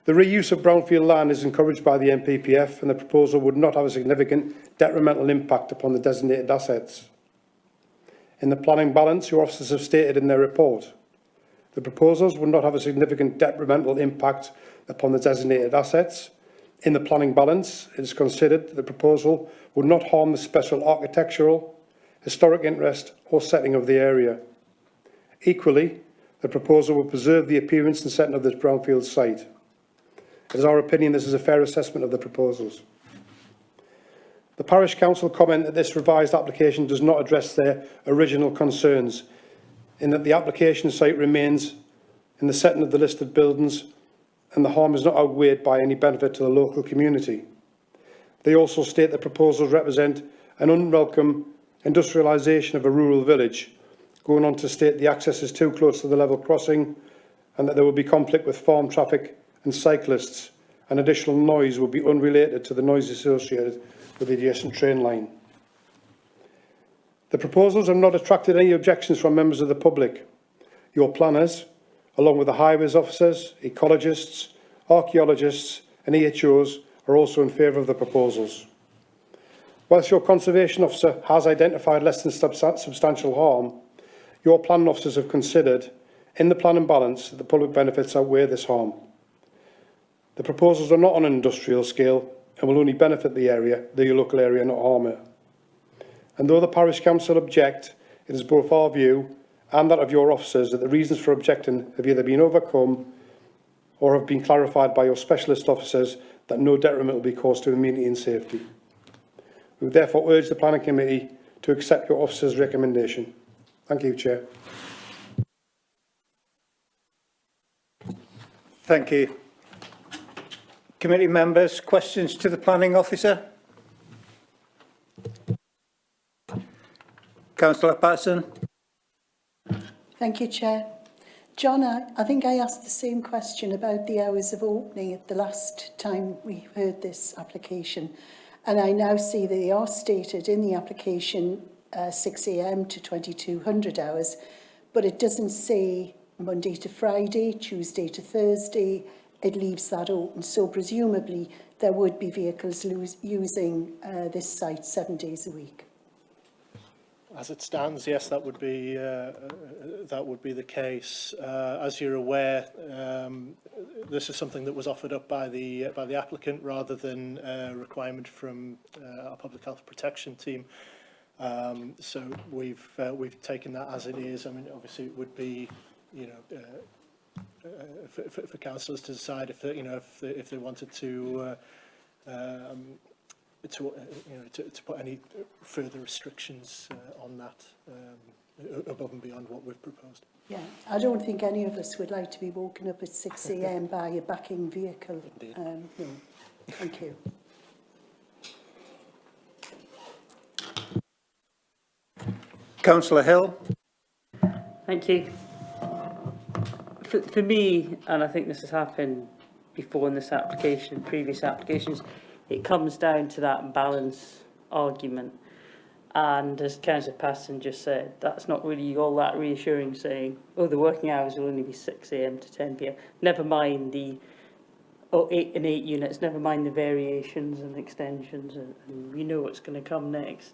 The reuse of brownfield land is encouraged by the NPPF, and the proposal would not have a significant detrimental impact upon the designated assets. In the planning balance, your officers have stated in their report, the proposals would not have a significant detrimental impact upon the designated assets. In the planning balance, it is considered that the proposal would not harm the special architectural, historic interest or setting of the area. Equally, the proposal will preserve the appearance and setting of this brownfield site. It is our opinion this is a fair assessment of the proposals. The Parish Council comment that this revised application does not address their original concerns, in that the application site remains in the setting of the listed buildings and the harm is not outweighed by any benefit to the local community. They also state that proposals represent an unwelcome industrialisation of a rural village, going on to state the access is too close to the level crossing and that there will be conflict with farm traffic and cyclists, and additional noise will be unrelated to the noise associated with the adjacent train line. The proposals have not attracted any objections from members of the public. Your planners, along with the highways officers, ecologists, archaeologists and EHOs, are also in favour of the proposals. Whilst your conservation officer has identified less than substantial harm, your planning officers have considered, in the planning balance, that the public benefits outweigh this harm. The proposals are not on an industrial scale and will only benefit the area, the local area, not harm it. And though the Parish Council object, it is both our view and that of your officers that the reasons for objecting have either been overcome or have been clarified by your specialist officers that no detriment will be caused to immunity and safety. We would therefore urge the Planning Committee to accept your officers' recommendation. Thank you, Chair. Thank you. Committee members, questions to the Planning Officer? Councillor Patterson. Thank you, Chair. John, I think I asked the same question about the hours of opening at the last time we heard this application. And I now see that they are stated in the application 6 a.m. to 2200 hours, but it doesn't say Monday to Friday, Tuesday to Thursday. It leaves that open. So presumably there would be vehicles using this site 7 days a week. As it stands, yes, that would be the case. As you're aware, this is something that was offered up by the applicant rather than a requirement from our public health protection team. So we've taken that as it is. I mean, obviously, it would be, for councillors to decide if they wanted to put any further restrictions on that above and beyond what we've proposed. Yeah, I don't think any of us would like to be woken up at 6 a.m. by a backing vehicle. No, thank you. Councillor Hill. Thank you. For me, and I think this has happened before in this application, previous applications, it comes down to that balance argument. And as Councillor Patterson just said, that's not really all that reassuring, saying, oh, the working hours will only be 6 a.m. to 10 p.m. Never mind the 8 and 8 units, never mind the variations and extensions, and we know what's going to come next.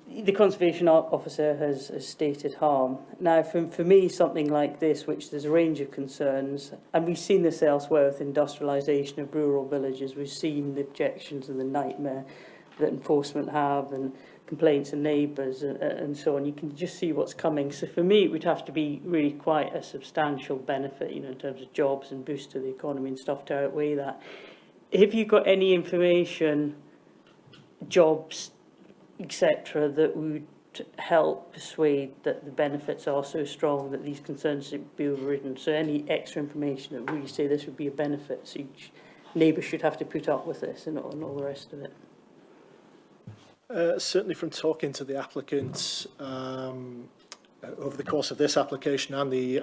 The Conservation Officer has stated harm. Now, for me, something like this, which there's a range of concerns, and we've seen this elsewhere with industrialisation of rural villages, we've seen the objections and the nightmare that enforcement have, and complaints and neighbours and so on. You can just see what's coming. So for me, it would have to be really quite a substantial benefit, you know, in terms of jobs and boost to the economy and stuff to outweigh that. Have you got any information, jobs, etc., that would help persuade that the benefits are so strong that these concerns should be overridden? So any extra information that really say this would be a benefit, so each neighbour should have to put up with this and all the rest of it. Certainly from talking to the applicants over the course of this application and the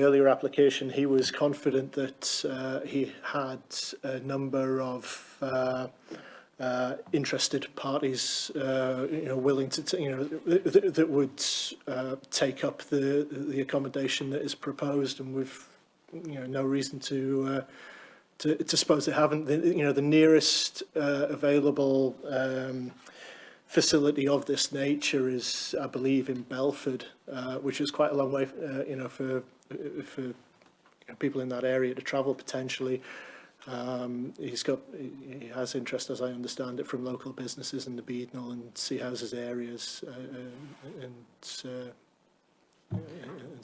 earlier application, he was confident that he had a number of interested parties, willing to, that would take up the accommodation that is proposed, and we've, no reason to suppose they haven't. The nearest available facility of this nature is, I believe, in Belford, which is quite a long way, for people in that area to travel potentially. He has interest, as I understand it, from local businesses in the Beadnell and Sea Houses areas, and so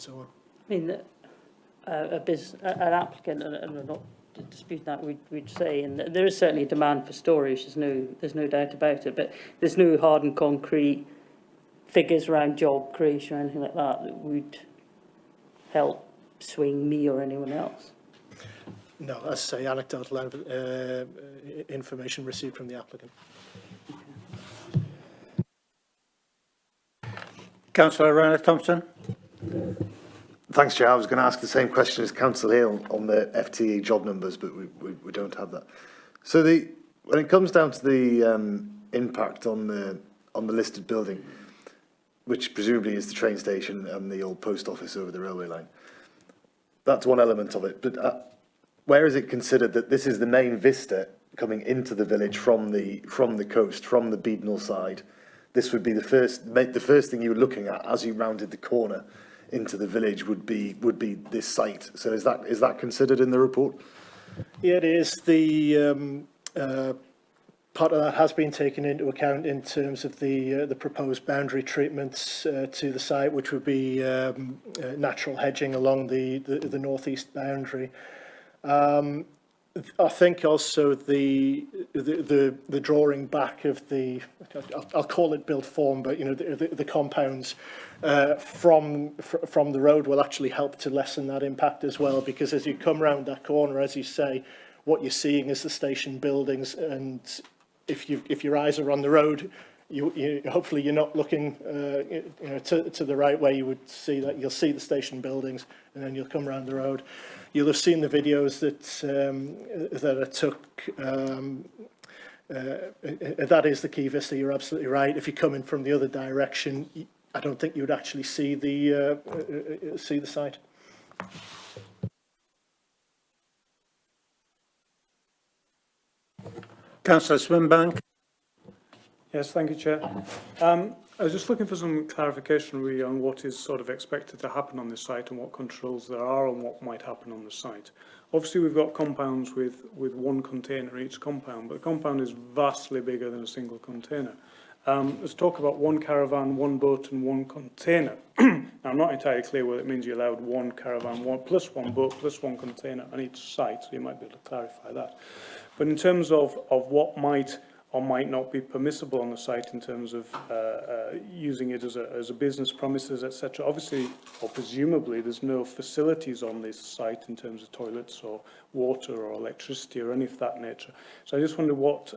on. I mean, an applicant, and I'm not disputing that, we'd say, and there is certainly a demand for storage, there's no doubt about it, but there's no hard and concrete figures around job creation or anything like that that would help swing me or anyone else. No, as I say, anecdotal information received from the applicant. Councillor Ryan Thompson. Thanks, Chair. I was going to ask the same question as Councillor Hale on the FTE job numbers, but we don't have that. So when it comes down to the impact on the listed building, which presumably is the train station and the old post office over the railway line, that's one element of it. But where is it considered that this is the main vista coming into the village from the coast, from the Beadnell side? This would be the first thing you were looking at as you rounded the corner into the village would be this site. So is that considered in the report? Yeah, it is. The part of that has been taken into account in terms of the proposed boundary treatments to the site, which would be natural hedging along the northeast boundary. I think also the drawing back of the, I'll call it built form, but the compounds from the road will actually help to lessen that impact as well, because as you come round that corner, as you say, what you're seeing is the station buildings, and if your eyes are on the road, you hopefully you're not looking to the right where you would see that. You'll see the station buildings, and then you'll come around the road. You'll have seen the videos that I took. That is the key vista. You're absolutely right. If you come in from the other direction, I don't think you would actually see the site. Councillor Swinbank. Yes, thank you, Chair. I was just looking for some clarification really on what is sort of expected to happen on this site and what controls there are on what might happen on the site. Obviously, we've got compounds with one container each compound, but the compound is vastly bigger than a single container. Let's talk about one caravan, one boat and one container. Now, I'm not entirely clear whether it means you're allowed one caravan, plus one boat, plus one container on each site, so you might be able to clarify that. But in terms of what might or might not be permissible on the site in terms of using it as a business premises, etc. Obviously, or presumably, there's no facilities on this site in terms of toilets or water or electricity or any of that nature. So I just wonder what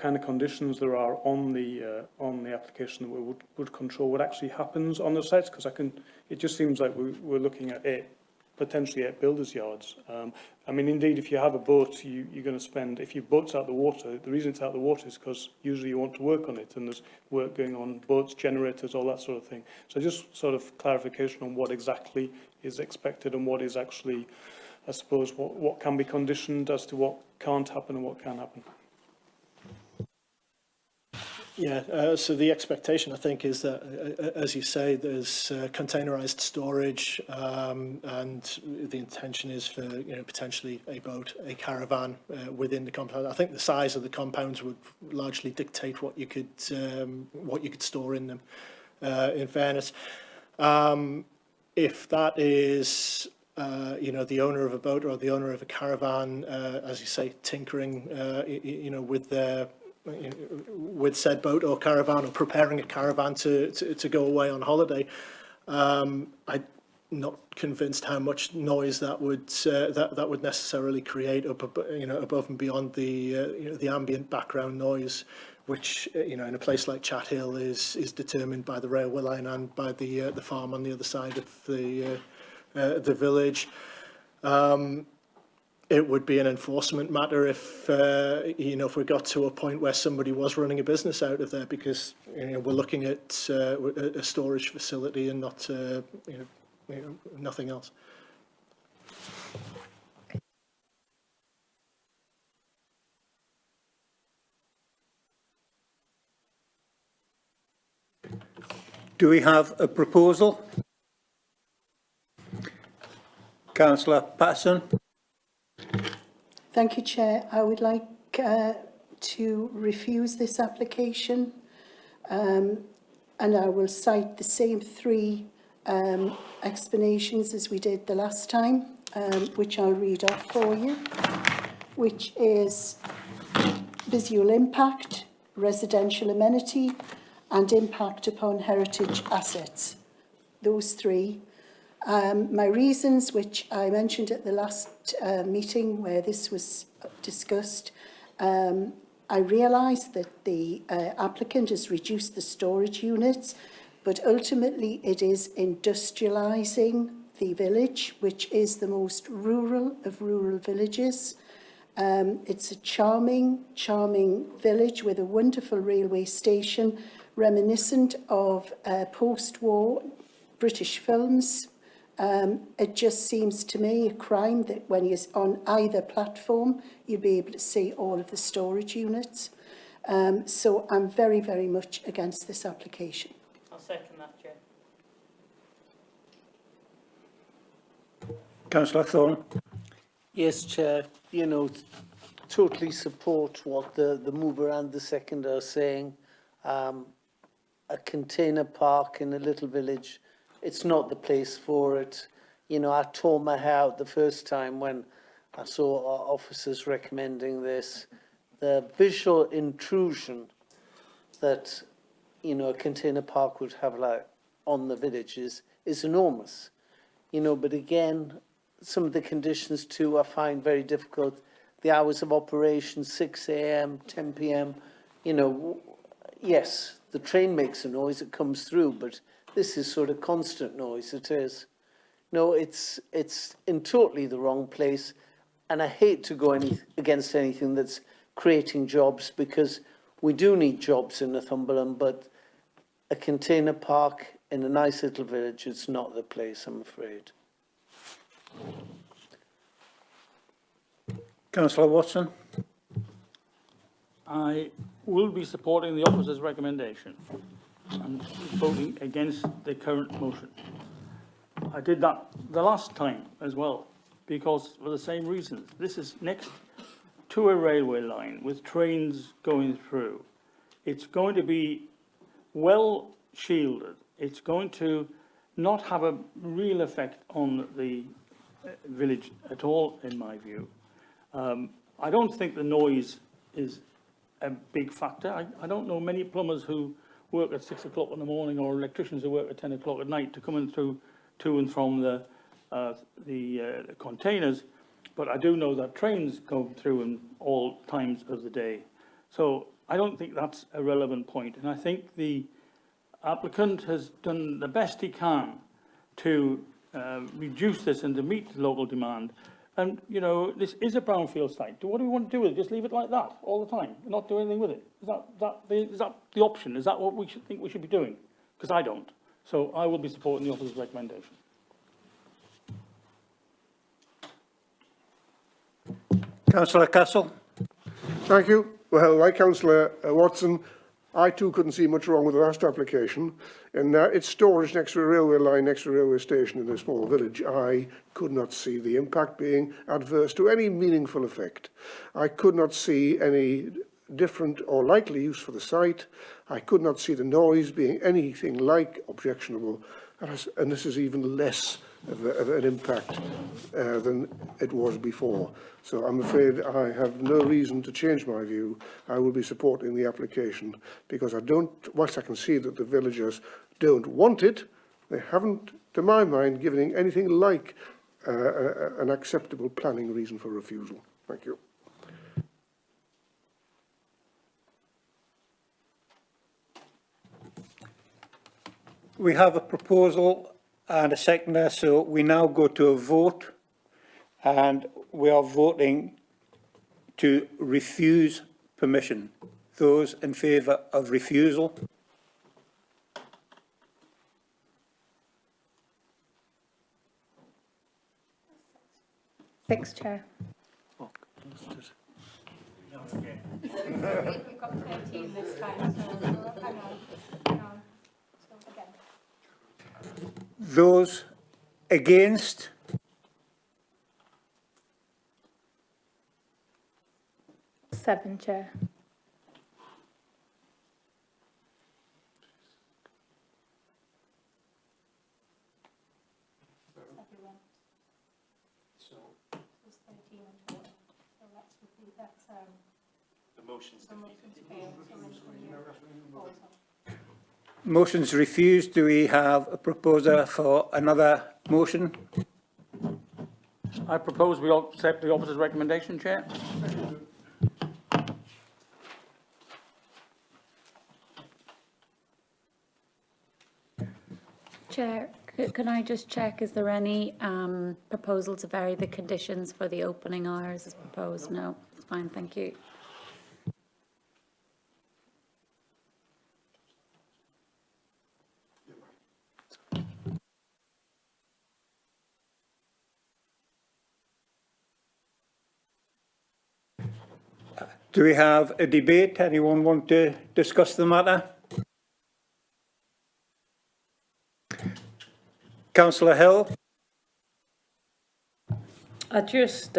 kind of conditions there are on the application that would control what actually happens on the sites, because it just seems like we're looking at potentially 8 builders' yards. I mean, indeed, if you have a boat, you're going to spend, if your boat's out the water, the reason it's out the water is because usually you want to work on it, and there's work going on, boats, generators, all that sort of thing. So just sort of clarification on what exactly is expected and what is actually, I suppose, what can be conditioned as to what can't happen and what can happen. So the expectation, I think, is that, as you say, there's containerised storage, and the intention is for potentially a boat, a caravan within the compound. I think the size of the compounds would largely dictate what you could store in them. In fairness, if that is the owner of a boat or the owner of a caravan, as you say, tinkering, with said boat or caravan, or preparing a caravan to go away on holiday, I'm not convinced how much noise that would necessarily create above and beyond the ambient background noise, which in a place like Chat Hill is determined by the railway line and by the farm on the other side of the village. It would be an enforcement matter if we got to a point where somebody was running a business out of there, because we're looking at a storage facility and not nothing else. Do we have a proposal? Councillor Patterson. Thank you, Chair. I would like to refuse this application, and I will cite the same three explanations as we did the last time, which I'll read off for you, which is visual impact, residential amenity, and impact upon heritage assets. Those three. My reasons, which I mentioned at the last meeting where this was discussed, I realise that the applicant has reduced the storage units, but ultimately it is industrialising the village, which is the most rural of rural villages. It's a charming village with a wonderful railway station, reminiscent of post-war British films. It just seems to me a crime that when you're on either platform, you'll be able to see all of the storage units. So I'm very, very much against this application. I'll second that, Chair. Councillor Thorne. Yes, Chair. Totally support what the mover and the seconder are saying. A container park in a little village, it's not the place for it. I tore my hair out the first time when I saw our officers recommending this. The visual intrusion that, a container park would have on the villages is enormous. But again, some of the conditions too I find very difficult. The hours of operation, 6 a.m., 10 p.m. Yes, the train makes a noise, it comes through, but this is sort of constant noise, it is. No, it's in totally the wrong place, and I hate to go against anything that's creating jobs, because we do need jobs in Northumberland, but a container park in a nice little village, it's not the place, I'm afraid. Councillor Watson. I will be supporting the officer's recommendation and voting against the current motion. I did that the last time as well, because for the same reasons. This is next to a railway line with trains going through. It's going to be well shielded. It's going to not have a real effect on the village at all, in my view. I don't think the noise is a big factor. I don't know many plumbers who work at 6 o'clock in the morning, or electricians who work at 10 o'clock at night to come in to and from the containers, but I do know that trains go through in all times of the day. So I don't think that's a relevant point, and I think the applicant has done the best he can to reduce this and to meet local demand. And, this is a brownfield site. What do we want to do with it? Just leave it like that all the time, not do anything with it? Is that the option? Is that what we think we should be doing? Because I don't. So I will be supporting the officer's recommendation. Councillor Castle. Thank you. Well, like Councillor Watson, I too couldn't see much wrong with the last application, and its storage next to a railway line, next to a railway station in a small village. I could not see the impact being adverse to any meaningful effect. I could not see any different or likely use for the site. I could not see the noise being anything like objectionable, and this is even less of an impact than it was before. So I'm afraid I have no reason to change my view. I will be supporting the application because whilst I can see that the villagers don't want it, they haven't, to my mind, given anything like an acceptable planning reason for refusal. Thank you. We have a proposal and a seconder, so we now go to a vote, and we are voting to refuse permission. Those in favour of refusal? Six, Chair. We've got 13 this time, so hang on. So again. Those against? Seven, Chair. Motion's refused. Do we have a proposer for another motion? I propose we accept the officer's recommendation, Chair. Chair, can I just check, is there any proposal to vary the conditions for the opening hours as proposed? No, it's fine, thank you. Do we have a debate? Anyone want to discuss the matter? Councillor Hill? I just,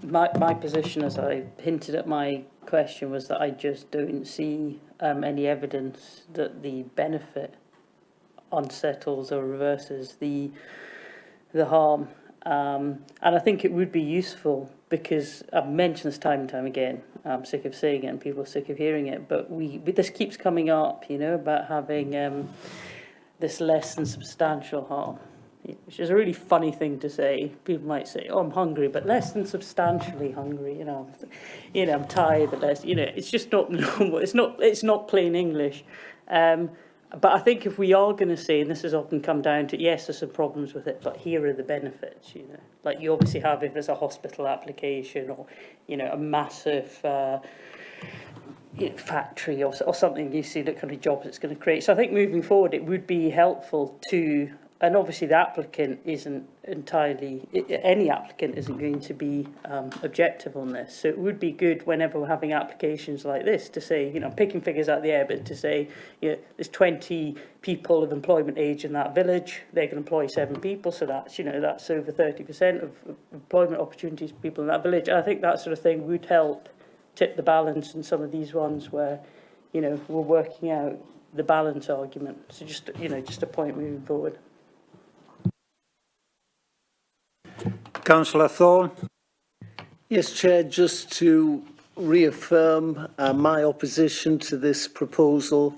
my position, as I hinted at my question, was that I just don't see any evidence that the benefit unsettles or reverses the harm. And I think it would be useful, because I've mentioned this time and time again, I'm sick of saying it and people are sick of hearing it, but this keeps coming up, you know, about having this less than substantial harm, which is a really funny thing to say. People might say, oh, I'm hungry, but less than substantially hungry, you know, I'm tired, but less, you know, it's just not normal. It's not plain English. But I think if we are going to say, and this has often come down to, yes, there's some problems with it, but here are the benefits, you know. Like you obviously have if there's a hospital application or, you know, a massive factory or something, you see the kind of jobs it's going to create. So I think moving forward, it would be helpful to, and obviously the applicant isn't entirely, any applicant isn't going to be objective on this. So it would be good whenever we're having applications like this to say, you know, picking figures out of the air, but to say, you know, there's 20 people of employment age in that village, they can employ 7 people, so that's, you know, that's over 30% of employment opportunities for people in that village. And I think that sort of thing would help tip the balance in some of these ones where, you know, we're working out the balance argument. So just, you know, just a point moving forward. Councillor Thorne? Yes, Chair, just to reaffirm my opposition to this proposal,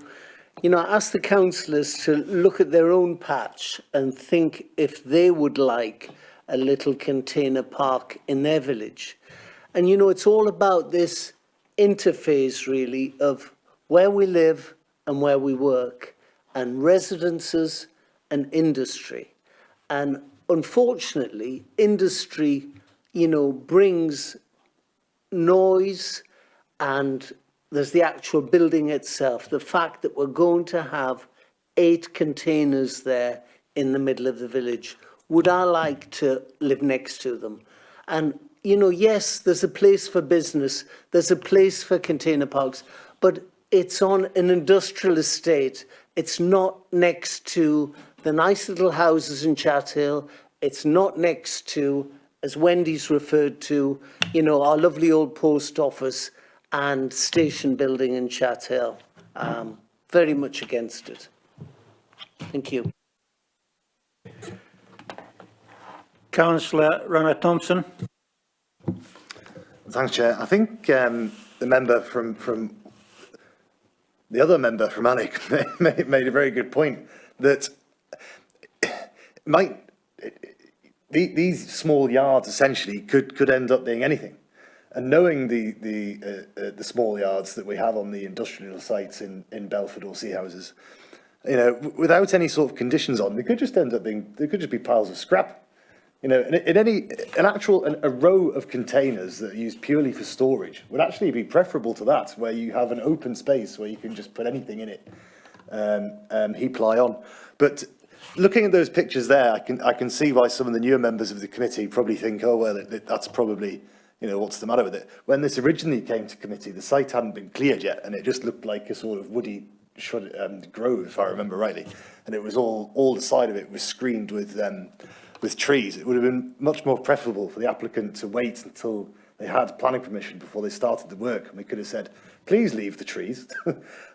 you know, I ask the councillors to look at their own patch and think if they would like a little container park in their village. And, you know, it's all about this interface, really, of where we live and where we work, and residences and industry. And unfortunately, industry, you know, brings noise, and there's the actual building itself. The fact that we're going to have 8 containers there in the middle of the village. Would I like to live next to them? And, you know, yes, there's a place for business, there's a place for container parks, but it's on an industrial estate. It's not next to the nice little houses in Chat Hill. It's not next to, as Wendy's referred to, you know, our lovely old post office and station building in Chat Hill. Very much against it. Thank you. Councillor Runner-Thompson. Thanks, Chair. I think the member from the other member from Alnwick made a very good point that these small yards essentially could end up being anything. And knowing the small yards that we have on the industrial sites in Belford or Sea Houses, you know, without any sort of conditions on, they could just end up being, they could just be piles of scrap. You know, a row of containers that are used purely for storage would actually be preferable to that, where you have an open space where you can just put anything in it, heap lie on. But looking at those pictures there, I can see why some of the newer members of the committee probably think, oh well, that's probably, you know, what's the matter with it? When this originally came to committee, the site hadn't been cleared yet, and it just looked like a sort of woody grove, if I remember rightly, and it was all the side of it was screened with trees. It would have been much more preferable for the applicant to wait until they had planning permission before they started the work, and we could have said, please leave the trees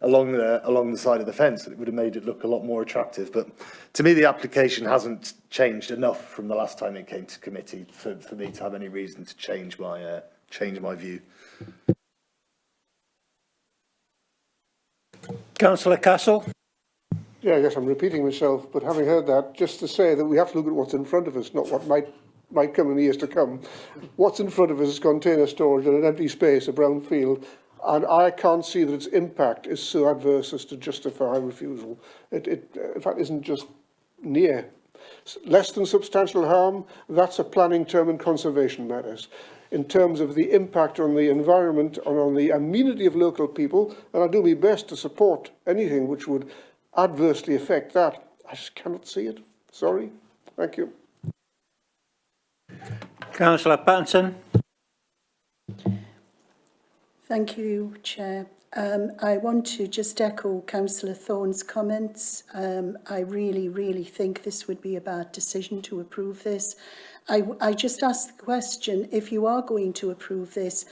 along the side of the fence. It would have made it look a lot more attractive. But to me, the application hasn't changed enough from the last time it came to committee for me to have any reason to change my view. Councillor Castle. Yeah, I guess I'm repeating myself, but having heard that, just to say that we have to look at what's in front of us, not what might come in the years to come. What's in front of us is container storage and an empty space, a brown field, and I can't see that its impact is so adverse as to justify refusal. It in fact, isn't just near. Less than substantial harm, that's a planning term in conservation matters. In terms of the impact on the environment and on the amenity of local people, and I do my best to support anything which would adversely affect that. I just cannot see it. Sorry. Thank you. Councillor Pattinson. Thank you, Chair. I want to just echo Councillor Thorne's comments. I really think this would be a bad decision to approve this. I just ask the question, if you are going to approve this,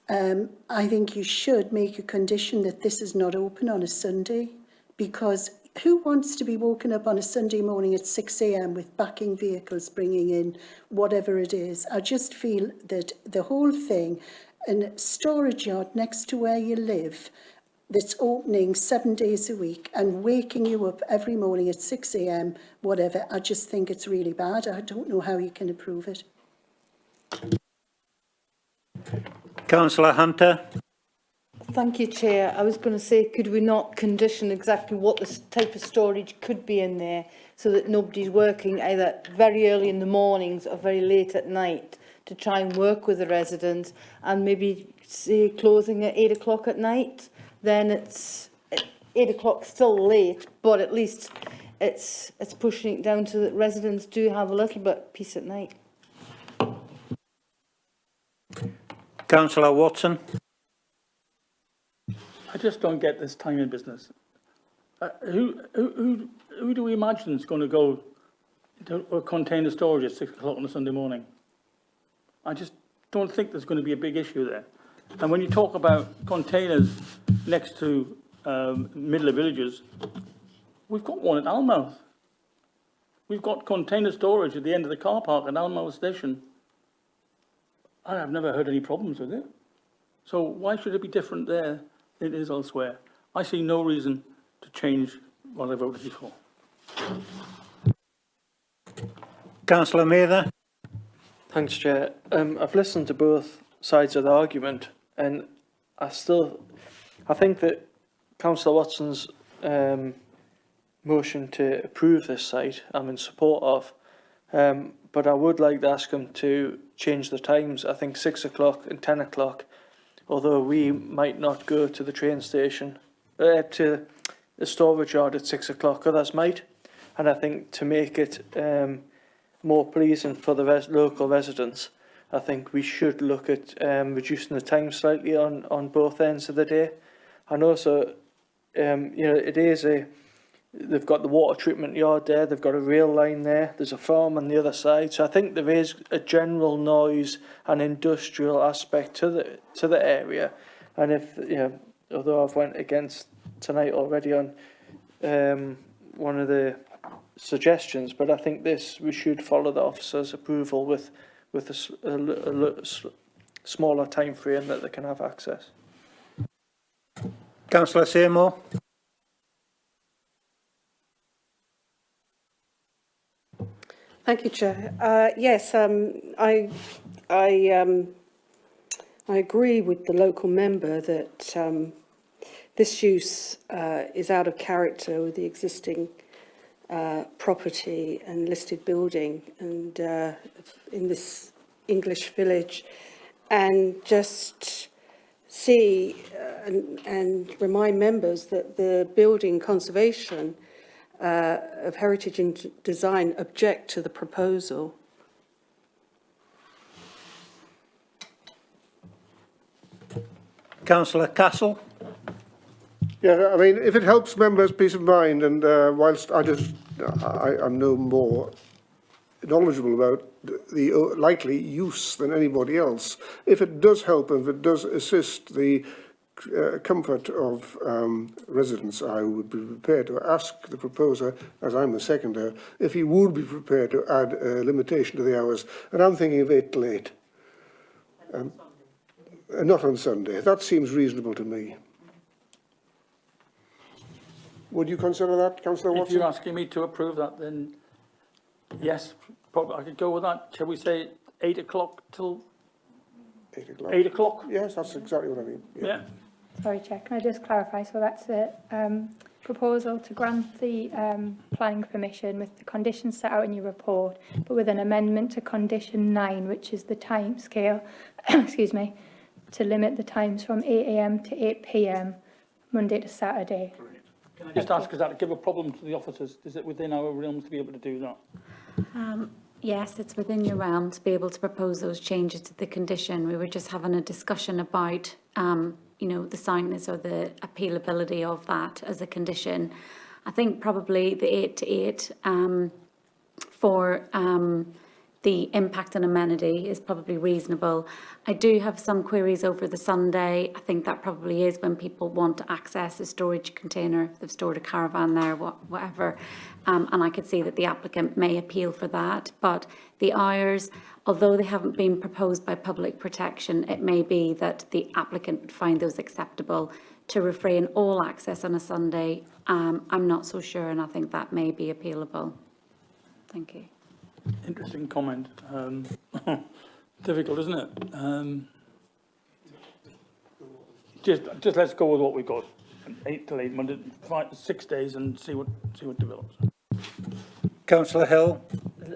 I think you should make a condition that this is not open on a Sunday, because who wants to be woken up on a Sunday morning at 6 a.m. with backing vehicles bringing in whatever it is? I just feel that the whole thing, a storage yard next to where you live, that's opening 7 days a week and waking you up every morning at 6 a.m, whatever, I just think it's really bad. I don't know how you can approve it. Councillor Hunter. Thank you, Chair. I was going to say, could we not condition exactly what the type of storage could be in there so that nobody's working either very early in the mornings or very late at night to try and work with the residents, and maybe say closing at 8 o'clock at night? Then it's 8 o'clock still late, but at least it's pushing it down so that residents do have a little bit of peace at night. Councillor Watson. I just don't get this timing business. Who do we imagine is going to go to a container storage at 6 o'clock on a Sunday morning? I just don't think there's going to be a big issue there. And when you talk about containers next to middle of villages, we've got one at Almouth. We've got container storage at the end of the car park at Almouth Station. And I've never heard any problems with it. So why should it be different there than it is elsewhere? I see no reason to change what I voted before. Councillor Mather. Thanks, Chair. I've listened to both sides of the argument, and I think that Councillor Watson's motion to approve this site I'm in support of, but I would like to ask him to change the times. I think 6 o'clock and 10 o'clock, although we might not go to the train station, to the storage yard at 6 o'clock, others might, and I think to make it more pleasing for the local residents, I think we should look at reducing the time slightly on both ends of the day. And also, you know, it is a, they've got the water treatment yard there, they've got a rail line there, there's a farm on the other side. So I think there is a general noise and industrial aspect to the area. And if, you know, although I've went against tonight already on one of the suggestions, but I think we should follow the officer's approval with a smaller time frame that they can have access. Councillor Seymour. Thank you, Chair. Yes, I agree with the local member that this use is out of character with the existing property and listed building and in this English village, and just see and remind members that the building conservation of Heritage and Design object to the proposal. Councillor Castle. Yeah, I mean, if it helps members' peace of mind, and whilst I'm no more knowledgeable about the likely use than anybody else, if it does help and if it does assist the comfort of residents, I would be prepared to ask the proposer, as I'm the seconder, if he would be prepared to add a limitation to the hours. And I'm thinking of 8 till 8. Not on Sunday. That seems reasonable to me. Would you consider that, Councillor Watson? If you're asking me to approve that, then yes, probably I could go with that. Shall we say 8 o'clock till 8 o'clock? 8 o'clock? Yes, that's exactly what I mean. Yeah. Sorry, Chair, can I just clarify? So that's a proposal to grant the planning permission with the conditions set out in your report, but with an amendment to condition 9, which is the time scale, excuse me, to limit the times from 8 a.m. to 8 p.m. Monday to Saturday. Can I just ask, does that give a problem to the officers? Is it within our realms to be able to do that? Yes, it's within your realm to be able to propose those changes to the condition. We were just having a discussion about, you know, the soundness or the appealability of that as a condition. I think probably the 8 to 8 for the impact on amenity is probably reasonable. I do have some queries over the Sunday. I think that probably is when people want to access a storage container, if they've stored a caravan there, whatever. And I could see that the applicant may appeal for that. But the hours, although they haven't been proposed by public protection, it may be that the applicant would find those acceptable. To refrain all access on a Sunday, I'm not so sure, and I think that may be appealable. Thank you. Interesting comment. Difficult, isn't it? Just let's go with what we've got. 8 till 8, Monday, 6 days, and see what develops. Councillor Hill.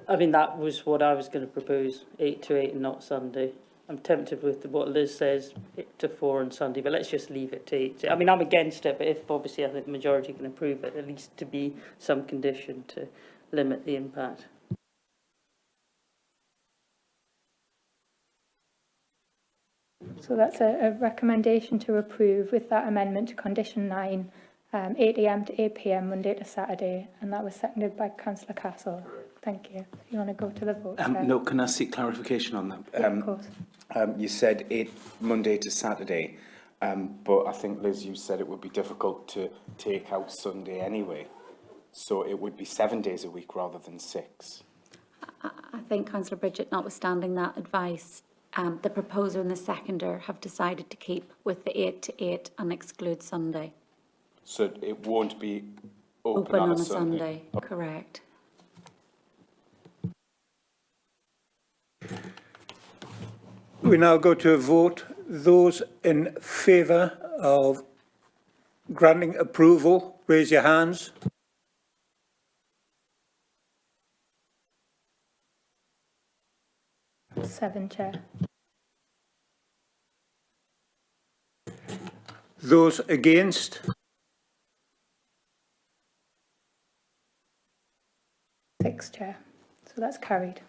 I mean, that was what I was going to propose, 8 to 8 and not Sunday. I'm tempted with what Liz says, 8 to 4 on Sunday, but let's just leave it to 8. I mean, I'm against it, but if obviously I think the majority can approve it, at least to be some condition to limit the impact. So that's a recommendation to approve with that amendment to condition 9, 8 a.m. to 8 p.m. Monday to Saturday, and that was seconded by Councillor Castle. Thank you. If you want to go to the vote. No, can I seek clarification on that? Yeah, of course. You said 8 Monday to Saturday, but I think, Liz, you said it would be difficult to take out Sunday anyway. So it would be 7 days a week rather than 6. I think, Councillor Bridget, notwithstanding that advice, the proposer and the seconder have decided to keep with the 8 to 8 and exclude Sunday. So it won't be open On on a a Sunday, correct. We now go to a vote. Those in favour of granting approval, raise your hands. Seven, Chair. Those against? 6, Chair. So that's carried.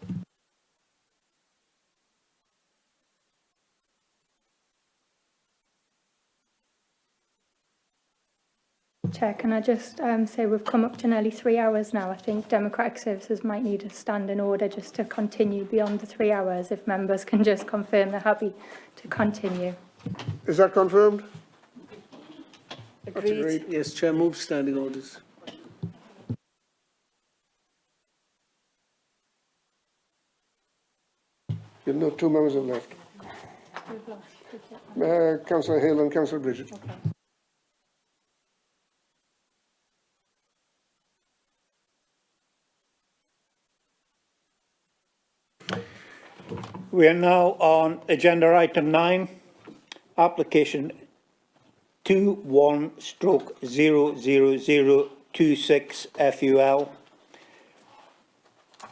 Chair, can I just say we've come up to nearly 3 hours now. I think Democratic Services might need a standing order just to continue beyond the 3 hours, if members can just confirm they're happy to continue. Is that confirmed? Agreed. Yes, Chair, move standing orders. You know, 2 members have left. Councillor Hill and Councillor Bridget. We are now on agenda item 9, application 21/00026 FUL.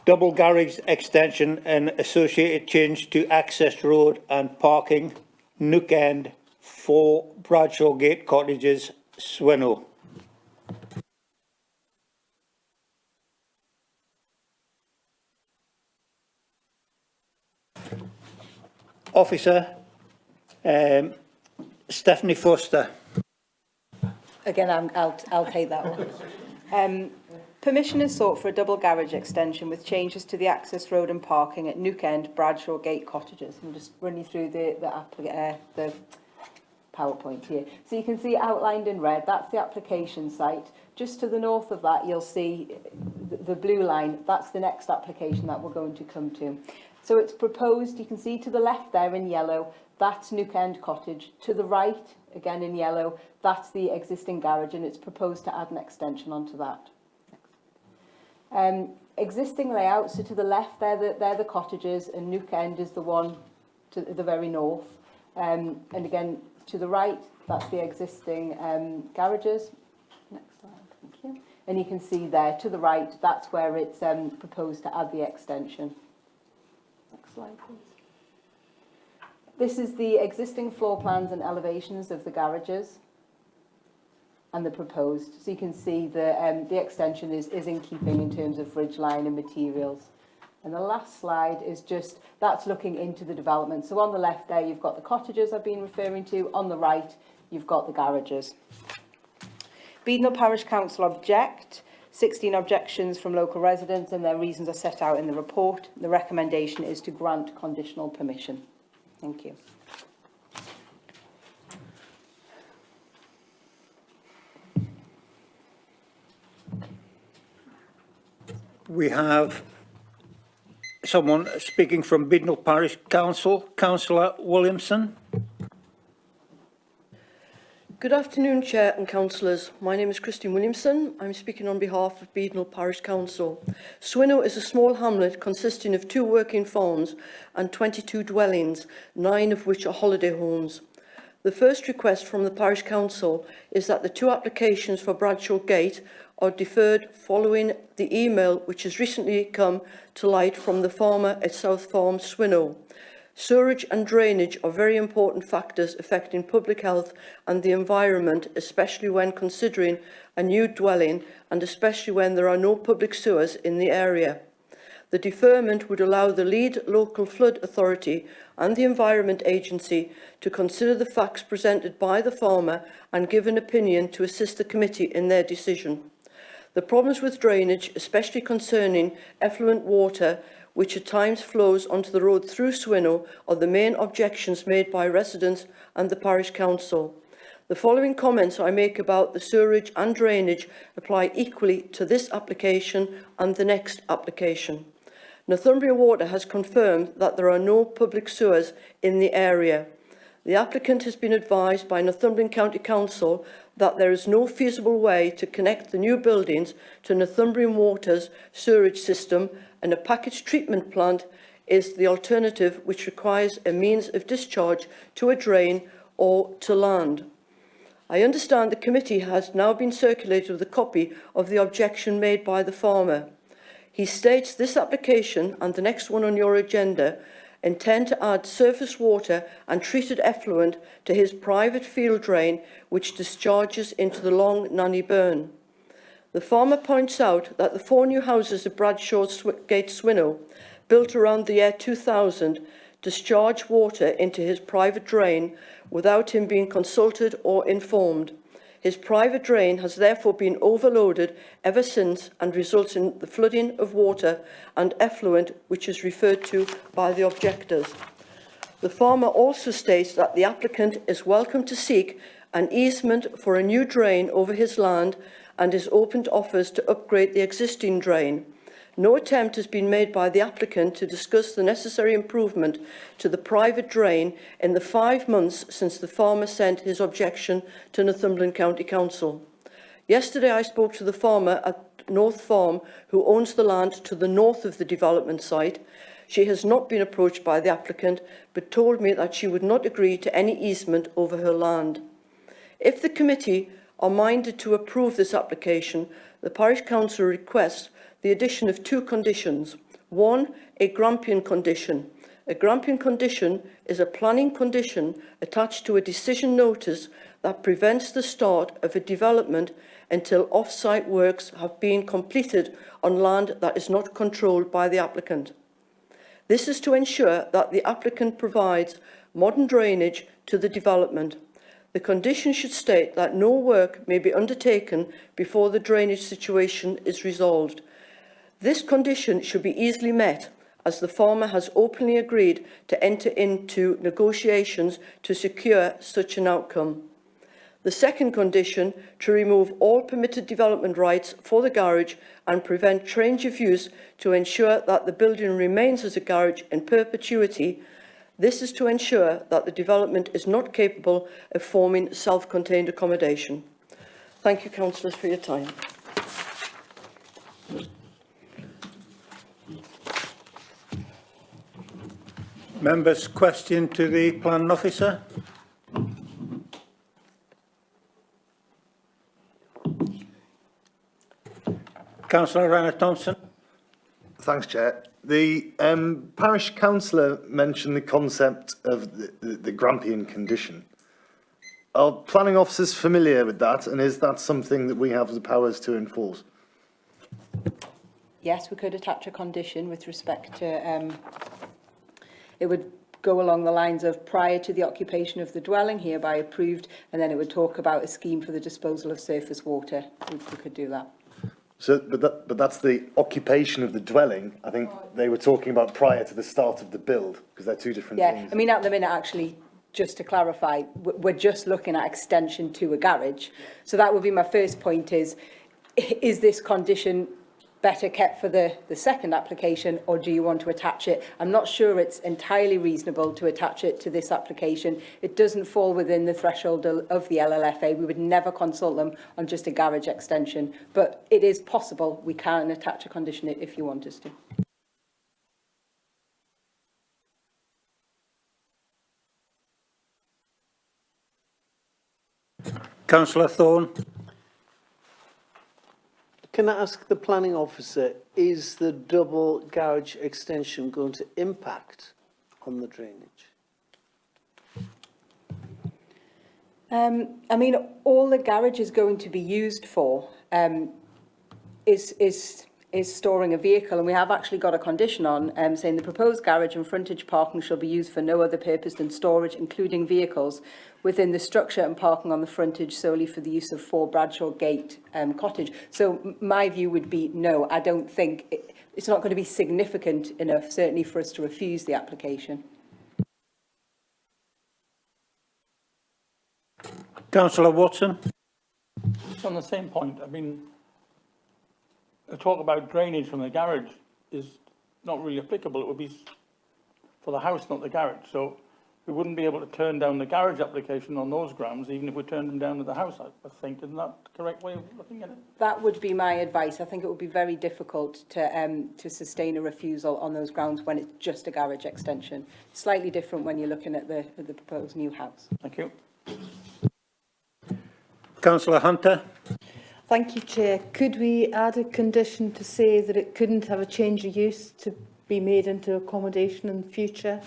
Double garage extension and associated change to access road and parking, Nook End, 4 Bradshaw Gate Cottages, Swinnow. Officer Stephanie Foster. Again, I'll take that one. Permission is sought for a double garage extension with changes to the access road and parking at Nook End, Bradshaw Gate Cottages. I'll just run you through the PowerPoint here. So you can see outlined in red, that's the application site. Just to the north of that, you'll see the blue line. That's the next application that we're going to come to. So it's proposed, you can see to the left there in yellow, that's Nook End Cottage. To the right, again in yellow, that's the existing garage, and it's proposed to add an extension onto that. Existing layout, so to the left they're the cottages, and Nook End is the one to the very north. And again, to the right, that's the existing garages. Next slide, thank you. And you can see there, to the right, that's where it's proposed to add the extension. Next slide, please. This is the existing floor plans and elevations of the garages and the proposed. So you can see the extension is in keeping in terms of ridge line and materials. And the last slide is just, that's looking into the development. So on the left there, you've got the cottages I've been referring to. On the right, you've got the garages. Beadnell Parish Council object. 16 objections from local residents, and their reasons are set out in the report. The recommendation is to grant conditional permission. Thank you. We have someone speaking from Beadnell Parish Council, Councillor Williamson. Good afternoon, Chair and Councillors. My name is Christine Williamson. I'm speaking on behalf of Beadnell Parish Council. Swinnow is a small hamlet consisting of 2 working farms and 22 dwellings, 9 of which are holiday homes. The first request from the Parish Council is that the 2 applications for Bradshaw Gate are deferred following the email which has recently come to light from the farmer at South Farm, Swinnow. Sewerage and drainage are very important factors affecting public health and the environment, especially when considering a new dwelling and especially when there are no public sewers in the area. The deferment would allow the lead local flood authority and the Environment Agency to consider the facts presented by the farmer and give an opinion to assist the committee in their decision. The problems with drainage, especially concerning effluent water, which at times flows onto the road through Swinnow, are the main objections made by residents and the Parish Council. The following comments I make about the sewerage and drainage apply equally to this application and the next application. Northumbria Water has confirmed that there are no public sewers in the area. The applicant has been advised by Northumberland County Council that there is no feasible way to connect the new buildings to Northumbrian Water's sewerage system, and a package treatment plant is the alternative, which requires a means of discharge to a drain or to land. I understand the committee has now been circulated with a copy of the objection made by the farmer. He states this application and the next one on your agenda intend to add surface water and treated effluent to his private field drain, which discharges into the Long Nanny Burn. The farmer points out that the 4 new houses at Bradshaw Gate, Swinnow, built around the year 2000, discharge water into his private drain without him being consulted or informed. His private drain has therefore been overloaded ever since and results in the flooding of water and effluent, which is referred to by the objectors. The farmer also states that the applicant is welcome to seek an easement for a new drain over his land and is open to offers to upgrade the existing drain. No attempt has been made by the applicant to discuss the necessary improvement to the private drain in the 5 months since the farmer sent his objection to Northumberland County Council. Yesterday I spoke to the farmer at North Farm who owns the land to the north of the development site. She has not been approached by the applicant but told me that she would not agree to any easement over her land. If the committee are minded to approve this application, the Parish Council requests the addition of 2 conditions. 1, a Grampian condition. A Grampian condition is a planning condition attached to a decision notice that prevents the start of a development until off-site works have been completed on land that is not controlled by the applicant. This is to ensure that the applicant provides modern drainage to the development. The condition should state that no work may be undertaken before the drainage situation is resolved. This condition should be easily met, as the farmer has openly agreed to enter into negotiations to secure such an outcome. The second condition, to remove all permitted development rights for the garage and prevent change of use to ensure that the building remains as a garage in perpetuity. This is to ensure that the development is not capable of forming self-contained accommodation. Thank you, councillors, for your time. Members' question to the planning officer. Councillor Rana-Thompson. Thanks, Chair. The parish councillor mentioned the concept of the Grampian condition. Are planning officers familiar with that, and is that something that we have the powers to enforce? Yes, we could attach a condition with respect to, it would go along the lines of prior to the occupation of the dwelling hereby approved, and then it would talk about a scheme for the disposal of surface water. We could do that. So, but that's the occupation of the dwelling. I think they were talking about prior to the start of the build, because they're 2 different things. I mean, at the minute, actually, just to clarify, we're just looking at extension to a garage. So that would be my first point is this condition better kept for the second application, or do you want to attach it? I'm not sure it's entirely reasonable to attach it to this application. It doesn't fall within the threshold of the LLFA. We would never consult them on just a garage extension, but it is possible we can attach a condition if you want us to. Councillor Thorne. Can I ask the planning officer, is the double garage extension going to impact on the drainage? I mean, all the garage is going to be used for is storing a vehicle, and we have actually got a condition on saying the proposed garage and frontage parking shall be used for no other purpose than storage, including vehicles, within the structure and parking on the frontage solely for the use of 4 Bradshaw Gate cottage. So my view would be no, I don't think it's not going to be significant enough, certainly for us to refuse the application. Councillor Watson. It's on the same point. I mean, the talk about drainage from the garage is not really applicable. It would be for the house, not the garage. So we wouldn't be able to turn down the garage application on those grounds, even if we turned them down to the house, I think. Isn't that the correct way of looking at it? That would be my advice. I think it would be very difficult to sustain a refusal on those grounds when it's just a garage extension. Slightly different when you're looking at the proposed new house. Thank you. Councillor Hunter. Thank you, Chair. Could we add a condition to say that it couldn't have a change of use to be made into accommodation in the future?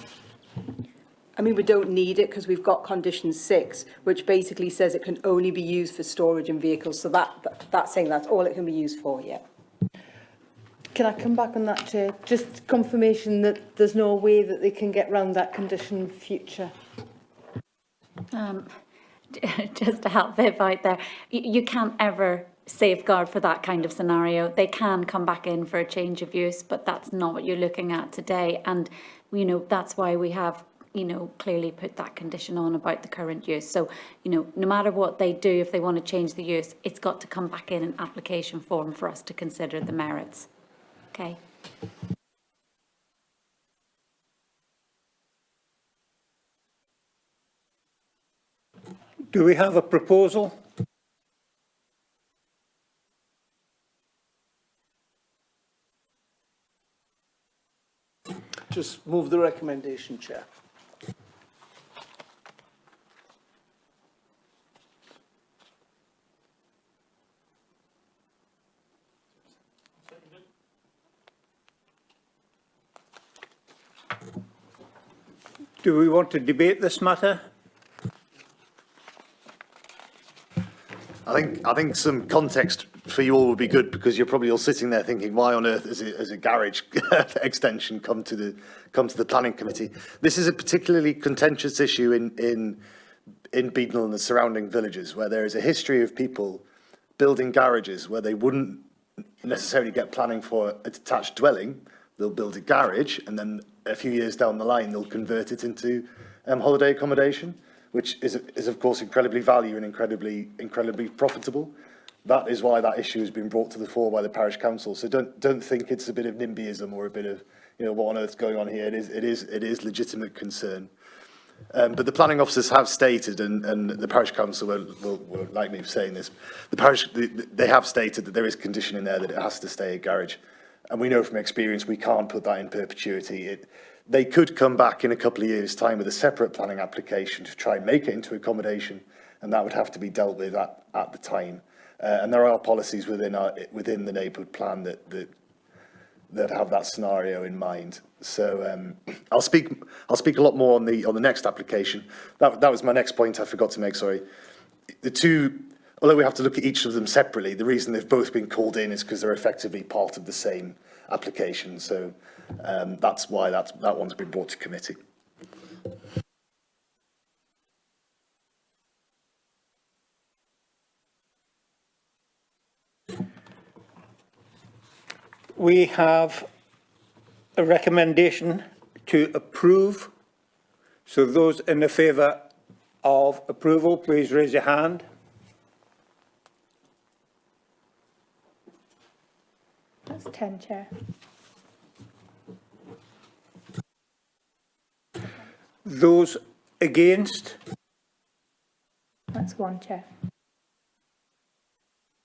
I mean, we don't need it because we've got condition 6, which basically says it can only be used for storage in vehicles. So that's saying that's all it can be used for, yeah. Can I come back on that, Chair? Just confirmation that there's no way that they can get round that condition in future. just to help Viv out there, you can't ever safeguard for that kind of scenario. They can come back in for a change of use, but that's not what you're looking at today. And, you know, that's why we have, you know, clearly put that condition on about the current use. So, you know, no matter what they do, if they want to change the use, it's got to come back in an application form for us to consider the merits. Okay. Do we have a proposal? Just move the recommendation, Chair. Do we want to debate this matter? I think some context for you all would be good, because you're probably all sitting there thinking, why on earth has a garage extension come to the planning committee? This is a particularly contentious issue in Beadnell and the surrounding villages, where there is a history of people building garages where they wouldn't necessarily get planning for a detached dwelling. They'll build a garage, and then a few years down the line they'll convert it into holiday accommodation, which is of course incredibly valuable and incredibly profitable. That is why that issue has been brought to the fore by the parish council. So don't think it's a bit of NIMBYism or a bit of, you know, what on earth's going on here. It is legitimate concern. But the planning officers have stated, and the parish council will like me saying this, they have stated that there is condition in there that it has to stay a garage. And we know from experience we can't put that in perpetuity. They could come back in a couple of years' time with a separate planning application to try and make it into accommodation, and that would have to be dealt with at the time. And there are policies within the neighbourhood plan that have that scenario in mind. So I'll speak a lot more on the next application. That was my next point I forgot to make. Sorry, the two. Although we have to look at each of them separately, the reason they've both been called in is because they're effectively part of the same application. So that's why that one's been brought to committee. We have a recommendation to approve. So those in favour of approval, please raise your hand. That's 10, Chair. Those against? That's 1, Chair.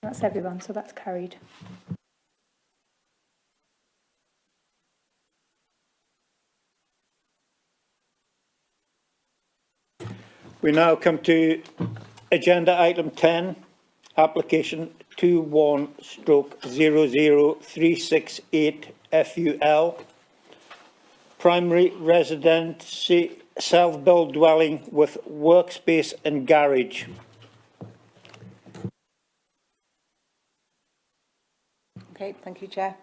That's everyone, so that's carried. We now come to agenda item 10, application 21/00368 FUL, primary residency self-built dwelling with workspace and garage. Okay, thank you, Chair.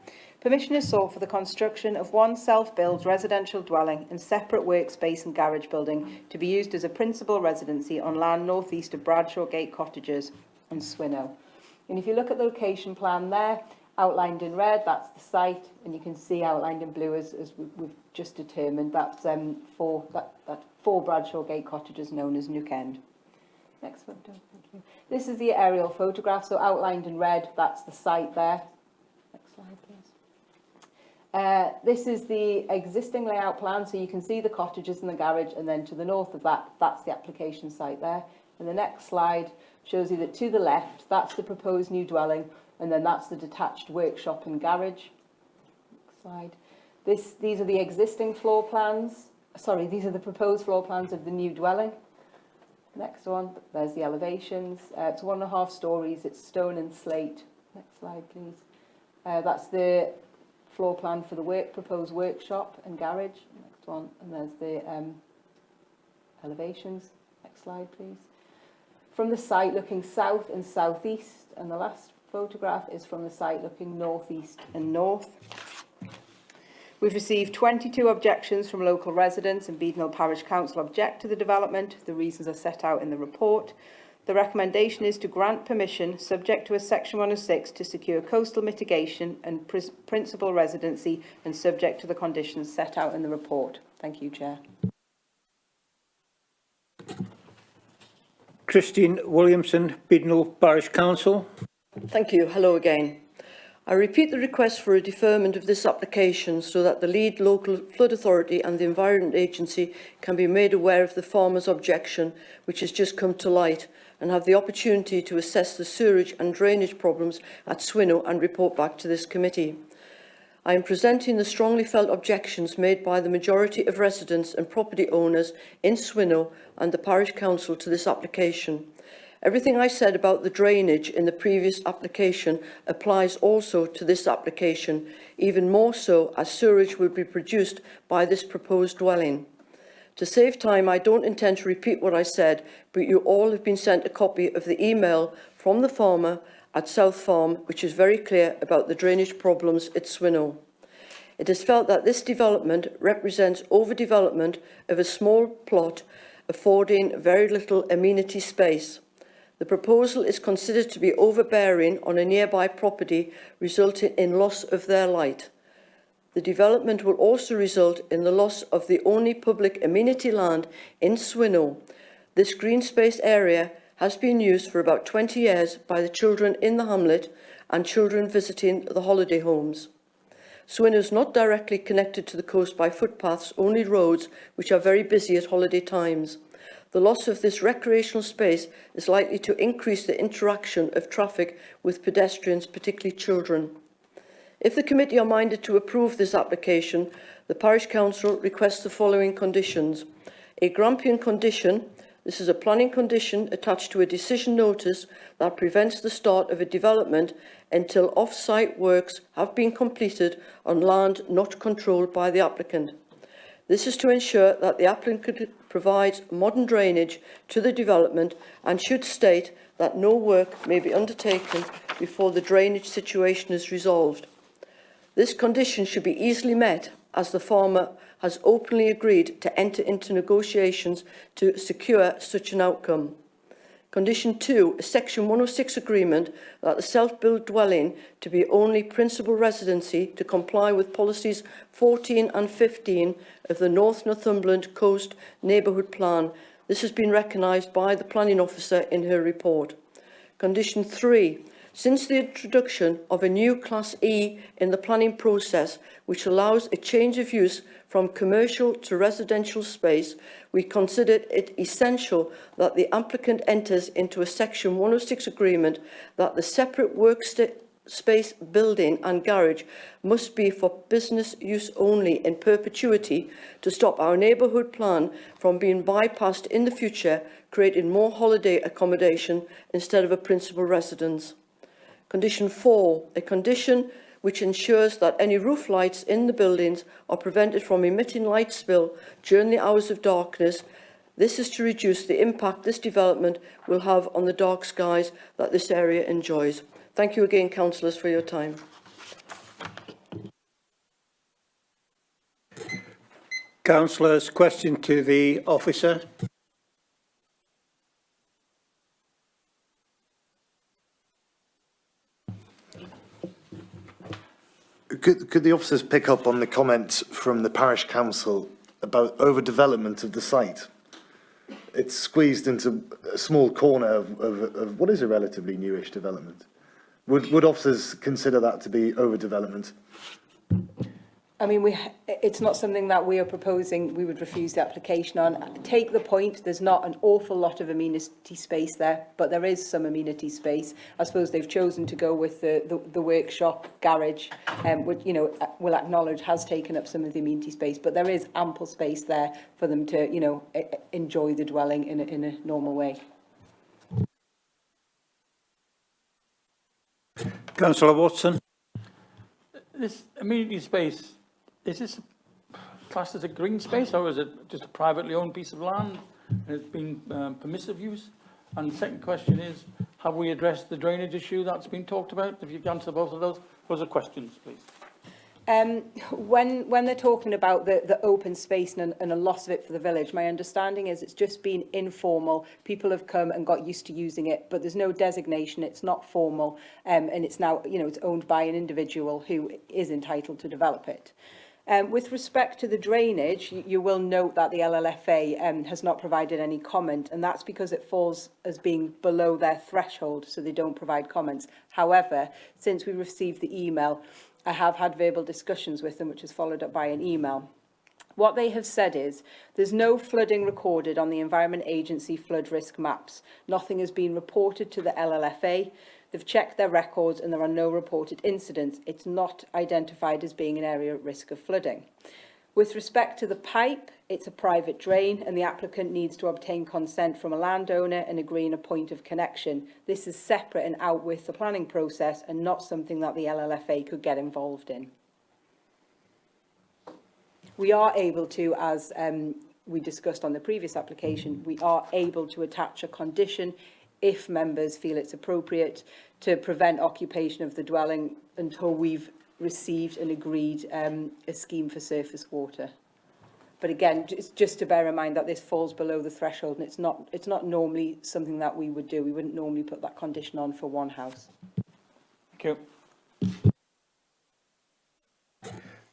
Permission is sought for the construction of one self-built residential dwelling and separate workspace and garage building to be used as a principal residency on land northeast of Bradshaw Gate Cottages and Swinnow. And if you look at the location plan there, outlined in red, that's the site, and you can see outlined in blue as we've just determined, that's four Bradshaw Gate Cottages known as Nook End. Next photo, thank you. This is the aerial photograph, so outlined in red, that's the site there. Next slide, please. This is the existing layout plan, so you can see the cottages and the garage, and then to the north of that, that's the application site there. And the next slide shows you that to the left, that's the proposed new dwelling, and then that's the detached workshop and garage. Next slide. These are the existing floor plans. Sorry, these are the proposed floor plans of the new dwelling. Next one, there's the elevations. It's 1.5 stories, it's stone and slate. Next slide, please. That's the floor plan for the proposed workshop and garage. Next one, and there's the elevations. Next slide, please. From the site looking south and southeast, and the last photograph is from the site looking northeast and north. We've received 22 objections from local residents, and Beadnell Parish Council object to the development. The reasons are set out in the report. The recommendation is to grant permission, subject to a Section 106, to secure coastal mitigation and principal residency, and subject to the conditions set out in the report. Thank you, Chair. Christine Williamson, Beadnell Parish Council. Thank you. Hello again. I repeat the request for a deferment of this application so that the lead local flood authority and the Environment Agency can be made aware of the farmer's objection, which has just come to light, and have the opportunity to assess the sewerage and drainage problems at Swinnow and report back to this committee. I am presenting the strongly felt objections made by the majority of residents and property owners in Swinnow and the Parish Council to this application. Everything I said about the drainage in the previous application applies also to this application, even more so as sewerage will be produced by this proposed dwelling. To save time, I don't intend to repeat what I said, but you all have been sent a copy of the email from the farmer at South Farm, which is very clear about the drainage problems at Swinnow. It is felt that this development represents overdevelopment of a small plot, affording very little amenity space. The proposal is considered to be overbearing on a nearby property, resulting in loss of their light. The development will also result in the loss of the only public amenity land in Swinnow. This green space area has been used for about 20 years by the children in the hamlet and children visiting the holiday homes. Swinnow is not directly connected to the coast by footpaths, only roads, which are very busy at holiday times. The loss of this recreational space is likely to increase the interaction of traffic with pedestrians, particularly children. If the committee are minded to approve this application, the Parish Council requests the following conditions. A Grampian condition. This is a planning condition attached to a decision notice that prevents the start of a development until off-site works have been completed on land not controlled by the applicant. This is to ensure that the applicant provides modern drainage to the development and should state that no work may be undertaken before the drainage situation is resolved. This condition should be easily met, as the farmer has openly agreed to enter into negotiations to secure such an outcome. Condition 2, a Section 106 agreement that the self-built dwelling to be only principal residency to comply with policies 14 and 15 of the North Northumberland Coast Neighbourhood Plan. This has been recognised by the planning officer in her report. Condition 3, since the introduction of a new Class E in the planning process, which allows a change of use from commercial to residential space, we considered it essential that the applicant enters into a Section 106 agreement that the separate workspace building and garage must be for business use only in perpetuity to stop our neighbourhood plan from being bypassed in the future, creating more holiday accommodation instead of a principal residence. Condition 4, a condition which ensures that any roof lights in the buildings are prevented from emitting light spill during the hours of darkness. This is to reduce the impact this development will have on the dark skies that this area enjoys. Thank you again, councillors, for your time. Councillors, question to the officer. Could the officers pick up on the comments from the Parish Council about overdevelopment of the site? It's squeezed into a small corner of what is a relatively newish development. Would officers consider that to be overdevelopment? I mean, it's not something that we are proposing we would refuse the application on. Take the point, there's not an awful lot of amenity space there, but there is some amenity space. I suppose they've chosen to go with the workshop garage, which, you know, we'll acknowledge has taken up some of the amenity space, but there is ample space there for them to, you know, enjoy the dwelling in a normal way. Councillor Watson. This amenity space, is this classed as a green space, or is it just a privately owned piece of land and it's been permissive use? And the second question is, have we addressed the drainage issue that's been talked about? If you can answer both of those. Those are questions, please. When they're talking about the open space and a loss of it for the village, my understanding is it's just been informal. People have come and got used to using it, but there's no designation. It's not formal, and it's now, it's owned by an individual who is entitled to develop it. With respect to the drainage, you will note that the LLFA has not provided any comment, and that's because it falls as being below their threshold, so they don't provide comments. However, since we received the email, I have had verbal discussions with them, which is followed up by an email. What they have said is there's no flooding recorded on the Environment Agency flood risk maps. Nothing has been reported to the LLFA. They've checked their records and there are no reported incidents. It's not identified as being an area at risk of flooding. With respect to the pipe, it's a private drain and the applicant needs to obtain consent from a landowner and agree on a point of connection. This is separate and out with the planning process and not something that the LLFA could get involved in. We are able to, as we discussed on the previous application, we are able to attach a condition if members feel it's appropriate to prevent occupation of the dwelling until we've received and agreed a scheme for surface water. But again, just to bear in mind that this falls below the threshold and it's not normally something that we would do. We wouldn't normally put that condition on for one house. Thank you.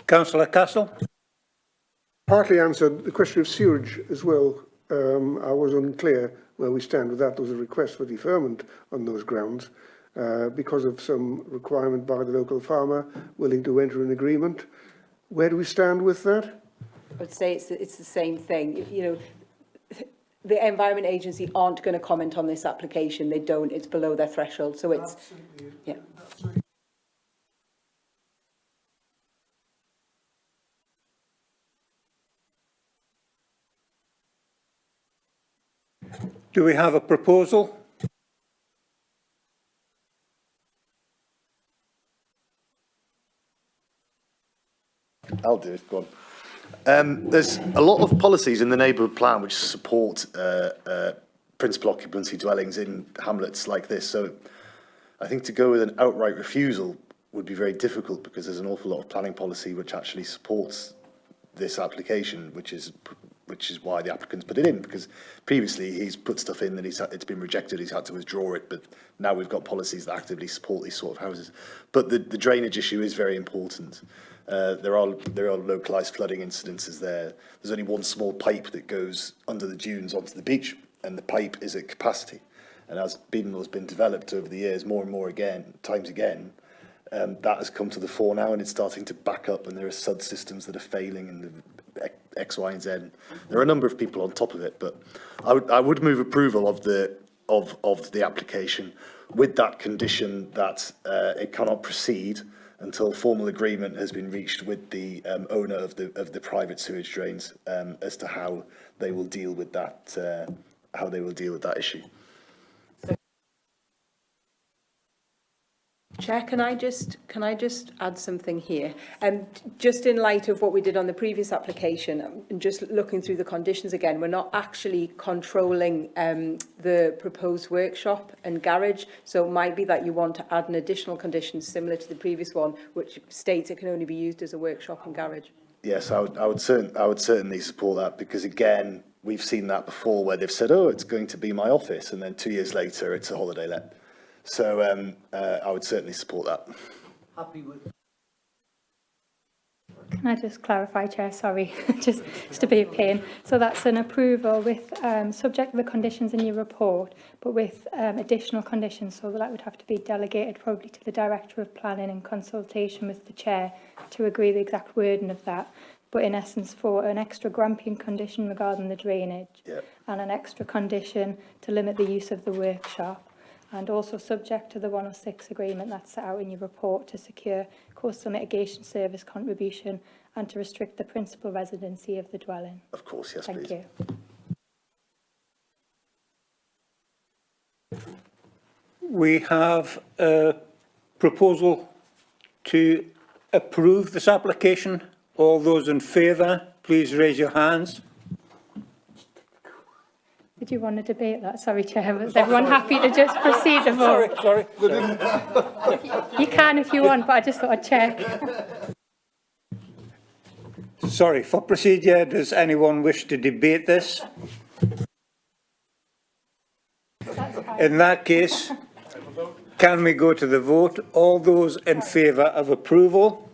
Councillor Castle. Partly answered the question of sewerage as well. I was unclear where we stand with that. There was a request for deferment on those grounds because of some requirement by the local farmer willing to enter an agreement. Where do we stand with that? I would say it's the same thing. The Environment Agency aren't going to comment on this application. They don't. It's below their threshold. So it's... Absolutely. Yeah. Absolutely. Do we have a proposal? I'll do it, go on. There's a lot of policies in the neighbourhood plan which support principal occupancy dwellings in hamlets like this. So I think to go with an outright refusal would be very difficult because there's an awful lot of planning policy which actually supports this application, which is why the applicant's put it in, because previously he's put stuff in and it's been rejected, he's had to withdraw it, but now we've got policies that actively support these sort of houses. But the drainage issue is very important. There are localised flooding incidences there. There's only one small pipe that goes under the dunes onto the beach, and the pipe is at capacity. And as Beadnell has been developed over the years, more and more times again, that has come to the fore now, and it's starting to back up, and there are sud systems that are failing, and the X, Y, and Z. There are a number of people on top of it, but I would move approval of the application with that condition that it cannot proceed until formal agreement has been reached with the owner of the private sewage drains as to how they will deal with that issue. Chair, can I just add something here? Just in light of what we did on the previous application, and just looking through the conditions again, we're not actually controlling the proposed workshop and garage, so it might be that you want to add an additional condition similar to the previous one, which states it can only be used as a workshop and garage. Yes, I would certainly support that, because again, we've seen that before where they've said, oh, it's going to be my office, and then 2 years later it's a holiday let. So I would certainly support that. Happy with. Can I just clarify, Chair? Sorry, just to be a pain. So that's an approval with subject to the conditions in your report, but with additional conditions. So that would have to be delegated probably to the Director of Planning in consultation with the Chair to agree the exact wording of that. But in essence, for an extra Grampian condition regarding the drainage, yep, and an extra condition to limit the use of the workshop, and also subject to the 106 agreement that's set out in your report to secure coastal mitigation service contribution and to restrict the principal residency of the dwelling. Of course, yes, Thank please. you. We have a proposal to approve this application. All those in favour, please raise your hands. Did you want to debate that? Sorry, Chair. Was everyone happy to just proceed to vote? Sorry. You can if you want, but I just thought I'd check. Sorry, for procedure, does anyone wish to debate this? In that case, can we go to the vote? All those in favour of approval?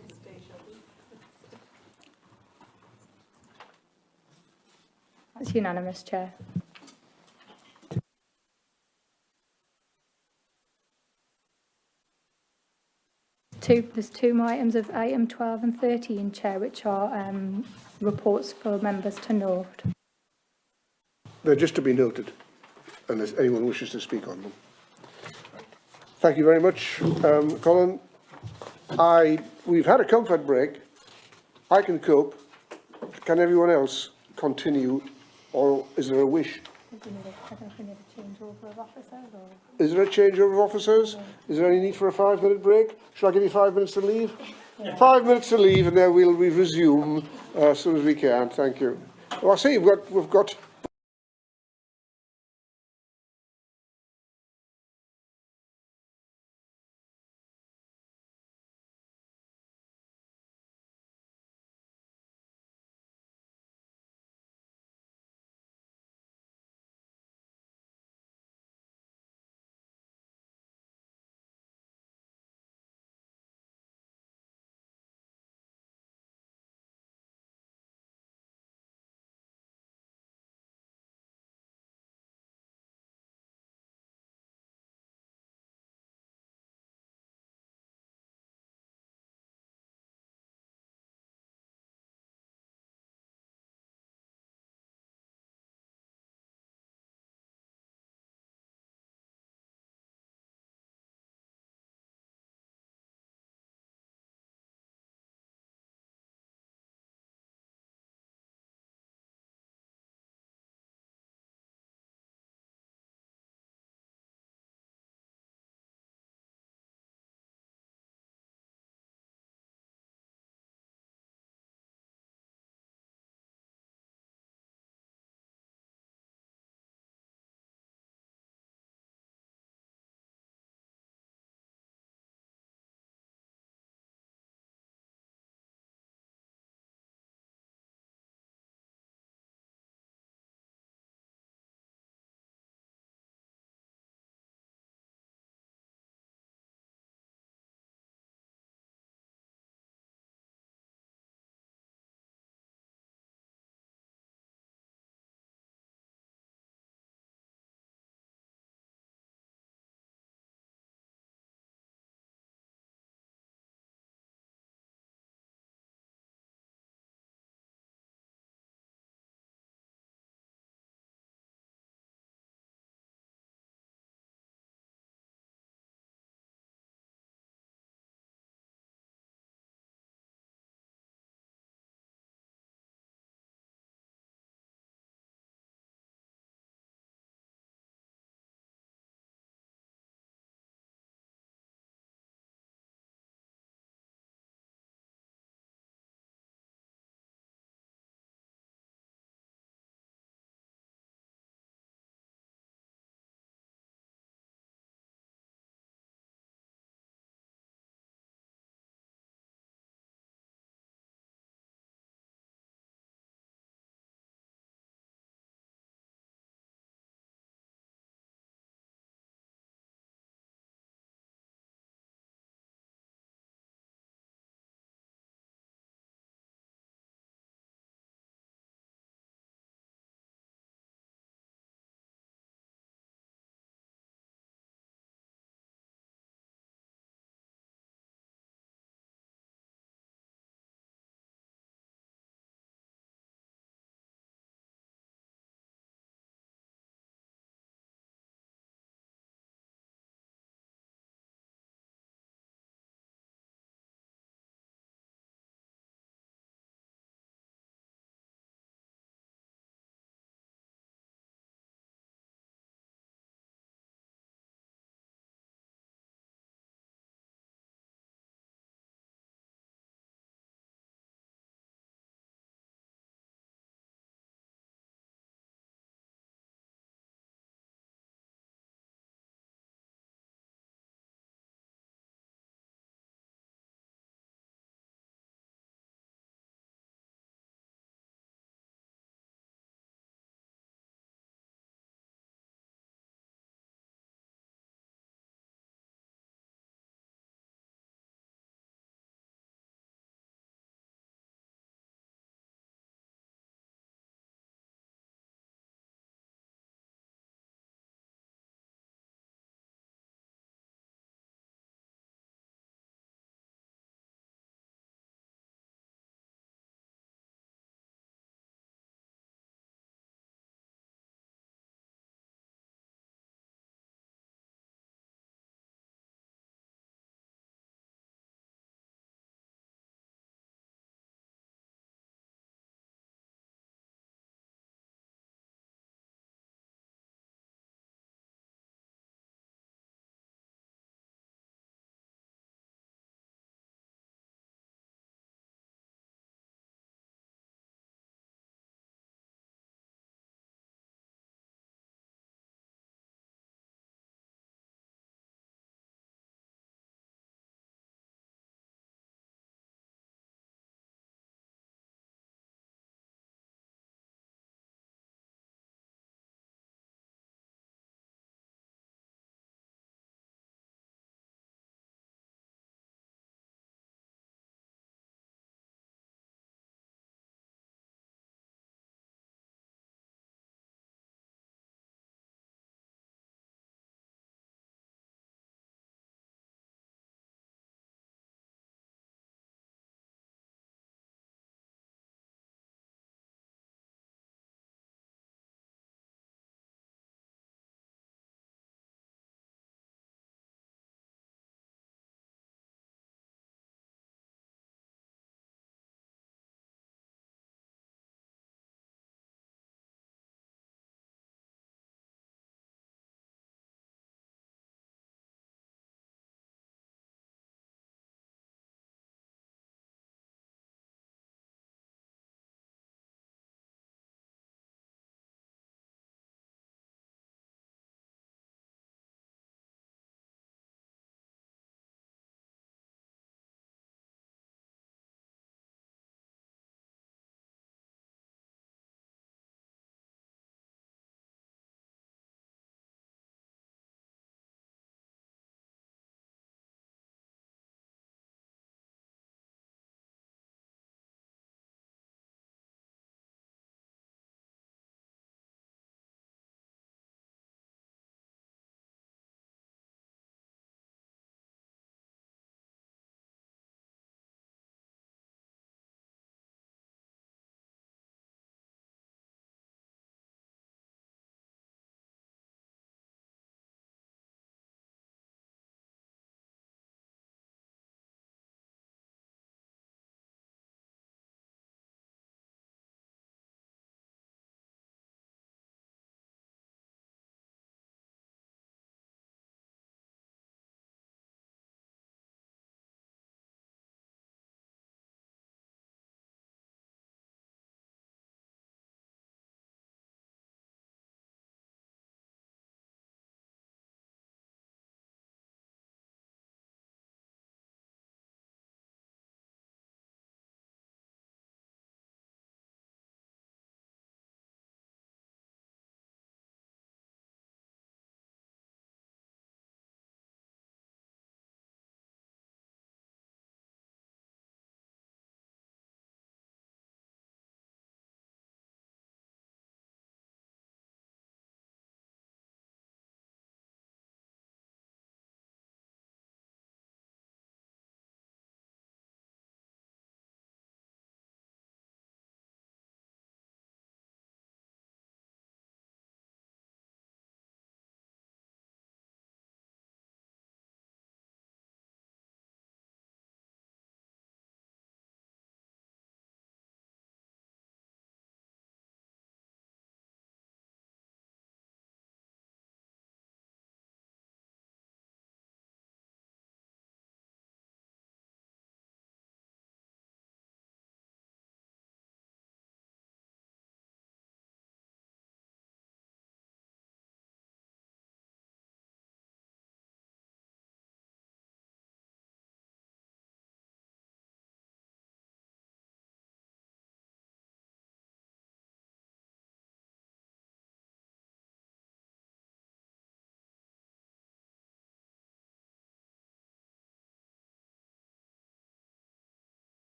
That's unanimous, Chair. There's two more items of item 12 and 13, Chair, which are reports for members to note. They're just to be noted, unless anyone wishes to speak on them. Thank you very much, Colin. We've had a comfort break. I can cope. Can everyone else continue, or is there a wish? Is there a changeover of officers? Is there any need for a 5-minute break? Shall I give you 5 minutes to leave? 5 minutes to leave, and then we'll resume as soon as we can. Thank you. Well, I see we've got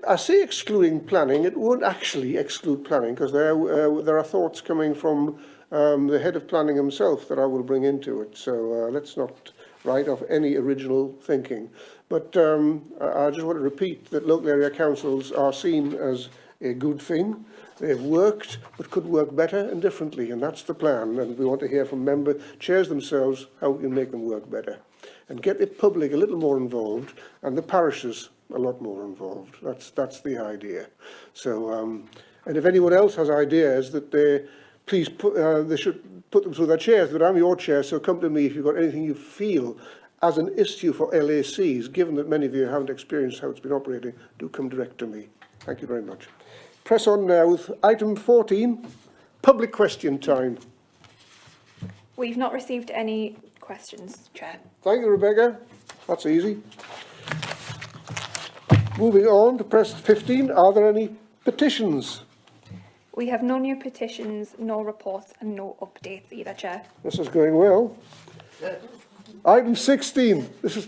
I say excluding planning, it won't actually exclude planning, because there are thoughts coming from the head of planning himself that I will bring into it. So let's not write off any original thinking. But I just want to repeat that local area councils are seen as a good thing. They've worked, but could work better and differently, and that's the plan. And we want to hear from member chairs themselves how we can make them work better, and get the public a little more involved, and the parishes a lot more involved. That's the idea. So, and if anyone else has ideas that please they should put them through their chairs. But I'm your chair, so come to me if you've got anything you feel as an issue for LACs. Given that many of you haven't experienced how it's been operating, do come direct to me. Thank you very much. Press on now with item 14, public question time. We've not received any questions, Chair. Thank you, Rebecca. That's easy. Moving on to press 15, are there any petitions? We have no new petitions, no reports and no updates either, Chair. This is going well. Item 16. This is...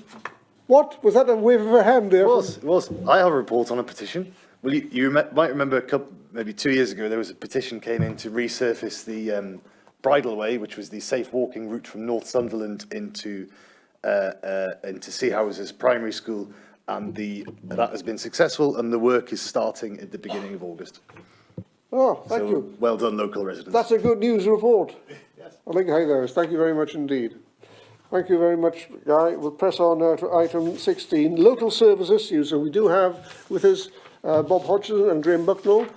What? Was that a wave of a hand there? It was. I have a report on a petition. Well, you might remember maybe 2 years ago, there was a petition came in to resurface the Bridleway, which was the safe walking route from Northumberland into Sea Houses Primary School, and that has been successful, and the work is starting at the beginning of August. Oh, thank you. Well done, local residents. That's a good news report. Yes. I think hi there. Thank you very much indeed. Thank you very much, Guy. We'll press on now to item 16, local service issues. So we do have with us Bob Hodgson and Graham Bucknell.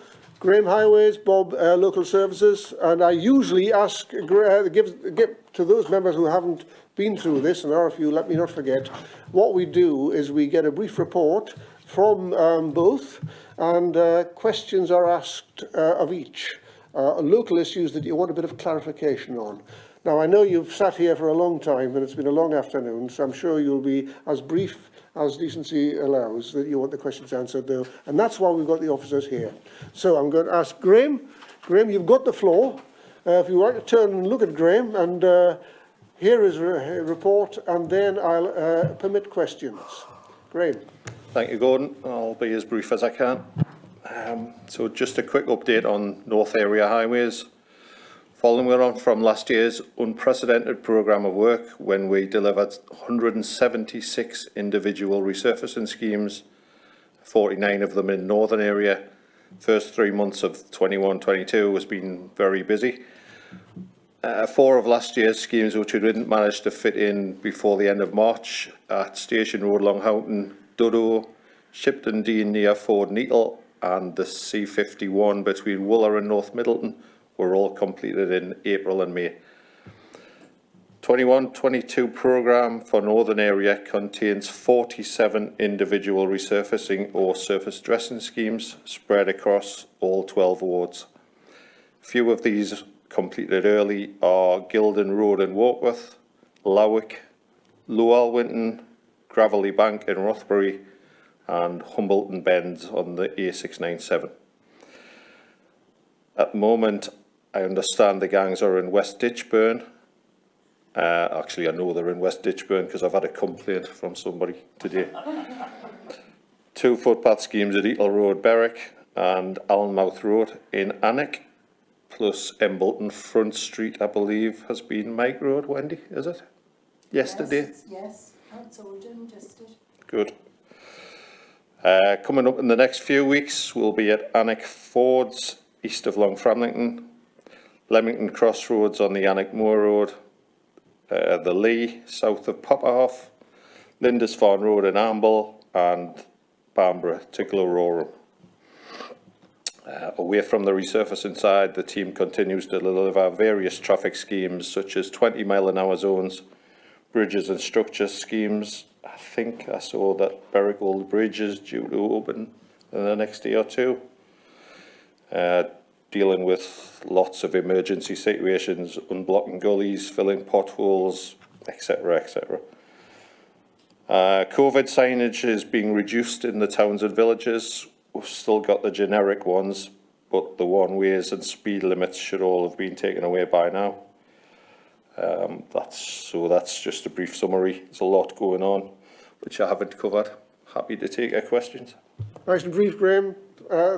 Graham Highways, Bob Local Services, and I usually ask, give to those members who haven't been through this, and there are a few, let me not forget, what we do is we get a brief report from both, and questions are asked of each. Local issues that you want a bit of clarification on. Now, I know you've sat here for a long time, and it's been a long afternoon, so I'm sure you'll be as brief as decency allows, that you want the questions answered, though, and that's why we've got the officers here. So I'm going to ask Graham. Graham, you've got the floor. If you want to turn and look at Graham, and here is a report, and then I'll permit questions. Graham. Thank you, Gordon. I'll be as brief as I can. So just a quick update on North Area Highways. Following on from last year's unprecedented programme of work, when we delivered 176 individual resurfacing schemes, 49 of them in Northern Area, first 3 months of 21-22 has been very busy. 4 of last year's schemes which we didn't manage to fit in before the end of March at Station Road, Longhoughton, Duddo, Shipton Dean near Ford Neatle, and the C51 between Wooler and North Middleton were all completed in April and May. 21-22 programme for Northern Area contains 47 individual resurfacing or surface dressing schemes spread across all 12 wards. Few of these completed early are Gilden Road in Warkworth, Lowick, Low Alwynton, Gravelly Bank in Rothbury, and Humbleton Bends on the A697. At the moment, I understand the gangs are in West Ditchburn. Actually, I know they're in West Ditchburn because I've had a complaint from somebody today. 2 footpath schemes at Eagle Road, Berwick, and Allenmouth Road in Alnwick, plus Embleton Front Street, I believe, has been Mike Road. Wendy, is it? Yesterday? Yes, that's all done, just it. Good. Coming up in the next few weeks, we'll be at Alnwick Fords, east of Longframlington, Leamington Crossroads on the Alnwick Moor Road, the Lee, south of Popperhoff, Lindisfarne Road in Amble, and Bamborough to Glororum. Away from the resurfacing side, the team continues to deliver various traffic schemes such as 20-mile-an-hour zones, bridges and structures schemes. I think I saw that Berwick Old Bridge is due to open in the next day or two. Dealing with lots of emergency situations, unblocking gullies, filling potholes, etc., etc. COVID signage is being reduced in the towns and villages. We've still got the generic ones, but the one-ways and speed limits should all have been taken away by now. That's just a brief summary. There's a lot going on, which I haven't covered. Happy to take your questions. Nice and brief, Graham.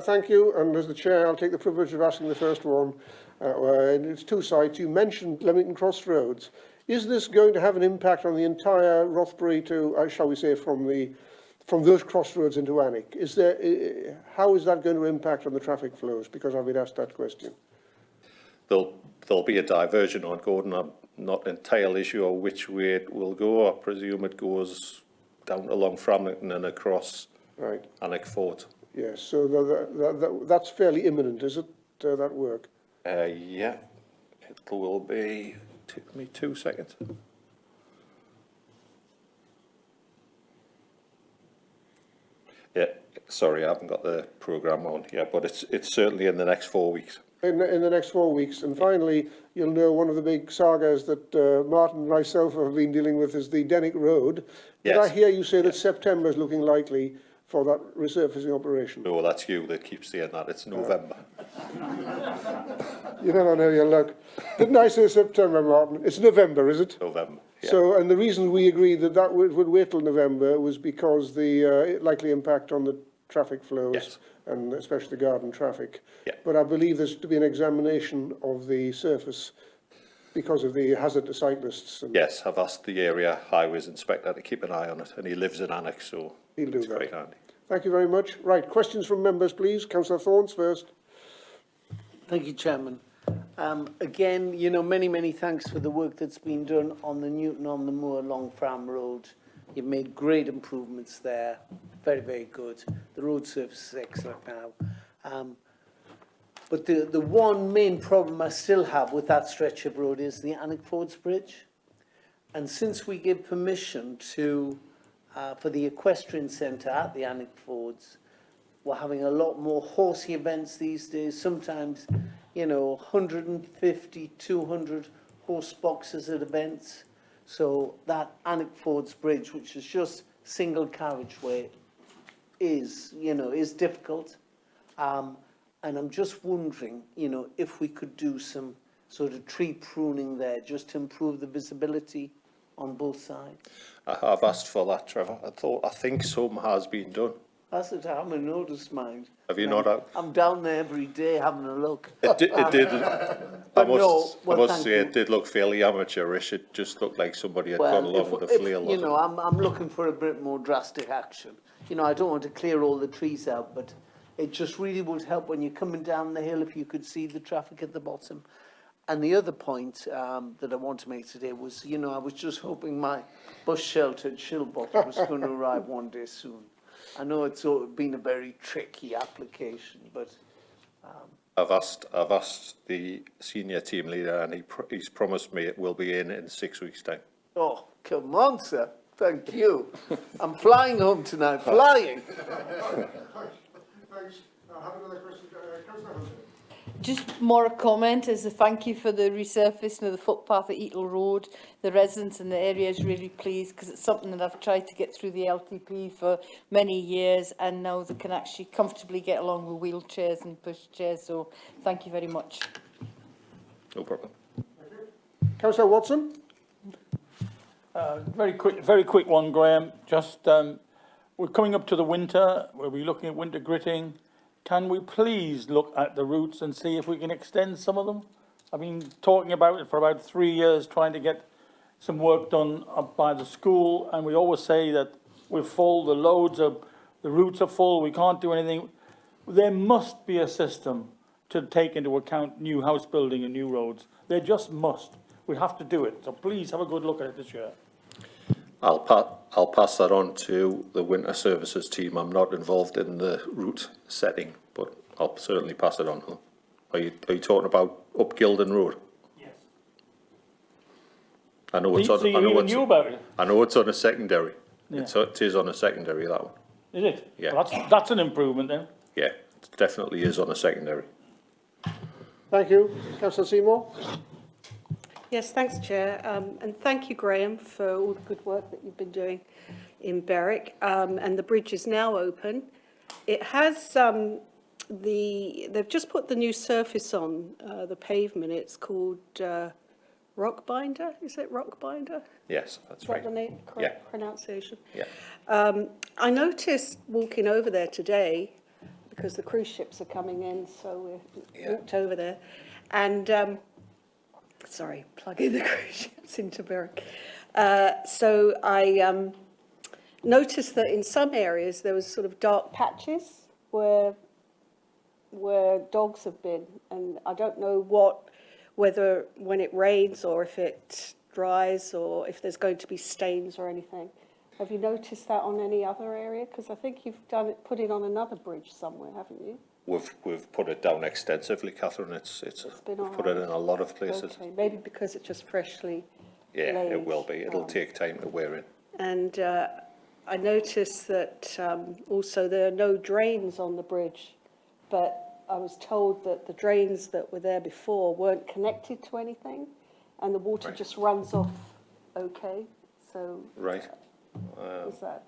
Thank you. And as the chair, I'll take the privilege of asking the first one. And it's two sites. You mentioned Leamington Crossroads. Is this going to have an impact on the entire Rothbury to, shall we say, from those crossroads into Alnwick? How is that going to impact on the traffic flows? Because I've been asked that question. There'll be a diversion on Gordon. I'm not entirely sure which way it will go. I presume it goes down along Framlington and across Alnwick Fort. Yes, so that's fairly imminent, is it, that work? Yeah, it will be. Take me 2 seconds. Yeah, sorry, I haven't got the programme on here, but it's certainly in the next 4 weeks. In the next 4 weeks. And finally, you'll know one of the big sagas that Martin and myself have been dealing with is the Denwick Road. Did I hear you say that September is looking likely for that resurfacing operation? No, that's you that keeps saying that. It's November. You never know your luck. Didn't I say September, Martin? It's November, is it? November, yeah. So, and the reason we agreed that would wait till November was because the likely impact on the traffic flows, and especially the garden traffic. But I believe there's to be an examination of the surface because of the hazard to cyclists. Yes, I've asked the area highways inspector to keep an eye on it, and he lives in Alnwick, so he'll do it's that. quite handy. Thank you very much. Right, questions from members, please. Councillor Thorns first. Thank you, Chairman. Again, you know, many thanks for the work that's been done on the Newton-on-the-Moor Long Fram Road. You've made great improvements there. Very good. The road surface is excellent now. But the one main problem I still have with that stretch of road is the Alnwick Fords Bridge. And since we gave permission to for the equestrian centre at the Alnwick Fords, we're having a lot more horsey events these days. Sometimes, you know, 150, 200 horse boxes at events. So that Alnwick Fords Bridge, which is just single carriageway, is difficult. And I'm just wondering, you know, if we could do some sort of tree pruning there just to improve the visibility on both sides. I have asked for that, Trevor. I think some has been done. That's it, I haven't noticed, mind. Have you not? I'm down there every day having a look. It did. I must say, it did look fairly amateurish. It just looked like somebody had gone along with a flail. You know, I'm looking for a bit more drastic action. You know, I don't want to clear all the trees out, but it just really would help when you're coming down the hill if you could see the traffic at the bottom. And the other point that I want to make today was, you know, I was just hoping my bus shelter at Shilbot was going to arrive one day soon. I know it's been a very tricky application, but... I've asked the senior team leader, and he's promised me it will be in 6 weeks' time. Oh, come on, sir. Thank you. I'm flying home tonight. Flying. Thanks. I have another question. Councillor Hunter. Just more a comment as a thank you for the resurfacing of the footpath at Eatle Road. The residents in the area is really pleased because it's something that I've tried to get through the LTP for many years, and now they can actually comfortably get along with wheelchairs and pushchairs. So thank you very much. No problem. Councillor Watson. Very quick one, Graham. Just we're coming up to the winter. We'll be looking at winter gritting. Can we please look at the routes and see if we can extend some of them? I've been talking about it for about 3 years, trying to get some work done up by the school, and we always say that we're full, the routes are full, we can't do anything. There must be a system to take into account new house building and new roads. There just must. We have to do it. So please have a good look at it this year. I'll pass that on to the winter services team. I'm not involved in the route setting, but I'll certainly pass it on. Are you talking about up Gilden Road? Yes. I know it's So on. you even knew about it? I know it's on a secondary. Yeah. It is on a secondary, that one. Is it? Yeah. Well, that's an improvement then. Yeah, it definitely is on a secondary. Thank you. Councillor Seymour. Yes, thanks, Chair. And thank you, Graham, for all the good work that you've been doing in Berwick. And the bridge is now open. It has they've just put the new surface on the pavement. It's called Rockbinder, is it Rockbinder? Yes, that's Is that right. the name, correct pronunciation? Yeah. I noticed walking over there today, because the cruise ships are coming in, so we walked over there, and sorry, plugging the cruise ships into Berwick. So I noticed that in some areas there was sort of dark patches where dogs have been, and I don't know whether when it rains or if it dries or if there's going to be stains or anything. Have you noticed that on any other area? Because I think you've put it on another bridge somewhere, haven't you? We've put it down extensively, Catherine. It's been we've put it in a lot of places. Okay, maybe because it's just freshly Yeah, laid. it will be. It'll take time to wear in. And I noticed that also there are no drains on the bridge, but I was told that the drains that were there before weren't connected to anything, and the water just runs off okay. So Right. is that...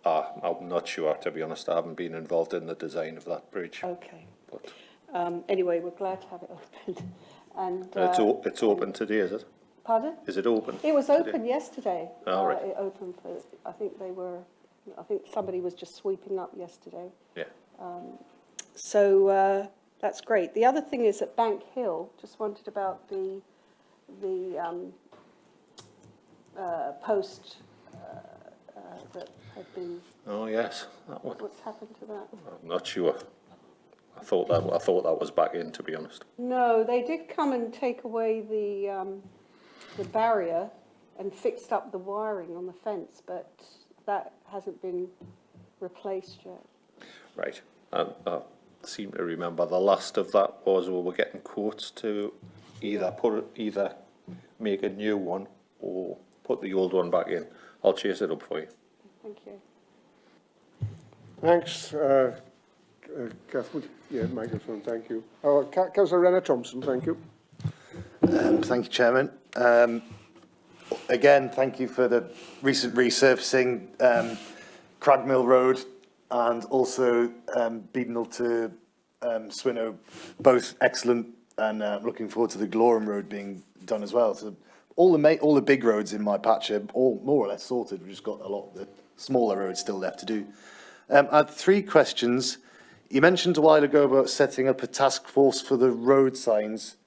I'm not sure, to be honest. I haven't been involved in the design of that bridge. Okay. But Anyway, we're glad to have it opened. And it's open today, is it? Pardon? Is it open? It was today? open yesterday. Oh, right. It opened for, I think somebody was just sweeping up yesterday. Yeah. So that's great. The other thing is at Bank Hill, just wondered about the post that had been... Oh, yes, that one. What's happened to that? I'm not sure. I thought that was back in, to be honest. No, they did come and take away the barrier and fixed up the wiring on the fence, but that hasn't been replaced yet. Right. I seem to remember the last of that was we were getting quotes to either make a new one or put the old one back in. I'll chase it up for you. Thank you. Thanks, Kath. Yeah, microphone, thank you. Councillor Renner Thompson, thank you. Thank you, Chairman. Again, thank you for the recent resurfacing Cragmill Road and also Beadnell to Swinnow, both excellent, and looking forward to the Glorham Road being done as well. So all the big roads in my patch are all more or less sorted. We've just got a lot of the smaller roads still left to do. I had 3 questions. You mentioned a while ago about setting up a task force for the road signs,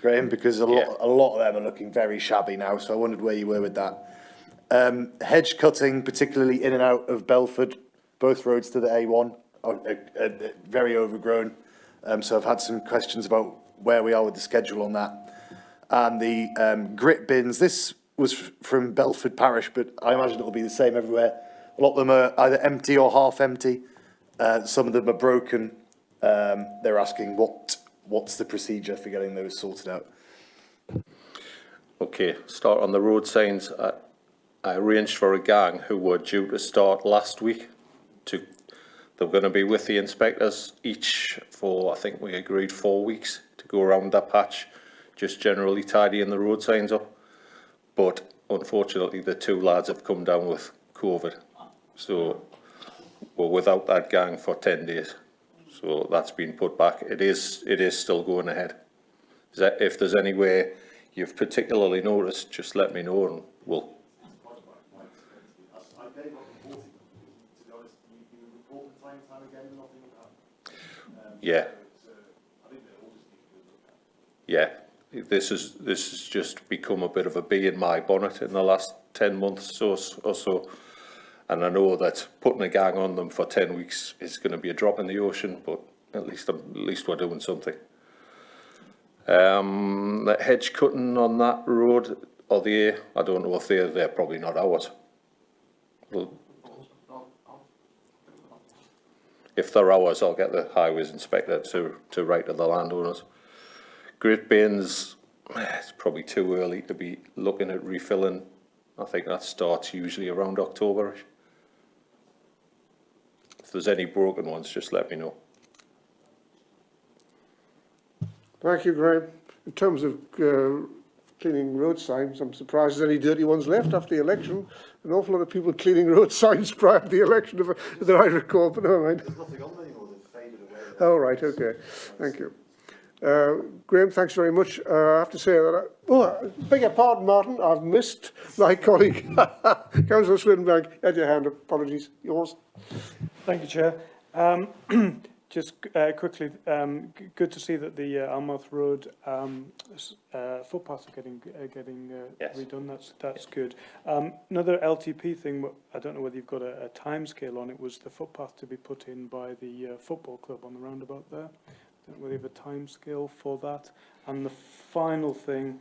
Graham, because a lot of them are looking very shabby now, so I wondered where you were with that. Hedge cutting, particularly in and out of Belford, both roads to the A1, are very overgrown, so I've had some questions about where we are with the schedule on that. And the grit bins, this was from Belford Parish, but I imagine it will be the same everywhere. A lot of them are either empty or half empty. Some of them are broken. They're asking what's the procedure for getting those sorted out. Okay, start on the road signs. I arranged for a gang who were due to start last week. They're going to be with the inspectors each for, I think we agreed, 4 weeks to go around that patch, just generally tidying the road signs up. But unfortunately, the 2 lads have come down with COVID. So we're without that gang for 10 days. So that's been put back. It is still going ahead. If there's any way you've particularly noticed, just let me know and we'll... Yeah. Yeah. This has just become a bit of a bee in my bonnet in the last 10 months or so. And I know that putting a gang on them for 10 weeks is going to be a drop in the ocean, but at least we're doing something. The hedge cutting on that road, I don't know if they're probably not ours. Well, if they're ours, I'll get the highways inspector to write to the landowners. Grit bins, it's probably too early to be looking at refilling. I think that starts usually around October-ish. If there's any broken ones, just let me know. Thank you, Graham. In terms of cleaning road signs, I'm surprised there's any dirty ones left after the election. An awful lot of people cleaning road signs prior to the election that I recall, but never mind. There's nothing on them anymore, they've faded away. Oh, right, okay. Thank you. Graham, thanks very much. I have to say that, beg your pardon, Martin, I've missed my colleague, Councillor Swinbank. Had your hand up, apologies, yours. Thank you, Chair. Just quickly, good to see that the Almouth Road footpaths are getting redone. That's good. Another LTP thing, I don't know whether you've got a timescale on it, was the footpath to be put in by the football club on the roundabout there. I don't know whether you have a timescale for that. And the final thing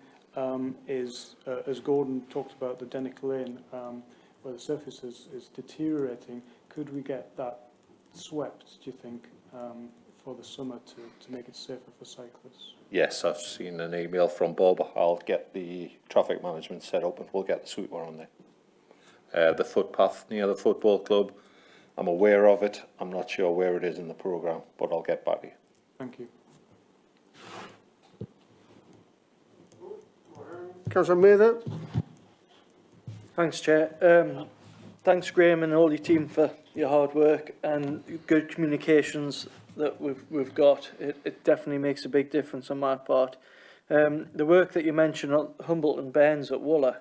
is, as Gordon talked about, the Dennick Lane, where the surface is deteriorating. Could we get that swept, do you think, for the summer to make it safer for cyclists? Yes, I've seen an email from Bob. I'll get the traffic management set up and we'll get the sweeper on there. The footpath near the football club, I'm aware of it. I'm not sure where it is in the programme, but I'll get back to you. Thank you. Councillor Mather. Thanks, Chair. Thanks, Graham, and all your team for your hard work and good communications that we've got. It definitely makes a big difference on my part. The work that you mentioned on Humboldt and Bairns at Wooler,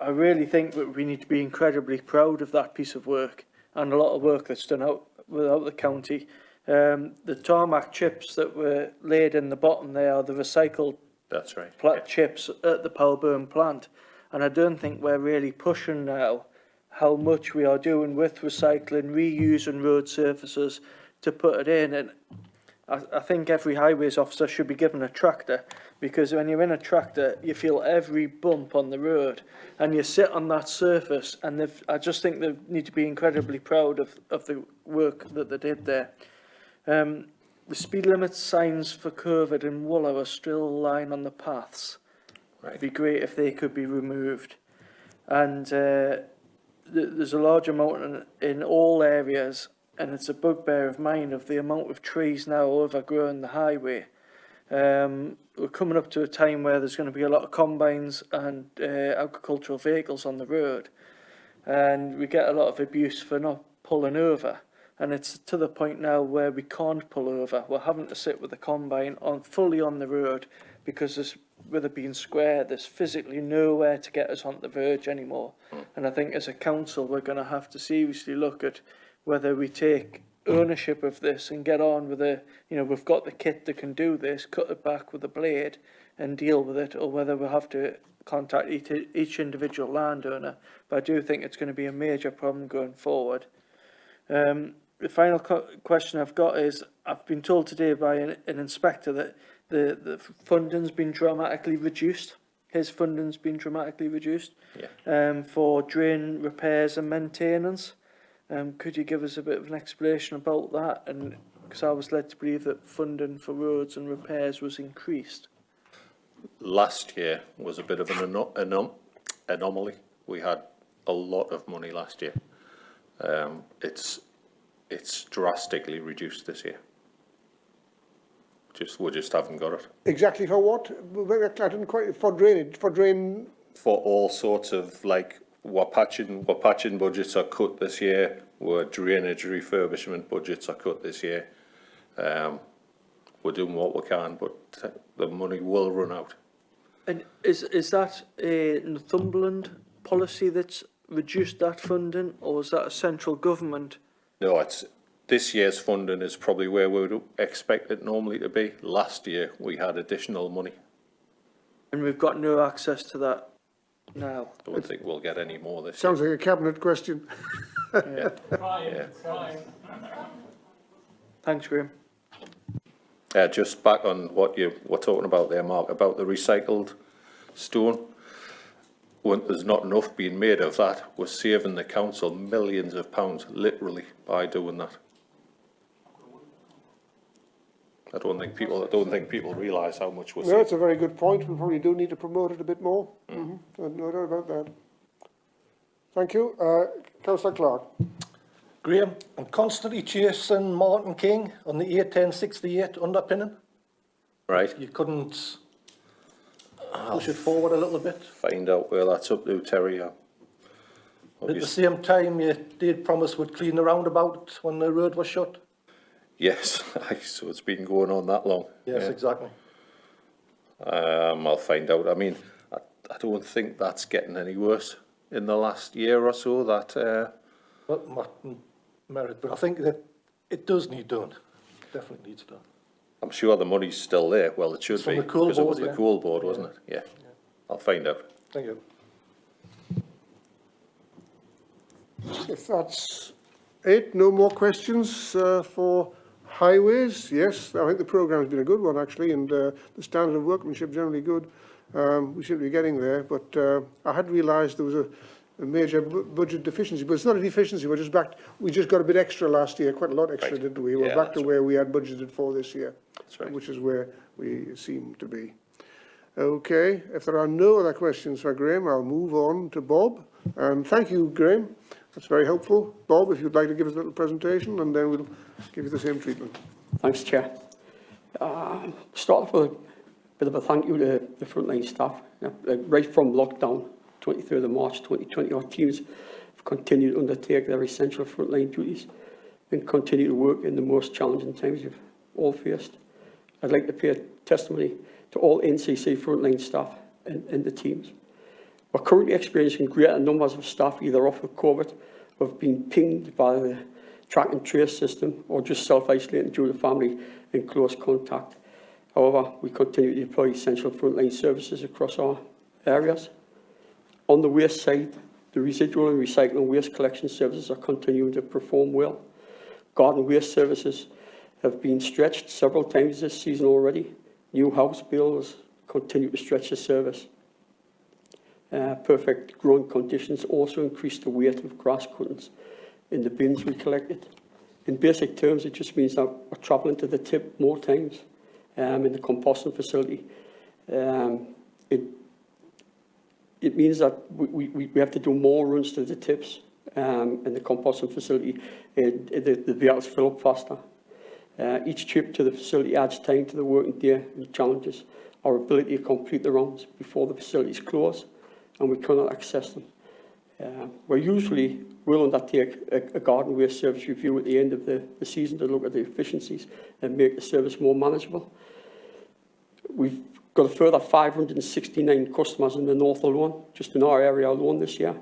I really think that we need to be incredibly proud of that piece of work and a lot of work that's done out without the county. The tarmac chips that were laid in the bottom there are the recycled chips at the Powerburn plant, and I don't think we're really pushing now how much we are doing with recycling, reusing road surfaces to put it in. And I think every highways officer should be given a tractor, because when you're in a tractor, you feel every bump on the road and you sit on that surface, and I just think they need to be incredibly proud of the work that they did there. The speed limit signs for COVID in Wooler are still lying on the paths. It'd be great if they could be removed. And there's a large amount in all areas, and it's a bugbear of mine of the amount of trees now overgrowing the highway. We're coming up to a time where there's going to be a lot of combines and agricultural vehicles on the road, and we get a lot of abuse for not pulling over. And it's to the point now where we can't pull over. We're having to sit with the combine fully on the road, because with it being square, there's physically nowhere to get us on the verge anymore. And I think as a council, we're going to have to seriously look at whether we take ownership of this and get on with we've got the kit that can do this, cut it back with a blade and deal with it, or whether we have to contact each individual landowner. But I do think it's going to be a major problem going forward. The final question I've got is, I've been told today by an inspector that the funding's been dramatically reduced. His funding's been dramatically reduced for drain repairs and maintenance. Could you give us a bit of an explanation about that? And because I was led to believe that funding for roads and repairs was increased. Last year was a bit of an anomaly. We had a lot of money last year. It's drastically reduced this year. We just haven't got it. Exactly for what? I didn't quite, for drainage, for all sorts of, like, we're patching budgets are cut this year. Our drainage refurbishment budgets are cut this year. We're doing what we can, but the money will run out. And is that a Northumberland policy that's reduced that funding, or is that a central government? No, this year's funding is probably where we would expect it normally to be. Last year we had additional money. And we've got no access to that now. I don't think we'll get any more this Sounds like a cabinet question. year. Thanks, Graham. Just back on what you were talking about there, Mark, about the recycled stone. When there's not enough being made of that, we're saving the council millions of pounds, literally, by doing that. I don't think people realise how much we're saving. No, it's a very good point. We probably do need to promote it a bit more. No doubt about that. Thank you. Councillor Clark. Graham, I'm constantly chasing Martin King on the 81068 underpinning. Right. You couldn't push it forward a little bit? Find out where that's up to, Terry. At the same time, you did promise would clean the roundabout when the road was shut. Yes, so it's been going on that long. Yes, exactly. I'll find out. I mean, I don't think that's getting any worse in the last year or so. That Merit, but I think that it does need done. Definitely needs done. I'm sure the money's still there. Well, it should It's from be the coal because it was board, the yeah. coal board, wasn't it? Yeah. I'll find out. Thank you. If that's it, no more questions for highways. Yes, I think the programme has been a good one actually, and the standard of workmanship generally good. We seem to be getting there, but I had realised there was a major budget deficiency, but it's not a deficiency. We're just back. We just got a bit extra last year, quite a lot extra, Right. didn't we? We're Yeah, back to that's where we had budgeted for this year, That's right. which is where we seem to be. Okay, if there are no other questions for Graham, I'll move on to Bob. And thank you, Graham. That's very helpful. Bob, if you'd like to give us a little presentation, and then we'll give you the same treatment. Thanks, Chair. Start off with a bit of a thank you to the frontline staff. Right from lockdown, 23rd of March 2020, our teams have continued to undertake their essential frontline duties and continue to work in the most challenging times we've all faced. I'd like to pay testimony to all NCC frontline staff and the teams. We're currently experiencing greater numbers of staff either off with COVID or have been pinged by the track and trace system or just self-isolating due to family and close contact. However, we continue to deploy essential frontline services across our areas. On the waste side, the residual and recycling waste collection services are continuing to perform well. Garden waste services have been stretched several times this season already. New house builds continue to stretch the service. Perfect growing conditions also increase the weight of grass cuttings in the bins we collected. In basic terms, it just means that we're travelling to the tip more times in the composting facility. It means that we have to do more runs to the tips in the composting facility. The vehicles fill up faster. Each trip to the facility adds time to the working day and challenges our ability to complete the runs before the facilities close and we cannot access them. We usually will undertake a garden waste service review at the end of the season to look at the efficiencies and make the service more manageable. We've got a further 569 customers in the north alone, just in our area alone this year.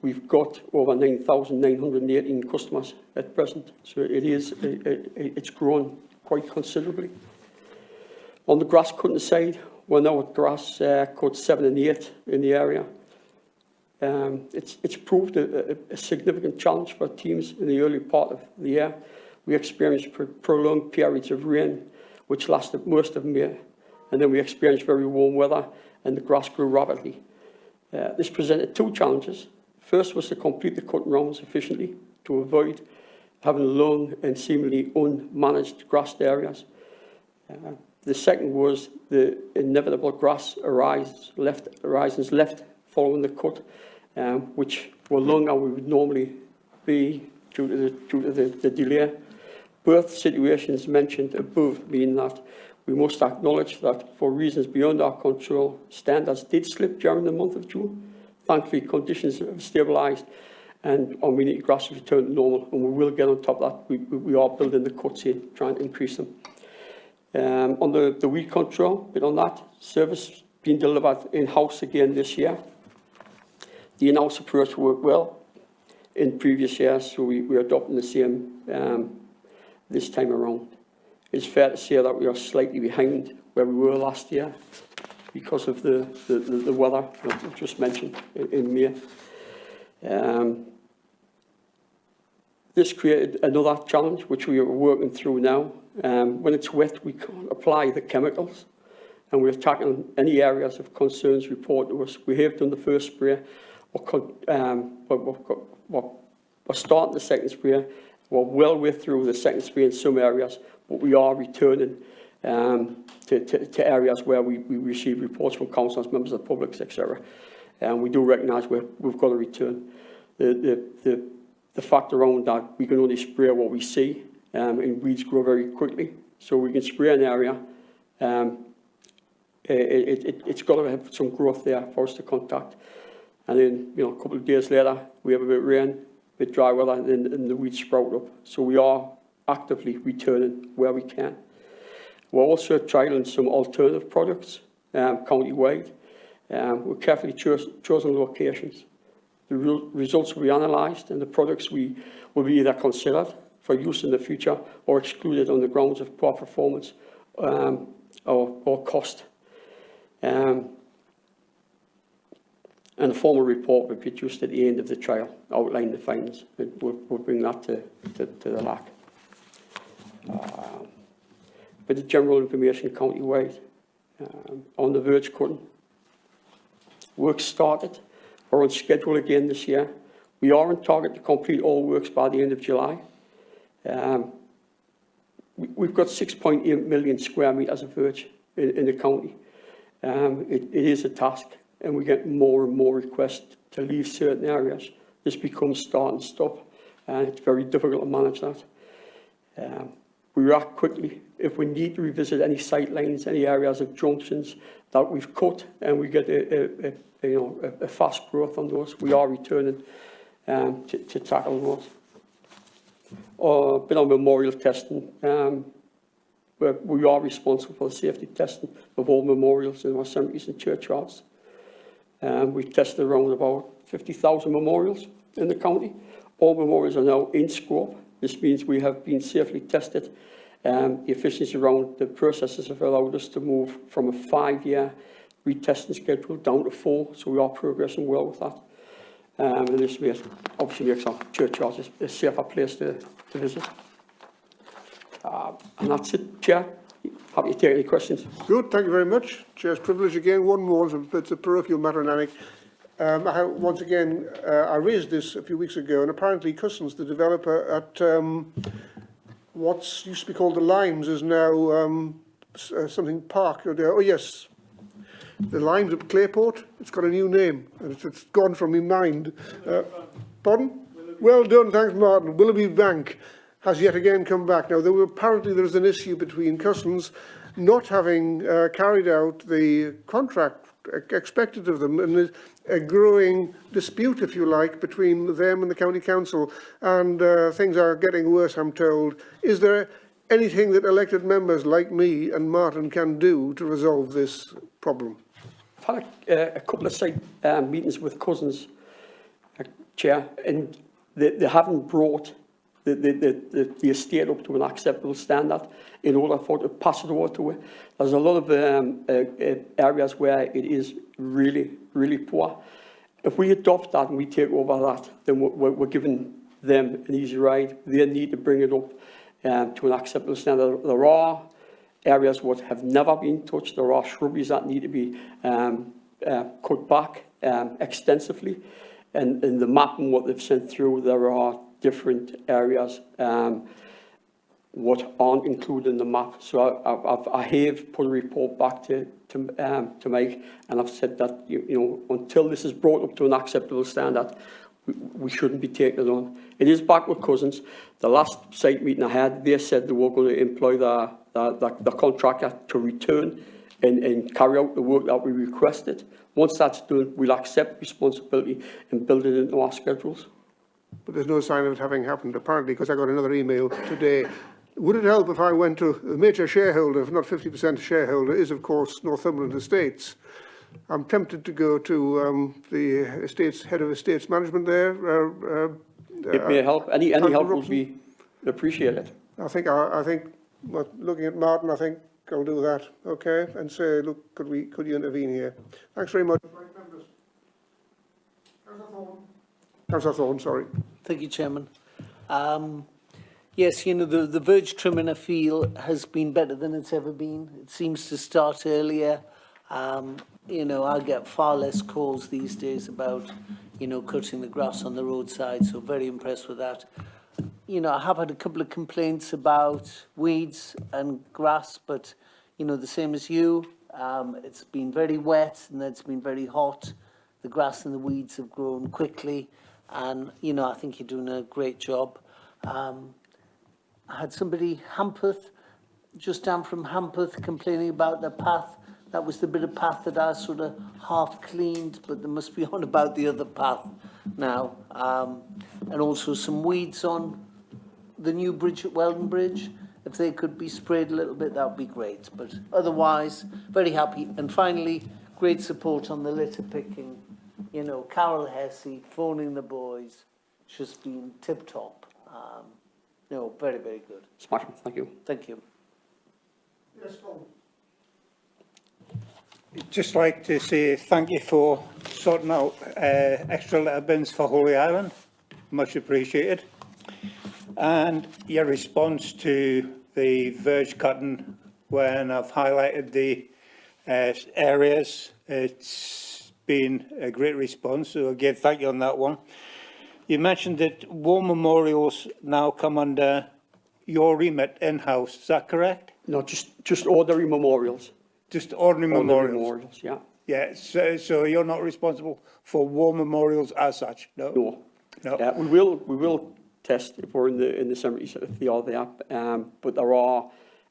We've got over 9,918 customers at present, so it's grown quite considerably. On the grass cutting side, we're now at grass cut 7 and 8 in the area. It's proved a significant challenge for teams in the early part of the year. We experienced prolonged periods of rain, which lasted most of May, and then we experienced very warm weather and the grass grew rapidly. This presented two challenges. First was to complete the cutting rounds efficiently to avoid having long and seemingly unmanaged grassed areas. The second was the inevitable grass arisings left following the cut, which were longer than we would normally be due to the delay. Both situations mentioned above mean that we must acknowledge that for reasons beyond our control, standards did slip during the month of June. Thankfully, conditions have stabilised and our community grass has returned to normal, and we will get on top of that. We are building the cuts in, trying to increase them. On the weed control, bit on that, service being delivered in-house again this year. The in-house approach worked well in previous years, so we're adopting the same this time around. It's fair to say that we are slightly behind where we were last year because of the weather that I just mentioned in May. This created another challenge which we are working through now. When it's wet, we can't apply the chemicals, and we're tackling any areas of concerns reported to us. We have done the first spray. We're starting the second spray. We're well way through the second spray in some areas, but we are returning to areas where we receive reports from councillors, members of the public, etc. And we do recognise we've got to return. The fact around that we can only spray what we see, and weeds grow very quickly. So we can spray an area. It's got to have some growth there for us to contact. And then, a couple of days later, we have a bit of rain, a bit dry weather, and the weeds sprout up. So we are actively returning where we can. We're also trialling some alternative products county-wide. We've carefully chosen locations. The results will be analysed, and the products will be either considered for use in the future or excluded on the grounds of poor performance or cost. And a formal report will be produced at the end of the trial, outlining the findings. We'll bring that to the LAC. But the general information county-wide on the verge cutting. Work started. We're on schedule again this year. We are on target to complete all works by the end of July. We've got 6.8 million square metres of verge in the county. It is a task, and we get more and more requests to leave certain areas. This becomes start and stop, and it's very difficult to manage that. We react quickly if we need to revisit any sight lines, any areas of junctions that we've cut, and we get a fast growth on those. We are returning to tackle those. Been on memorial testing. We are responsible for the safety testing of all memorials in our cemeteries and churchyards. We've tested around about 50,000 memorials in the county. All memorials are now in scope. This means we have been safely tested. The efficiency around the processes have allowed us to move from a 5-year retesting schedule down to 4, so we are progressing well with that. And this obviously makes our churchyards a safer place to visit. And that's it, Chair. Happy to take any questions. Good, thank you very much. Chair's privilege again. One more, it's a parochial matter in Alnwick. Once again, I raised this a few weeks ago, and apparently Cousins, the developer at what used to be called the Limes, is now something Park. Oh yes, the Limes at Clayport. It's got a new name, and it's gone from my mind. Pardon? Well done, thanks, Martin. Willoughby Bank has yet again come back. Now, apparently there's an issue between Cousins not having carried out the contract expected of them, and a growing dispute, if you like, between them and the county council, and things are getting worse, I'm told. Is there anything that elected members like me and Martin can do to resolve this problem? I've had a couple of site meetings with Cousins, Chair, and they haven't brought the estate up to an acceptable standard in order for it to pass it over to it. There's a lot of areas where it is really, really poor. If we adopt that and we take over that, then we're giving them an easy ride. They need to bring it up to an acceptable standard. There are areas that have never been touched. There are shrubberies that need to be cut back extensively. And in the mapping what they've sent through, there are different areas what aren't included in the map. So I have put a report back to Mike, and I've said that until this is brought up to an acceptable standard, we shouldn't be taking it on. It is back with Cousins. The last site meeting I had, they said they were going to employ the contractor to return and carry out the work that we requested. Once that's done, we'll accept responsibility and build it into our schedules. But there's no sign of it having happened, apparently, because I got another email today. Would it help if I went to a major shareholder, if not 50% shareholder, is, of course, Northumberland Estates? I'm tempted to go to the estates, head of estates management there. It may help. Any help would be appreciated. I think, looking at Martin, I think I'll do that, okay? And say, look, could you intervene here? Thanks very much. Councillor Thorne, sorry. Thank you, Chairman. Yes, the verge trimming, I feel, has been better than it's ever been. It seems to start earlier. I get far less calls these days about, cutting the grass on the roadside, so very impressed with that. I have had a couple of complaints about weeds and grass, but, the same as you, it's been very wet and it's been very hot. The grass and the weeds have grown quickly, and, I think you're doing a great job. I had somebody, Hampeth, just down from Hampeth, complaining about the path. That was the bit of path that I sort of half cleaned, but they must be on about the other path now. And also some weeds on the new bridge at Weldon Bridge. If they could be sprayed a little bit, that would be great. But otherwise, very happy. And finally, great support on the litter picking. You know, Carol Hesse, phoning the boys, just been tip-top. No, very, very good. Smashing, thank you. Thank you. Yes, Paul. Just like to say thank you for sorting out extra litter bins for Holy Island. Much appreciated. And your response to the verge cutting when I've highlighted the areas, it's been a great response. So again, thank you on that one. You mentioned that war memorials now come under your remit in-house. Is that correct? No, just ordinary memorials. Just ordinary memorials? Yeah. Yeah, so you're not responsible for war memorials as such, no? No. No. We will test if we're in the cemeteries if they are there, but there are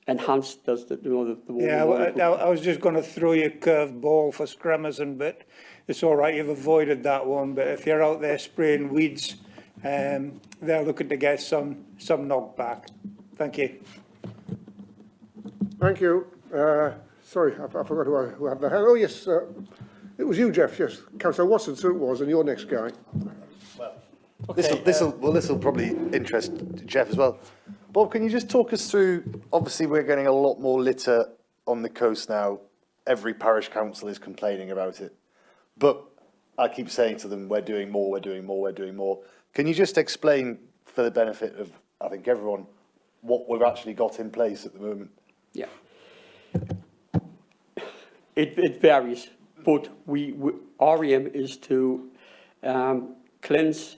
enhanced, the war Yeah, memorial. I was just going to throw you a curved ball for Scrummers, but it's all right, you've avoided that one. But if you're out there spraying weeds, they're looking to get some knockback. Thank you. Thank you. Sorry, I forgot who had the hand. Oh, yes, it was you, Jeff, yes. Councillor Watson, so it was, and you're next guy. Okay, this will probably interest Jeff as well. Bob, can you just talk us through, obviously we're getting a lot more litter on the coast now. Every parish council is complaining about it. But I keep saying to them, we're doing more, we're doing more, we're doing more. Can you just explain, for the benefit of, I think, everyone, what we've actually got in place at the moment? Yeah. It varies, but our aim is to cleanse,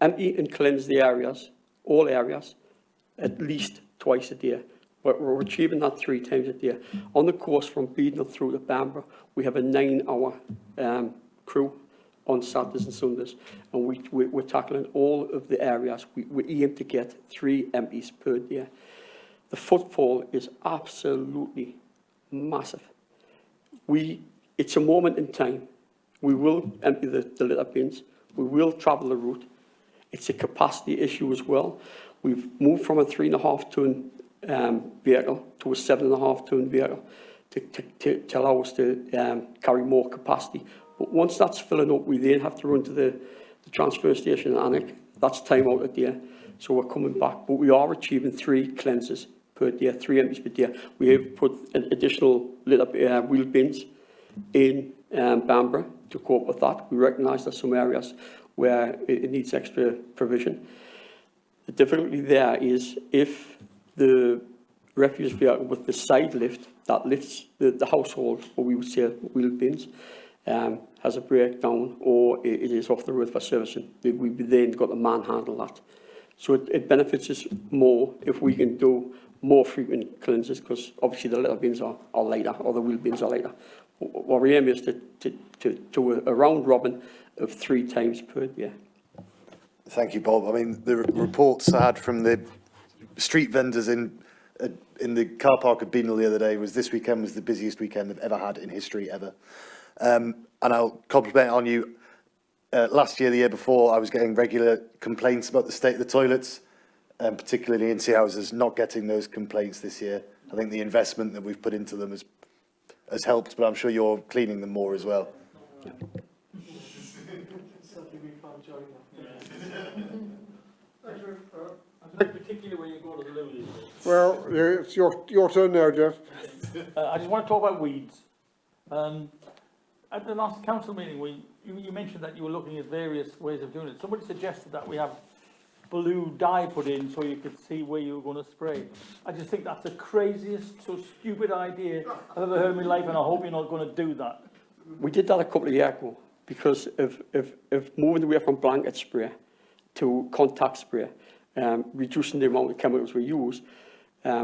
empty and cleanse the areas, all areas, at least twice a day. But we're achieving that 3 times a day. On the course from Beadnell through to Bamborough, we have a 9-hour crew on Saturdays and Sundays, and we're tackling all of the areas. We aim to get 3 empties per day. The footfall is absolutely massive. It's a moment in time. We will empty the litter bins. We will travel the route. It's a capacity issue as well. We've moved from a 3.5-ton vehicle to a 7.5-ton vehicle to allow us to carry more capacity. But once that's filling up, we then have to run to the transfer station in Alnwick. That's time out a day. So we're coming back. But we are achieving 3 cleanses per day, 3 empties per day. We have put additional litter wheel bins in Bamborough to cope with that. We recognise there's some areas where it needs extra provision. The difficulty there is if the refuse vehicle with the side lift that lifts the household, or we would say wheel bins, has a breakdown or it is off the road for servicing, we've then got to manhandle that. So it benefits us more if we can do more frequent cleanses, because obviously the litter bins are lighter, or the wheel bins are lighter. Our aim is to a round robin of 3 times per year. Thank you, Bob. I mean, the reports I had from the street vendors in the car park at Beadnell the other day was this weekend was the busiest weekend they've ever had in history ever. And I'll compliment on you. Last year, the year before, I was getting regular complaints about the state of the toilets, particularly in sea houses. Not getting those complaints this year. I think the investment that we've put into them has helped, but I'm sure you're cleaning them more as well. Particularly when you go to the loo these days. Well, it's your turn now, Jeff. I just want to talk about weeds. At the last council meeting, you mentioned that you were looking at various ways of doing it. Somebody suggested that we have blue dye put in so you could see where you were going to spray. I just think that's the craziest, so stupid idea I've ever heard in my life, and I hope you're not going to do that. We did that a couple of years ago because of moving away from blanket spray to contact spray, reducing the amount of chemicals we use.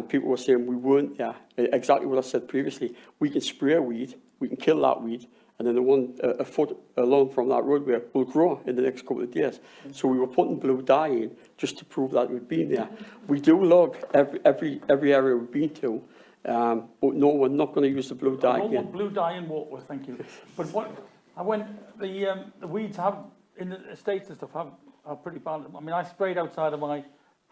People were saying we weren't there. Exactly what I said previously. We can spray a weed, we can kill that weed, and then the one a foot along from that roadway will grow in the next couple of days. So we were putting blue dye in just to prove that we'd been there. We do log every area we've been to, but no, we're not going to use the blue dye I don't again. want blue dye in Warkworth, thank you. But the weeds have in the estates and stuff have pretty bad. I mean, I sprayed outside of my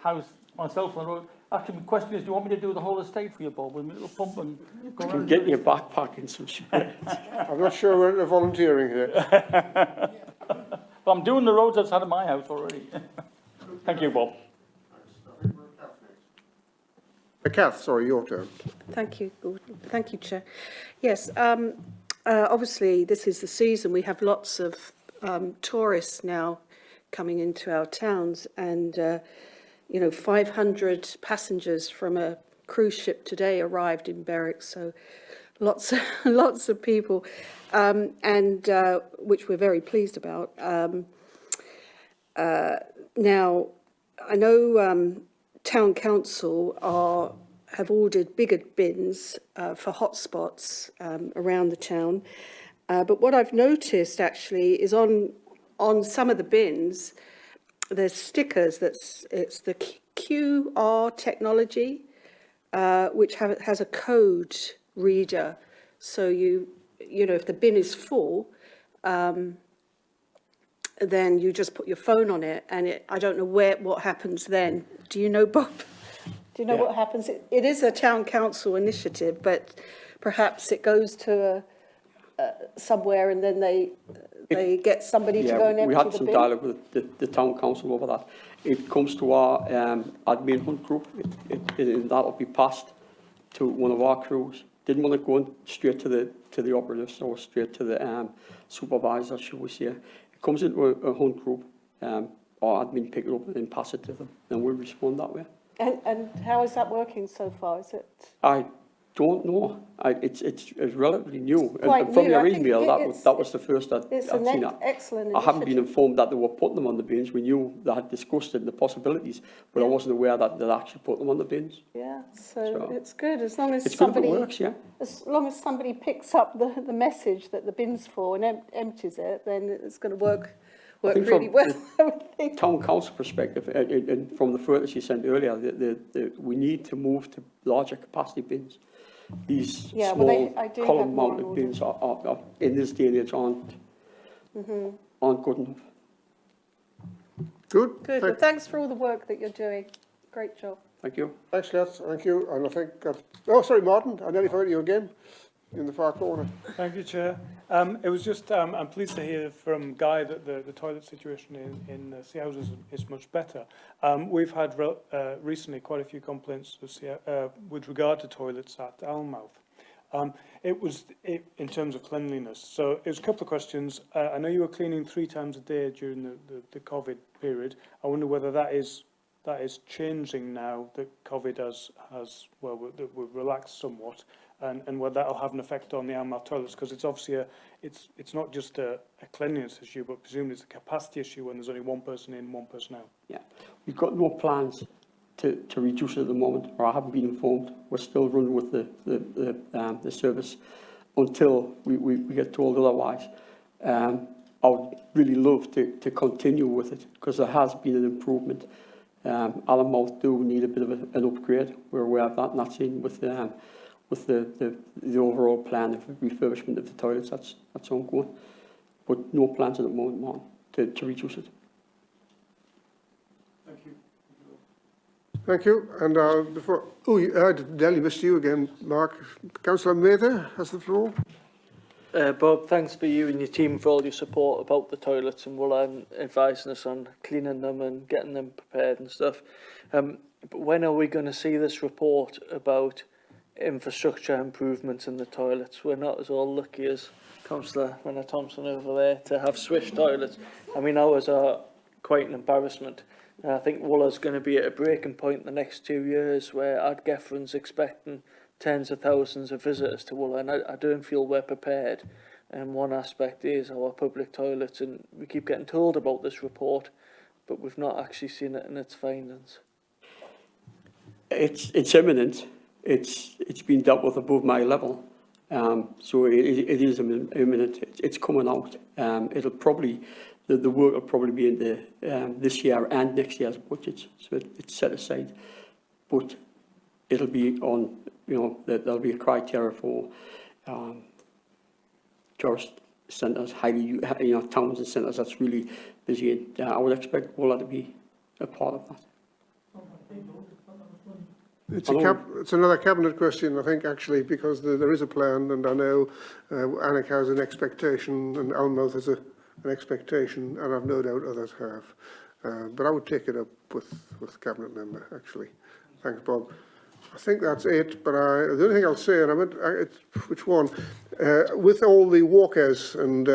house myself on the road. Actually, my question is, do you want me to do the whole estate for you, Bob, with my little pump and go You around? can get your backpack and some shit. I'm not sure we're volunteering here. But I'm doing the roads outside of my house already. Thank you, Bob. Kath, sorry, your turn. Thank you, Gordon. Thank you, Chair. Yes, obviously this is the season. We have lots of tourists now coming into our towns, and 500 passengers from a cruise ship today arrived in Berwick. So lots of people, and which we're very pleased about. Now, I know Town Council have ordered bigger bins for hotspots around the town. But what I've noticed actually is on some of the bins, there's stickers it's the QR technology, which has a code reader. So if the bin is full, then you just put your phone on it, and I don't know what happens then. Do you know, Bob? Do you know what happens? It is a town council initiative, but perhaps it goes to somewhere, and then they get somebody to go and empty the bin. We had some dialogue with the town council over that. It comes to our admin hunt group. That'll be passed to one of our crews. Didn't want to go straight to the operatives or straight to the supervisor, should we say. It comes into a hunt group. Our admin pick it up and then pass it to them, and we'll respond that way. And how is that working so far? Is it? I don't know. It's relatively new. Quite and from new. your I think email, that was the first I'd seen it. Excellent I haven't been initiative. informed that they were putting them on the bins. We knew they had discussed it and the possibilities, but I wasn't aware that they'd actually put them on the bins. Yeah, so it's good as long as It's good if it somebody works, yeah. As long as somebody picks up the message that the bin's full and empties it, then it's going to work really well. I would think. Town council perspective, and from the photos you sent earlier, we need to move to larger capacity bins. These small column-mounted bins are in this day and age aren't good enough. Good. Good. Well, thanks for all the work that you're doing. Great job. Thank you. Thanks, Kath. Thank you. And I think, oh, sorry, Martin, I nearly forgot you again in the far corner. Thank you, Chair. It was just, I'm pleased to hear from Guy that the toilet situation in Sea Houses is much better. We've had recently quite a few complaints with regard to toilets at Almouth. In terms of cleanliness. So it was a couple of questions. I know you were cleaning 3 times a day during the COVID period. I wonder whether that is changing now that COVID has we've relaxed somewhat, and whether that'll have an effect on the Almouth toilets, because it's obviously it's not just a cleanliness issue, but presumably it's a capacity issue when there's only one person in, one person out. Yeah, we've got no plans to reduce it at the moment, or I haven't been informed. We're still running with the service until we get told otherwise. I would really love to continue with it, because there has been an improvement. Almouth do need a bit of an upgrade. We're aware of that, and that's in with the overall plan of refurbishment of the toilets. That's ongoing, but no plans at the moment, Martin, to reduce it. Thank you. Thank you. And I nearly missed you again, Mark. Councillor Mather has the floor. Bob, thanks for you and your team for all your support about the toilets and advising us on cleaning them and getting them prepared and stuff. But when are we going to see this report about infrastructure improvements in the toilets? We're not as all lucky as Councillor Renner Thompson over there to have Swish toilets. I mean, ours are quite an embarrassment. And I think Wooler's going to be at a breaking point in the next 2 years, where Ardgeffron's expecting tens of thousands of visitors to Wooler, and I don't feel we're prepared. And one aspect is our public toilets, and we keep getting told about this report, but we've not actually seen it in its findings. It's imminent. It's been dealt with above my level, so it is imminent. It's coming out. It'll probably the work will probably be in the this year and next year's budgets, so it's set aside. But it'll be on. There'll be a criteria for tourist centres, towns and centres that's really busy. I would expect all that to be a part of that. It's another cabinet question, I think, actually, because there is a plan, and I know Alnwick has an expectation, and Almouth has an expectation, and I've no doubt others have. But I would take it up with the cabinet member, actually. Thanks, Bob. I think that's it, but the only thing I'll say, and I meant, which one, with all the walkers and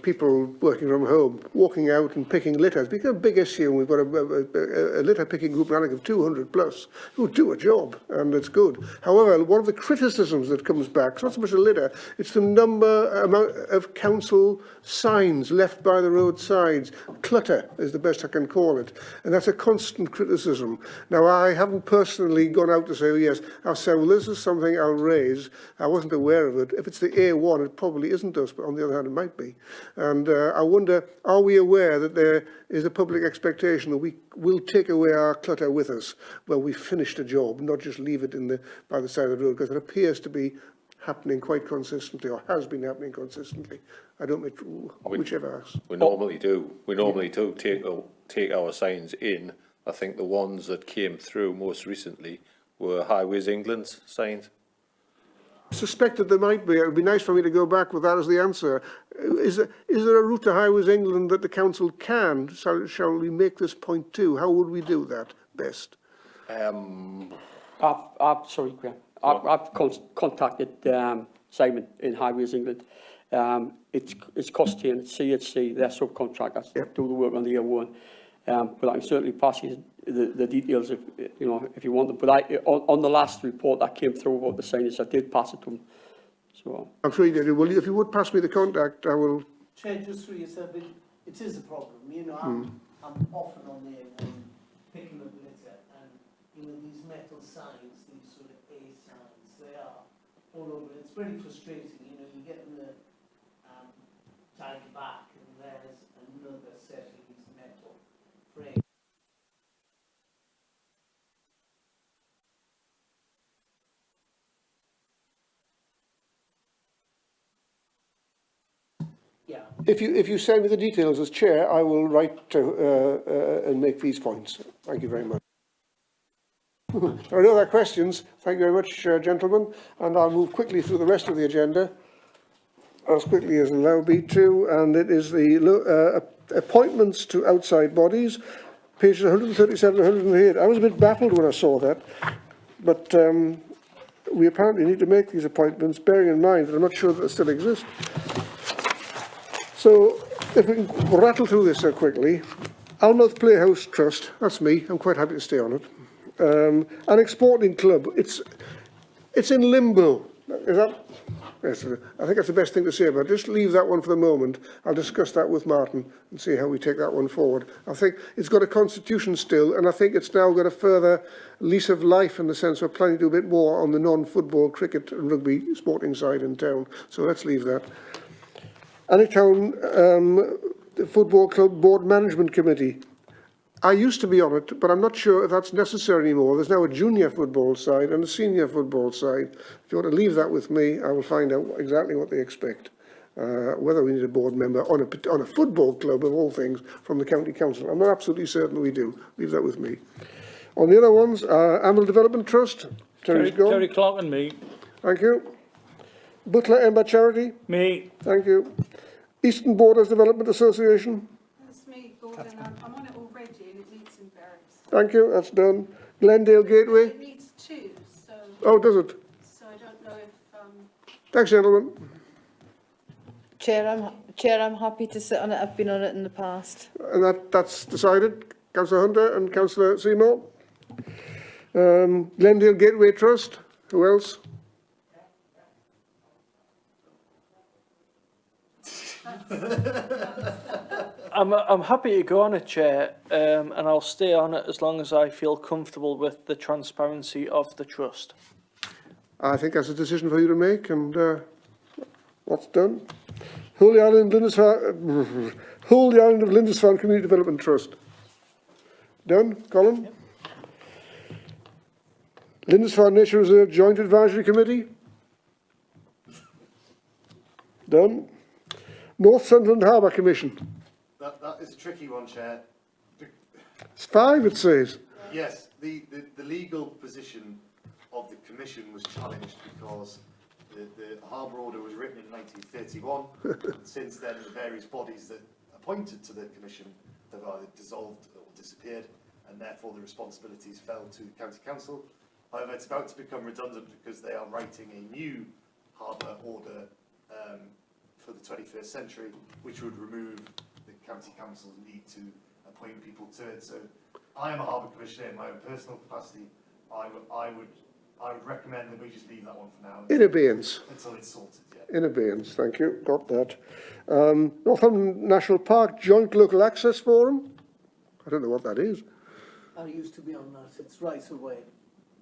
people working from home, walking out and picking litter, it's become a big issue. We've got a litter picking group running of 200 plus who do a job, and it's good. However, one of the criticisms that comes back, it's not so much the litter, it's the amount of council signs left by the roadsides. Clutter is the best I can call it, and that's a constant criticism. Now, I haven't personally gone out to say, oh, yes, I'll say, well, this is something I'll raise. I wasn't aware of it. If it's the A1, it probably isn't us, but on the other hand, it might be. And I wonder, are we aware that there is a public expectation that we will take away our clutter with us when we've finished a job, not just leave it by the side of the road, because it appears to be happening quite consistently, or has been happening consistently. I don't know whichever has. We normally do. We normally do take our signs in. I think the ones that came through most recently were Highways England's signs. Suspected there might be. It would be nice for me to go back with that as the answer. Is there a route to Highways England that the council can? Shall we make this point too? How would we do that best? Sorry, Graham. I've contacted Simon in Highways England. It's costing CHC, their subcontractors, do the work on the A1. But I can certainly pass you the details if you want them. But on the last report that came through about the signage, I did pass it to them. So I'm sure you did. Well, if you would pass me the contact, I will. Chair, just for yourself, it is a problem. I'm often on the A1 picking up litter, and these metal signs, these sort of A signs, they are all over. It's very frustrating. You get them tied back, and there's another set of these metal frames. Yeah. If you send me the details as chair, I will write to and make these points. Thank you very much. There are no other questions. Thank you very much, gentlemen. And I'll move quickly through the rest of the agenda, as quickly as allow me to. And it is the appointments to outside bodies, pages 137 and 108. I was a bit baffled when I saw that, but we apparently need to make these appointments, bearing in mind that I'm not sure that they still exist. So, if we can rattle through this so quickly, Almouth Playhouse Trust, that's me, I'm quite happy to stay on it. An Sporting Club, it's in limbo. Is that? Yes, I think that's the best thing to say about it. Just leave that one for the moment. I'll discuss that with Martin and see how we take that one forward. I think it's got a constitution still, and I think it's now got a further lease of life in the sense we're planning to do a bit more on the non-football, cricket and rugby sporting side in town. So let's leave that. Anytown Football Club Board Management Committee. I used to be on it, but I'm not sure if that's necessary anymore. There's now a junior football side and a senior football side. If you want to leave that with me, I will find out exactly what they expect. Whether we need a board member on a football club, of all things, from the county council. I'm not absolutely certain we do. Leave that with me. On the other ones, Amble Development Trust. Terry Clark and me. Thank you. Butler Ember Charity. Me. Thank you. Eastern Borders Development Association. That's me, Gordon. I'm on it already and it needs some berries. Thank you, that's done. Glendale Gateway. It needs two, so... Oh, does it? So I don't know if... Thanks, gentlemen. Chair, I'm happy to sit on it. I've been on it in the past. And that's decided. Councillor Hunter and Councillor Seymour. Glendale Gateway Trust. Who else? I'm happy to go on it, Chair, and I'll stay on it as long as I feel comfortable with the transparency of the trust. I think that's a decision for you to make, and what's done? Holy Island of Lindisfarne Community Development Trust. Done, Colin? Yep. Lindisfarne Nature Reserve Joint Advisory Committee. Done. Northumberland Harbour Commission. That is a tricky one, Chair. It's 5, it says. Yes, the legal position of the Commission was challenged because the Harbour Order was written in 1931. And since then, the various bodies that appointed to the Commission have either dissolved or disappeared, and therefore the responsibilities fell to the County Council. However, it's about to become redundant because they are writing a new Harbour Order for the 21st century, which would remove the County Council's need to appoint people to it. So I am a Harbour Commissioner in my own personal capacity. I would recommend that we just leave that one for now. In abeyance. Until it's sorted, yeah. In abeyance, thank you. Got that. Northumberland National Park Joint Local Access Forum. I don't know what that is. I used to be on that. It's right away.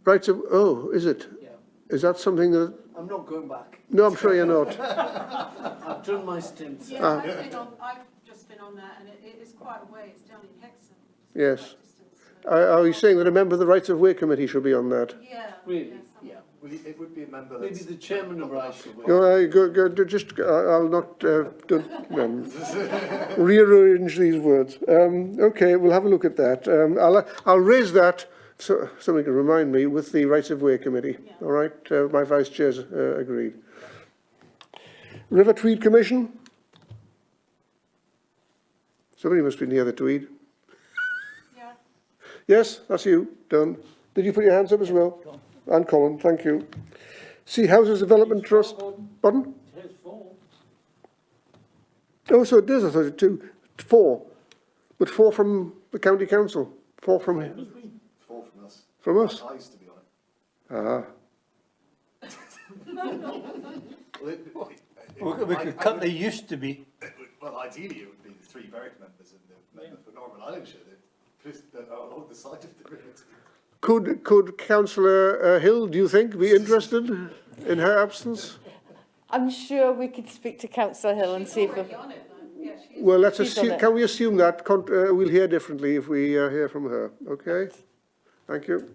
Rights of, oh, is it? Yeah. Is that something that... I'm not going back. No, I'm sure you're not. I've done my stint. Yeah, I've just been on that, and it is quite a way. It's down in Hexham. Yes. Are you saying that a member of the Rights of Way Committee should be on that? Yeah. Really? Yeah. Well, it would be a member. Maybe the chairman of Rights of Way. I'll not rearrange these words. Okay, we'll have a look at that. I'll raise that, so somebody can remind me, with the Rights of Way Committee. Yeah. All right, my vice chair's agreed. River Tweed Commission. Somebody must be near the Tweed. Yeah. Yes, that's you. Done. Did you put your hands up as well? And Colin, thank you. Sea Houses Development Trust. Pardon? It has 4. Oh, so it does, I thought it 2. 4. But 4 from the County Council. 4 from here. 4 from us. From us? I used to be on it. We could cut the used to be. Well, ideally it would be the 3 Berwick members and the member for Northern Islandshire that are on the side of the river. Could Councillor Hill, do you think, be interested in her absence? I'm sure we could speak to Councillor Hill and see if... Well, let's She's on assume, it. can we assume that we'll hear differently if we hear from her? Okay, thank you.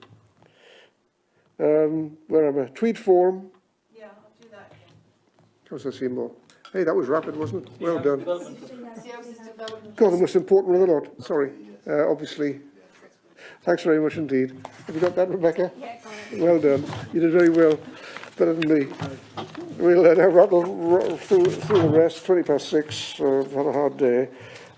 Where am I? Tweed Forum. Yeah, I'll do that again. Councillor Seymour. Hey, that was rapid, wasn't it? Well done. God, the most important of the lot. Sorry, obviously. Thanks very much indeed. Have you got that, Rebecca? Yeah, well done. You did very well. Better than me. We'll now rattle through the rest. 6:20. I've had a hard day.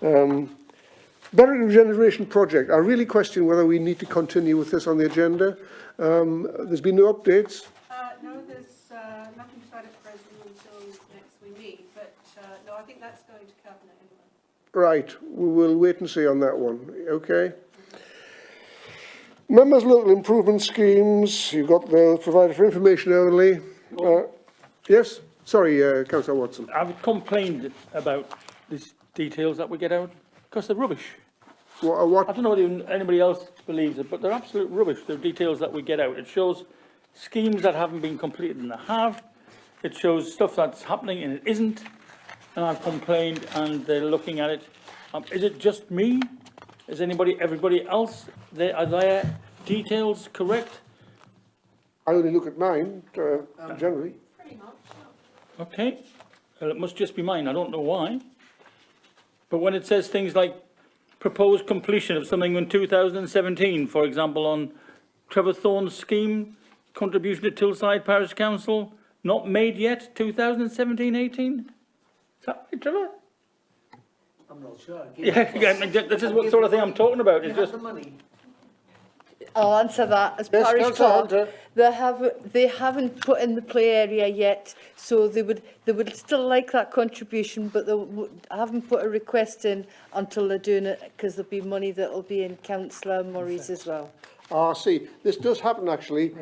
Berwick Regeneration Project. I really question whether we need to continue with this on the agenda. There's been no updates. No, there's nothing to add at present until next we meet, but no, I think that's going to Cabinet anyway. Right, we will wait and see on that one. Okay. Members' local improvement schemes. You've got the provider for information only. Yes? Sorry, Councillor Watson. I've complained about these details that we get out because they're rubbish. What? I don't know whether anybody else believes it, but they're absolute rubbish, the details that we get out. It shows schemes that haven't been completed and they have. It shows stuff that's happening and it isn't. And I've complained and they're looking at it. Is it just me? Is everybody else, are their details correct? I only look at mine, generally. Pretty much. Okay. Well, it must just be mine. I don't know why. But when it says things like proposed completion of something in 2017, for example, on Trevor Thorne's scheme, contribution to Tilside Parish Council, not made yet, 2017-18? Is that right, Trevor? I'm not sure. Yeah, this is what sort of thing I'm talking about. It's just the money. I'll answer that. As Yes, parish Councillor clerk, Hunter. they haven't put in the play area yet, so they would still like that contribution, but they haven't put a request in until they're doing it, because there'll be money that'll be in Councillor Murray's as well. See, this does happen actually.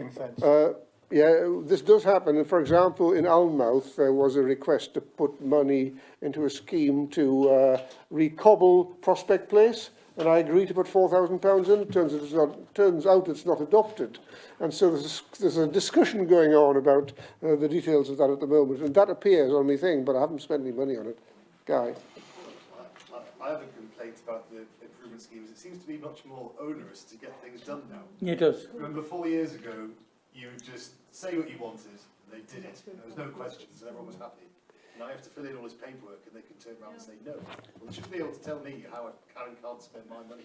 Yeah, this does happen. For example, in Alnmouth, there was a request to put money into a scheme to recobble Prospect Place, and I agreed to put £4,000 in. It turns out it's not adopted, and so there's a discussion going on about the details of that at the moment, and that appears on my thing, but I haven't spent any money on it. Guy. I have a complaint about the improvement schemes. It seems to be much more onerous to get things done now. Yeah, it does. Remember 4 years ago, you would just say what you wanted, and they did it. There was no questions, and everyone was happy. Now you have to fill in all this paperwork, and they can turn around and say no. Well, they should be able to tell me how I can and can't spend my money.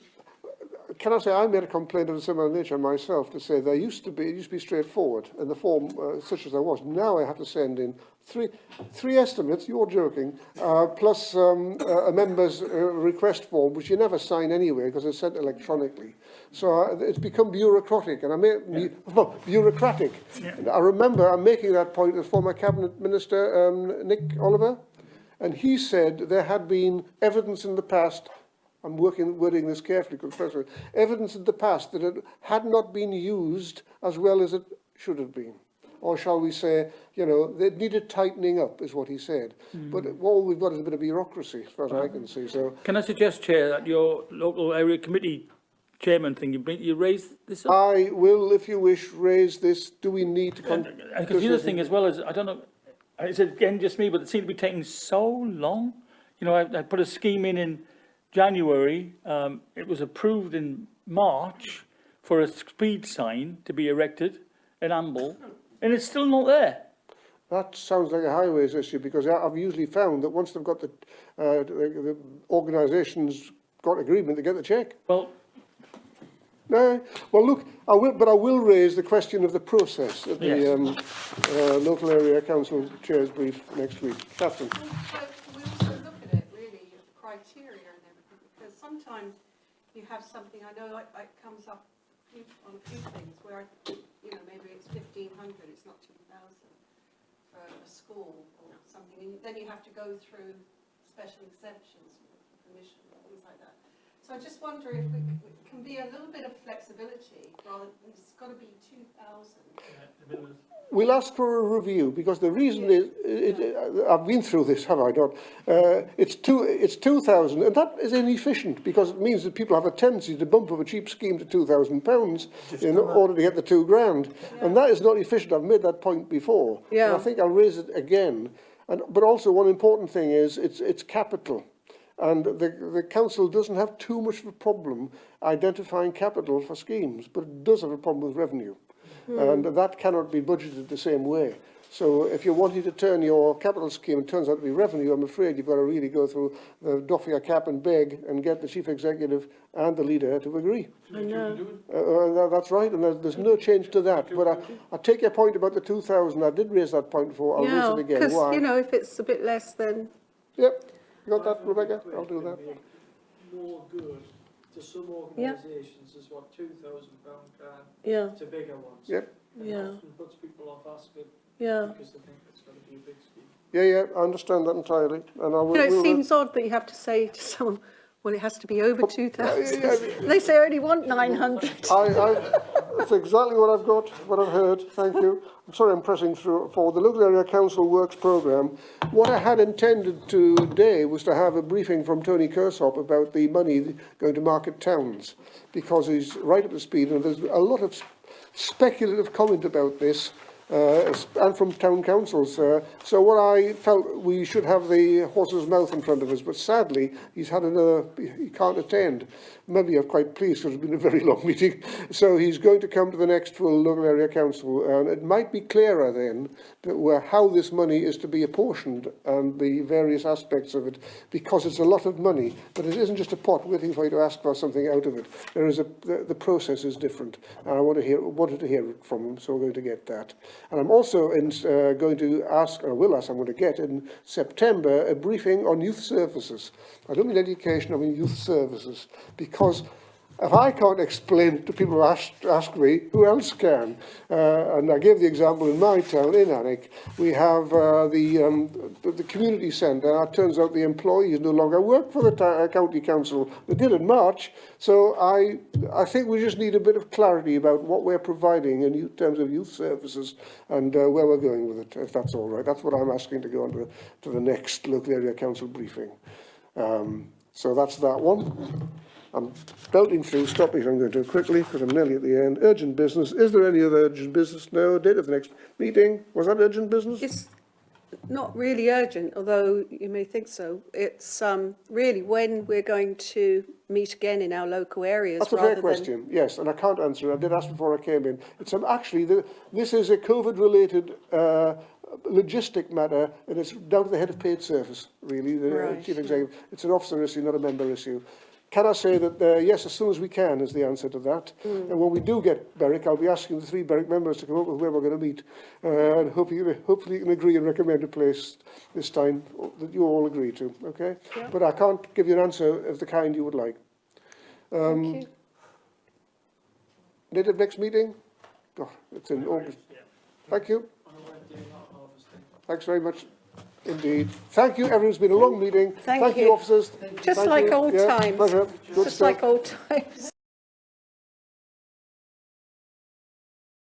can I say, I made a complaint of a similar nature myself to say it used to be straightforward in the form such as I was. Now I have to send in three estimates, you're joking, plus a member's request form, which you never sign anyway because it's sent electronically. So it's become bureaucratic, and bureaucratic. Yeah. I remember I'm making that point to the former Cabinet Minister, Nick Oliver, and he said there had been evidence in the past, I'm wording this carefully, because evidence in the past that it had not been used as well as it should have been. Or shall we say, you know, it needed tightening up, is what he said. But all we've got is a bit of bureaucracy, as far as I can see. So, Can I suggest, Chair, that your local area committee chairman thing, you raise this up? I will, if you wish, raise this. Do we need to... Because the other thing as well is, I don't know, it's again just me, but it seemed to be taking so long. You know, I put a scheme in January. It was approved in March for a speed sign to be erected in Amble, and it's still not there. That sounds like a highways issue, because I've usually found that once they've got the organisations got agreement, they get the cheque. Well, no. Well, look, I will raise the question of the process at the local area council chair's brief next week. Catherine. We also look at it, really, at the criteria and everything, because sometimes you have something, I know it comes up on a few things where, you know, maybe it's 1,500, it's not 2,000 for a school or something, and then you have to go through special exemptions for permission and things like that. So I just wonder if we can be a little bit of flexibility, rather than it's got to be 2,000. We'll ask for a review, because the reason is, I've been through this, have I not? It's 2,000, and that is inefficient, because it means that people have a tendency to bump up a cheap scheme to £2,000 in order to get the £2,000, and that is not efficient. I've made that point before, and I think I'll raise it again. But also, one important thing is it's capital. And the council doesn't have too much of a problem identifying capital for schemes, but it does have a problem with revenue. And that cannot be budgeted the same way. So if you're wanting to turn your capital scheme and it turns out to be revenue, I'm afraid you've got to really go through the doff your cap and beg and get the chief executive and the leader to agree. I know. That's right, and there's no change to that. But I take your point about the 2,000. I did raise that point before. I'll raise it again. Because, Why? you know, if it's a bit less, then... Yep. You got that, Rebecca? I'll do that. More good to some organisations is what £2,000 can to bigger ones. Yep. And it often puts people off asking because they think it's going to be a big scheme. Yeah, I understand that entirely. And I will, it seems odd that you have to say to someone, well, it has to be over 2,000. They say I only want 900. That's exactly what I've got, what I've heard. Thank you. I'm sorry I'm pressing through for the Local Area Council Works Programme. What I had intended today was to have a briefing from Tony Kersop about the money going to market towns, because he's right up to speed, and there's a lot of speculative comment about this. And from town councils. So what I felt, we should have the horse's mouth in front of us, but sadly he can't attend. Maybe I'm quite pleased, because it's been a very long meeting. So he's going to come to the next full local area council, and it might be clearer then how this money is to be apportioned and the various aspects of it, because it's a lot of money, but it isn't just a pot waiting for you to ask for something out of it. There is the process is different, and I wanted to hear it from him, so we're going to get that. And I'm also going to ask, or will ask, I'm going to get in September a briefing on youth services. I don't mean education, I mean youth services, because if I can't explain it to people who ask me, who else can? And I gave the example in my town, in Alnwick, we have the community centre, and it turns out the employees no longer work for the county council. They did in March, so I think we just need a bit of clarity about what we're providing in terms of youth services and where we're going with it, if that's all right. That's what I'm asking to go on to the next local area council briefing. So that's that one. I'm belting through. Stop me if I'm going to quickly, because I'm nearly at the end. Urgent business. Is there any other urgent business? No. Date of the next meeting. Was that urgent business? It's not really urgent, although you may think so. It's really when we're going to meet again in our local areas. That's a fair question, yes, and I can't answer it. I did ask before I came in. It's actually, this is a COVID-related logistic matter, and it's down to the head of paid service, really, the chief executive. It's an officer issue, not a member issue. can I say that, yes, as soon as we can is the answer to that. And when we do get Berwick, I'll be asking the 3 Berwick members to come up with where we're going to meet. And hopefully you can agree and recommend a place this time that you all agree to, okay? Yeah. But I can't give you an answer of the kind you would like. Thank you. Date of next meeting? God, it's in August. Thank you. Thanks very much indeed. Thank you, everyone. It's been a long meeting. Thank you. Officers. Just Thank like you. old Yeah, times. pleasure. Good Just stuff. like old times.